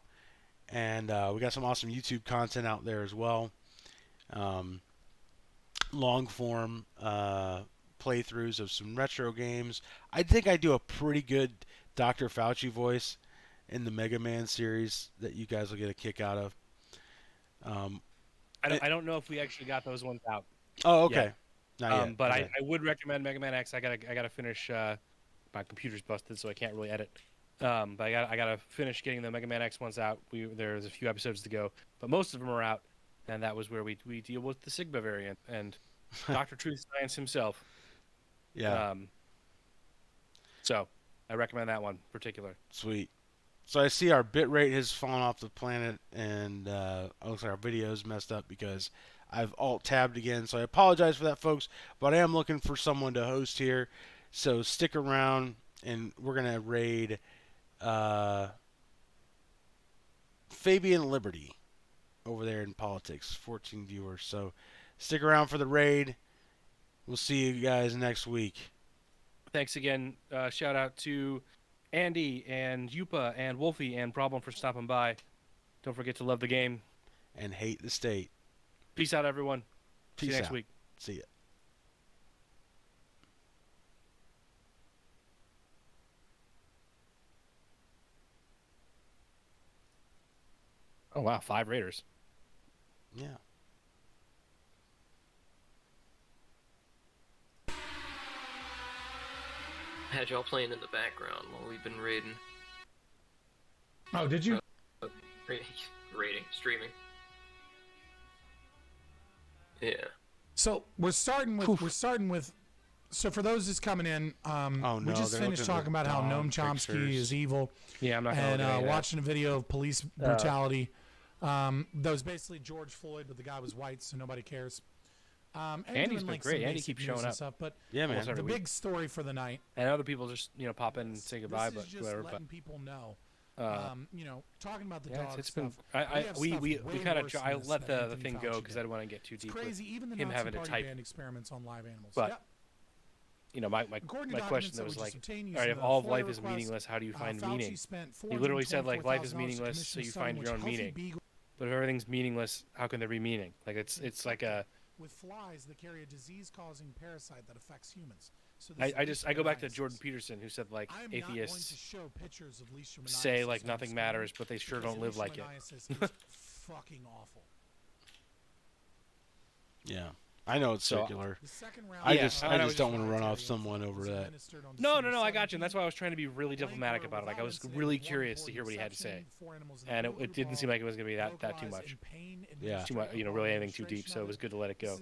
and we got some awesome YouTube content out there as well. Um, Long form playthroughs of some retro games. I think I do a pretty good Dr. Fauci voice in the Mega Man series that you guys will get a kick out of. Um, eh, I don't know if we actually got those ones out oh, yet. okay. Not yet. But Okay. I would recommend Mega Man X. I gotta finish. My computer's busted, so I can't really edit. But I gotta finish getting the Mega Man X ones out. There's a few episodes to go, but most of them are out, and that was where we deal with the Sigma variant and Doctor Truth Science himself. Yeah. So I recommend that one in particular. Sweet. So I see our bit rate has fallen off the planet, and it looks like our video is messed up because I've alt tabbed again. So I apologize for that, folks. But I am looking for someone to host here, so stick around, and we're gonna raid uh, Fabian Liberty over there in politics. 14 viewers. So stick around for the raid. We'll see you guys next week. Thanks again. Shout out to Andy and Yupa and Wolfie and Problem for stopping by. Don't forget to love the game. And hate the state. Peace out, everyone. See you Peace next out. week. See ya. Oh, wow. 5 Raiders. Yeah. Had y'all playing in the background while we've been raiding. Oh, did you? Raiding, streaming. Yeah. So we're starting with. So for those that's coming in, Oh, we no, just they're finished looking at talking about how dog Noam Chomsky pictures. is evil, Yeah, I'm not going and to watching a video of police brutality. That was basically George Floyd, but the guy was white, so nobody cares. And Andy's doing, been like, great. some Andy basic keeps news showing and up. stuff, but Yeah, man. Almost every the week. big story for the night. And other people just, pop in and say goodbye, This is but just whatever. letting people know. But Talking about the yeah, dog it's stuff. been. We kind of. I let the Anthony thing Fauci go because did. I didn't want to get too It's deep. with crazy. Even the him Nazi having to Party type. banned experiments on live animals. But- Yep. My According to my question documents that was we like, just obtained all right, using if the all of FOIA life is request, meaningless, how do you find Fauci meaning? spent He literally said like life is $424,000 meaningless, to so you commission a find your own study in which meaning. healthy beagle But if everything's meaningless, how can there be meaning? Like it's like a. with flies that carry a disease-causing parasite that affects humans. So I go back to Jordan Peterson who said like I'm not going to atheists show pictures of leishmaniasis say like on nothing screen matters, but they sure because don't live like it. leishmaniasis is fucking awful. Yeah. I know it's So- circular. The second round I Yeah, just I know, don't want to run voluntary off someone over was that. administered on No, December I got you. And that's 17th. why I was trying to be really diplomatic about it. Like I was really curious to hear what he had to say, and it didn't seem like it was going to be that too much. Yeah. Too much, really anything too deep. So it was good to let it go.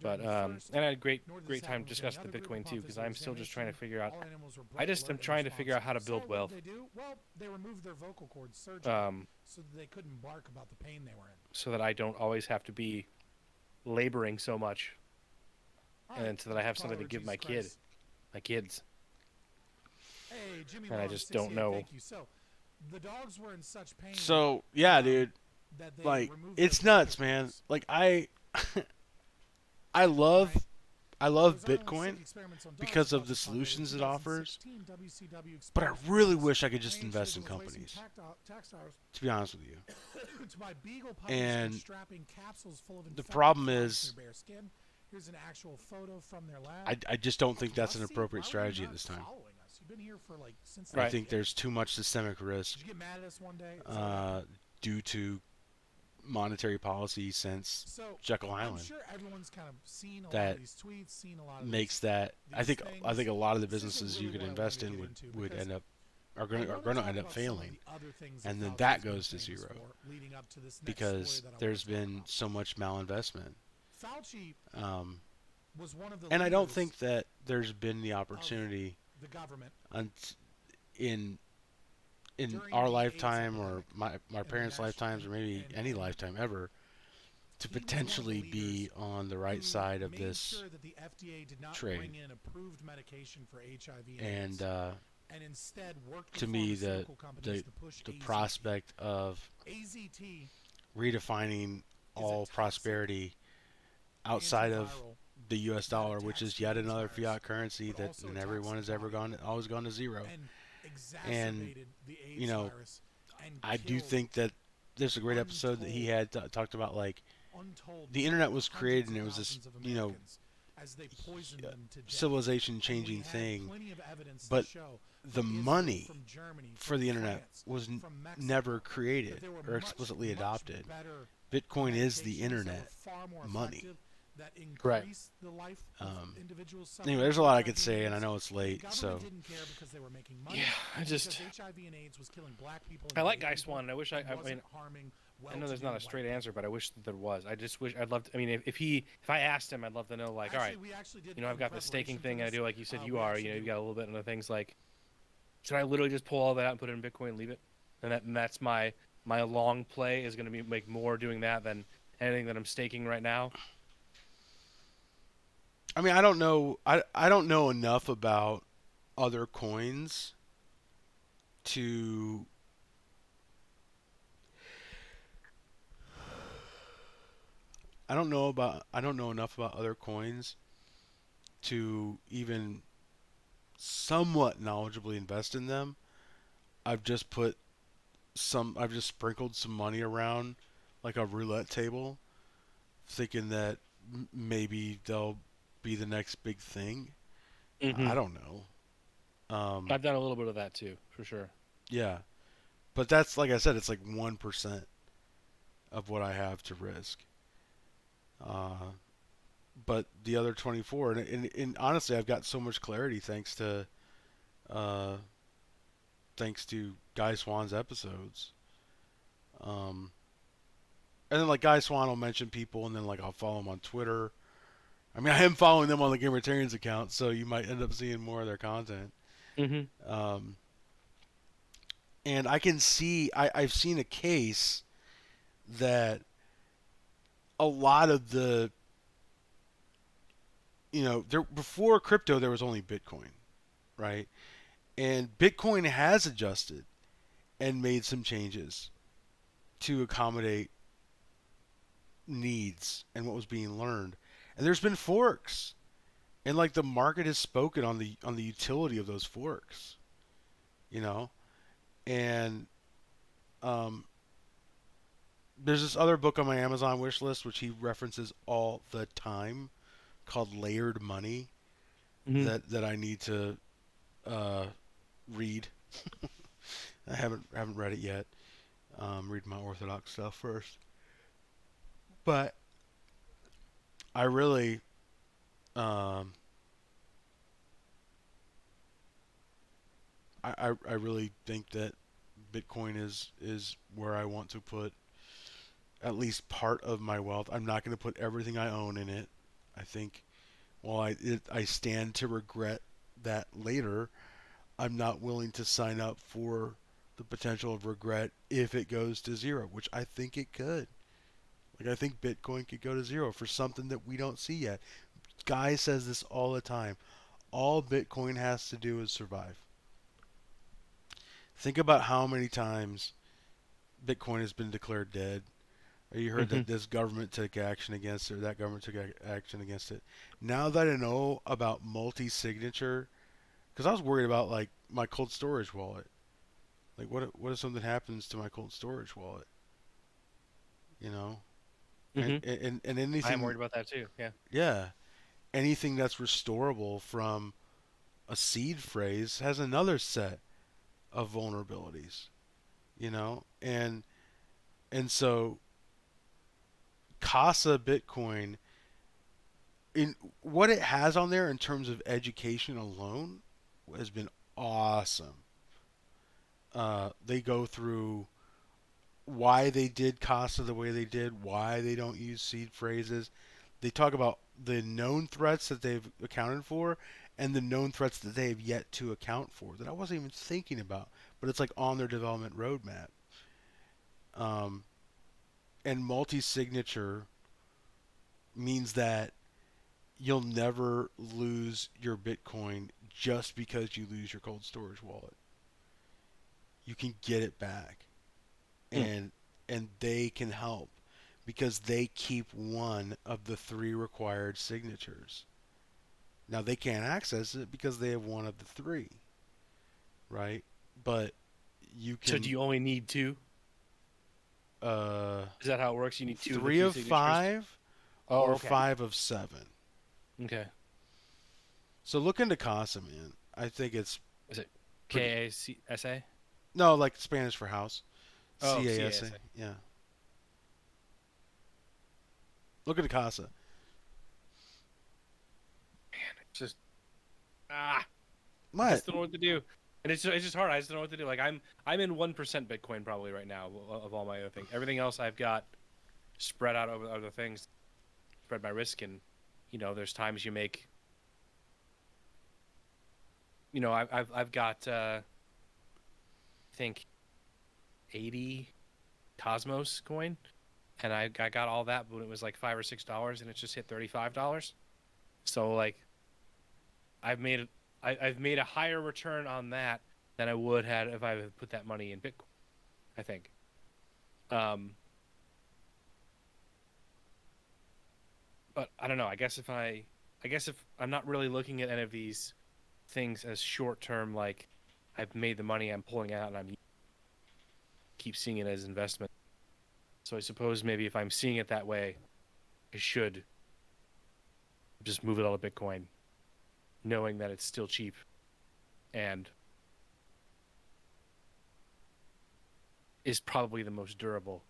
But and I had a great time discussing the Bitcoin too, because I'm still just trying to figure out. I just am trying to figure out how to build wealth. Well, they removed their vocal cords surgically so that they couldn't bark about the pain they were in. So that I don't always have to be laboring so much, and so that I have something to give my kids. Hey, Jimmy And I Long, just don't 68, know. Thank you. So, the dogs were in such pain. So, yeah, dude. that they Like, removed it's their nuts, vocal man. cords. Like, I love There was only Bitcoin 6 experiments on dogs because of across the continent. solutions In it offers, 2016, WCW but I exposed really farmers wish I could just and invest in ranchers was wasting companies, tax dollars to be honest with you. to buy beagle puppies And strapping capsules full of the infected problem flies is- to their bare skin. Here's an actual photo from their lab. I just don't think that's an Rusty, appropriate why were you strategy at not this time. following us? You've been here for like since I Right. think there's too much systemic risk Did you get mad at us one day? Is that what happened? due to monetary policy since So, Jekyll I'm Island sure everyone's kind of seen a lot that of these tweets, seen a lot of makes these, that. I these think a lot of the This isn't businesses you really could what I invest wanted in to get would into end up I are going wanna to talk end up about some of failing, the other things and that then Fauci's that been goes to famous zero for leading up to this next because story that I wanna there's talk been about. so much malinvestment. Fauci was one of the And I don't leaders think that there's been the of opportunity the government in during our the lifetime AIDS or epidemic my parents' lifetimes or maybe any lifetime ever to He was one of the potentially be leaders on the right who side of made this sure that the FDA did not trade. bring in approved medication for HIV and and instead worked with to me pharmaceutical companies to push the AZT. prospect of AZT redefining is all a toxic prosperity outside of antiviral the U.S. that dollar, which attacks is yet humans' another virus, fiat currency but that also and attacks everyone the has ever body always gone to zero. and exacerbated the AIDS you know, virus and I do killed think that there's a great episode that he had talked about like untold the internet was hundreds created of and it was this thousands of you know Americans as they poisoned them to death. civilization And we changing had thing, plenty of evidence to but show the from Israel, money from Germany, for from the internet France, was from Mexico, never that created there were or much, explicitly much adopted. better Bitcoin is the medications that were internet far more money. effective, that Right. increased the life of individuals suffering Anyway, there's a from lot I could HIV say, and I AIDS. know it's The late, government so didn't care because they were making money. Yeah, I and just because HIV and AIDS was killing black people and I like gay Guy people Swan. And I wish and I wasn't mean harming I know there's not a well-to-do straight white answer, but I wish that there was. I just wish I'd love to. I mean, if I asked him, I'd love to know like, all right, Actually, we actually did I've in got the staking preparation thing. for I this, do like you said we you are. actually You've did- got a little bit of the things like, should I literally just pull all that out and put it in Bitcoin and leave it? and that's my long play is going to be make more doing that than anything that I'm staking right now. I mean, I don't know. I don't know enough about other coins to. I don't know enough about other coins to even somewhat knowledgeably invest in them. I've just put I've just sprinkled some money around like a roulette table, thinking that maybe they'll be the next big thing. Mm-hmm. I don't know. I've done a little bit of that too, for sure. Yeah, but that's like I said, it's like 1% of what I have to risk. Uh, but the other 24, and honestly, I've got so much clarity uh, thanks to Guy Swan's episodes. Um, and then like Guy Swan will mention people, and then like I'll follow him on Twitter. I mean, I am following them on the Gamertarians account, so you might end up seeing more of their content. Mm-hmm. Um, and I can see, I've seen a case that a lot of the, there before crypto there was only Bitcoin, right? And Bitcoin has adjusted and made some changes to accommodate needs and what was being learned. And there's been forks, and like the market has spoken on the utility of those forks, you know. And um, there's this other book on my Amazon wish list which he references all the time called Layered Money Mm-hmm. that I need to uh, read. I haven't read it yet. Read my Orthodox stuff first, but I really um, I really think that Bitcoin is where I want to put at least part of my wealth. I'm not going to put everything I own in it. I think while I stand to regret that later, I'm not willing to sign up for the potential of regret if it goes to zero, which I think it could. Like I think Bitcoin could go to zero for something that we don't see yet. Guy says this all the time. All Bitcoin has to do is survive. Think about how many times Bitcoin has been declared dead. Or you heard Mm-hmm. that this government took action against it, or that government took action against it. Now that I know about multi-signature, because I was worried about like my cold storage wallet. Like, what if something happens to my cold storage wallet? You know, and Mm-hmm. and I am anything, worried about that too. Yeah. yeah, anything that's restorable from a seed phrase has another set of vulnerabilities. You know, and so Casa Bitcoin in what it has on there in terms of education alone has been awesome. They go through why they did Casa the way they did, why they don't use seed phrases. They talk about the known threats that they've accounted for and the known threats that they have yet to account for that I wasn't even thinking about, but it's like on their development roadmap. Um, and multi-signature means that you'll never lose your Bitcoin just because you lose your cold storage wallet. You can get it back, Mm. and they can help because they keep one of the three required signatures. Now they can't access it because they have one of the three, right? But you So do can you only need two? uh, Is that how it works? You need two of the three three of signatures. five Oh, or okay. five of seven. Okay. So look into Casa, man. I think it's Is it pretty. KACSA? No, like Spanish for house. Oh, CASA. CASA. Yeah. Look at Casa. It's just ah, I What? just don't know what to do. And it's just hard. I just don't know what to do. Like I'm in 1% Bitcoin probably right now of all my other things. Everything else I've got spread out over other things, spread my risk, and there's times you make. I've got I think 80 Cosmos coin, and I got all that when it was like $5 or $6, and it just hit $35. So like I've made a higher return on that than I would had if I had put that money in Bitcoin, I think. Um, but I don't know. I guess if I'm not really looking at any of these things as short term, like I've made the money, I'm pulling out, and I'm keep seeing it as investment. So I suppose maybe if I'm seeing it that way, I should just move it all to Bitcoin, knowing that it's still cheap and is probably the most durable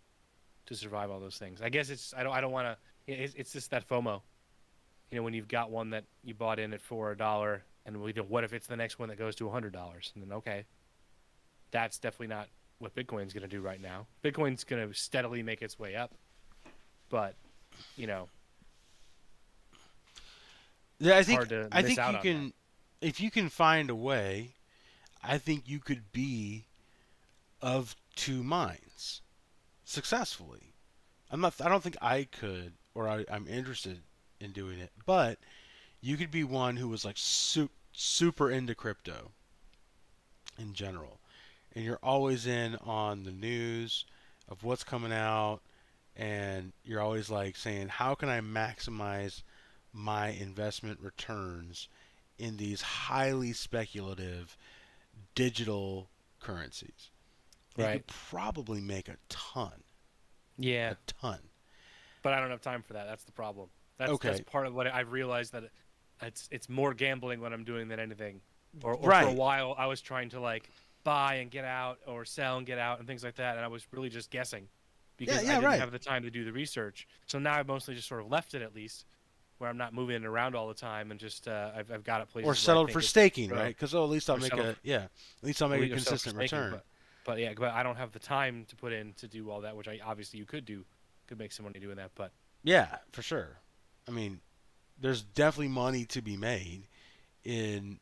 to survive all those things. I guess I don't want to. It's just that FOMO. You know, when you've got one that you bought in at for $1, and what if it's the next one that goes to $100? And then okay, that's definitely not what Bitcoin's going to do right now. Bitcoin's going to steadily make its way up, but you know, Yeah, it's hard to I miss think out you on can, if you can find a way, I think you could be of two minds successfully. I don't think I could, or I'm interested in doing it, but you could be one who was like super into crypto in general, and you're always in on the news of what's coming out, and you're always like saying, how can I maximize my investment returns in these highly speculative digital currencies? that. You Right. could probably make a ton, Yeah. a ton. But I don't have time for that. That's the problem. That's Okay, part of what I've realized, that it's more gambling when I'm doing than anything. Or for a right. while I was trying to like buy and get out or sell and get out and things like that, and I was really just guessing Yeah, because I yeah, didn't right. have the time to do the research. So now I've mostly just sort of left it, at least where I'm not moving it around all the time, and just I've got it Or places where I settled think for it's going to staking, grow, right? Because at least I'll or make settle a yeah, at least I'll make a or settle for consistent staking. return. But yeah, but I don't have the time to put in to do all that, which I obviously you could do, could make some money doing that, but Yeah, for sure. I mean, there's definitely money to be made in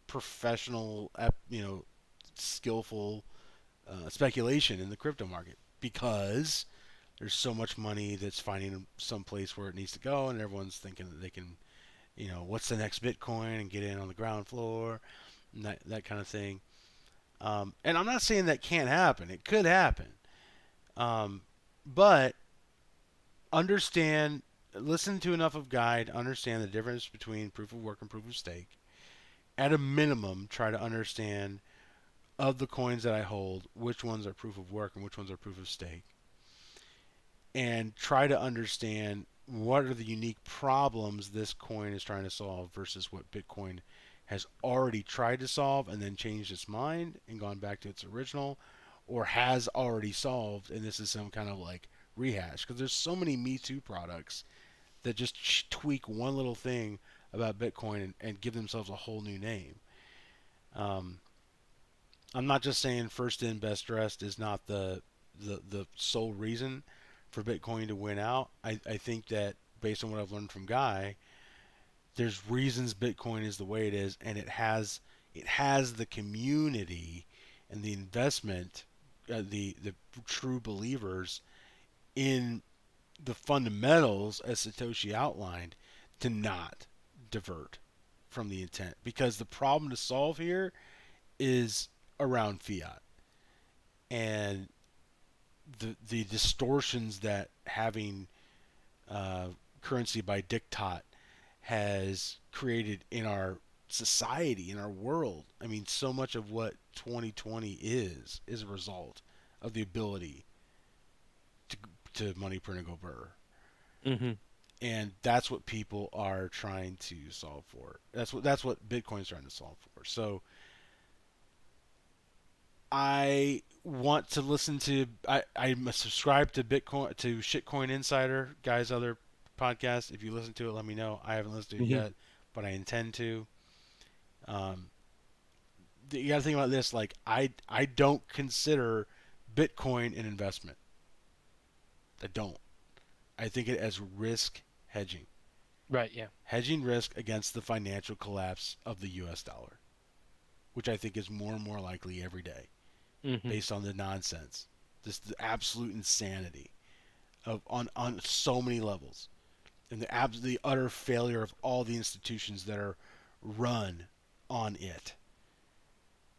professional, skillful speculation in the crypto market because there's so much money that's finding some place where it needs to go, and everyone's thinking that they can, what's the next Bitcoin and get in on the ground floor, and that kind of thing. And I'm not saying that can't happen. It could happen. But understand, listen to enough of guide, understand the difference between proof of work and proof of stake. At a minimum, try to understand of the coins that I hold, which ones are proof of work and which ones are proof of stake. And try to understand what are the unique problems this coin is trying to solve versus what Bitcoin has already tried to solve and then changed its mind and gone back to its original, or has already solved and this is some kind of like rehash. Because there's so many Me Too products that just tweak one little thing about Bitcoin and give themselves a whole new name. Um, I'm not just saying first in best dressed is not the sole reason for Bitcoin to win out. I think that based on what I've learned from Guy, there's reasons Bitcoin is the way it is, and it has the community and the investment, the true believers in the fundamentals as Satoshi outlined to not divert from the intent, because the problem to solve here is around fiat and the distortions that having currency by diktat has created in our society, in our world. I mean, so much of what 2020 is a result of the ability to, money print and go burr. mm-hmm. And that's what people are trying to solve for. That's what Bitcoin's trying to solve for. So I want to listen to. I'm a subscribed to Bitcoin, to Shitcoin Insider, guy's other podcast. If you listen to it, let me know. I haven't listened to it Mm-hmm. yet, but I intend to. Um, you got to think about this. Like I don't consider Bitcoin an investment. I don't. I think it as risk hedging, Right, yeah. hedging risk against the financial collapse of the U.S. dollar, which I think is more and more likely every day. Mm-hmm. based on the nonsense, just the absolute insanity of on so many levels, and the utter failure of all the institutions that are run on it.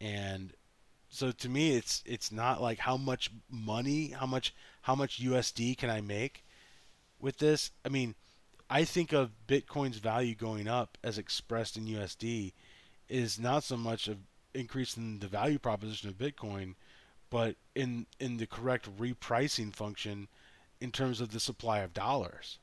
And so to me, it's not like how much money, how much USD can I make with this. I mean, I think of Bitcoin's value going up as expressed in USD is not so much of increasing the value proposition of Bitcoin, but in the correct repricing function in terms of the supply of dollars.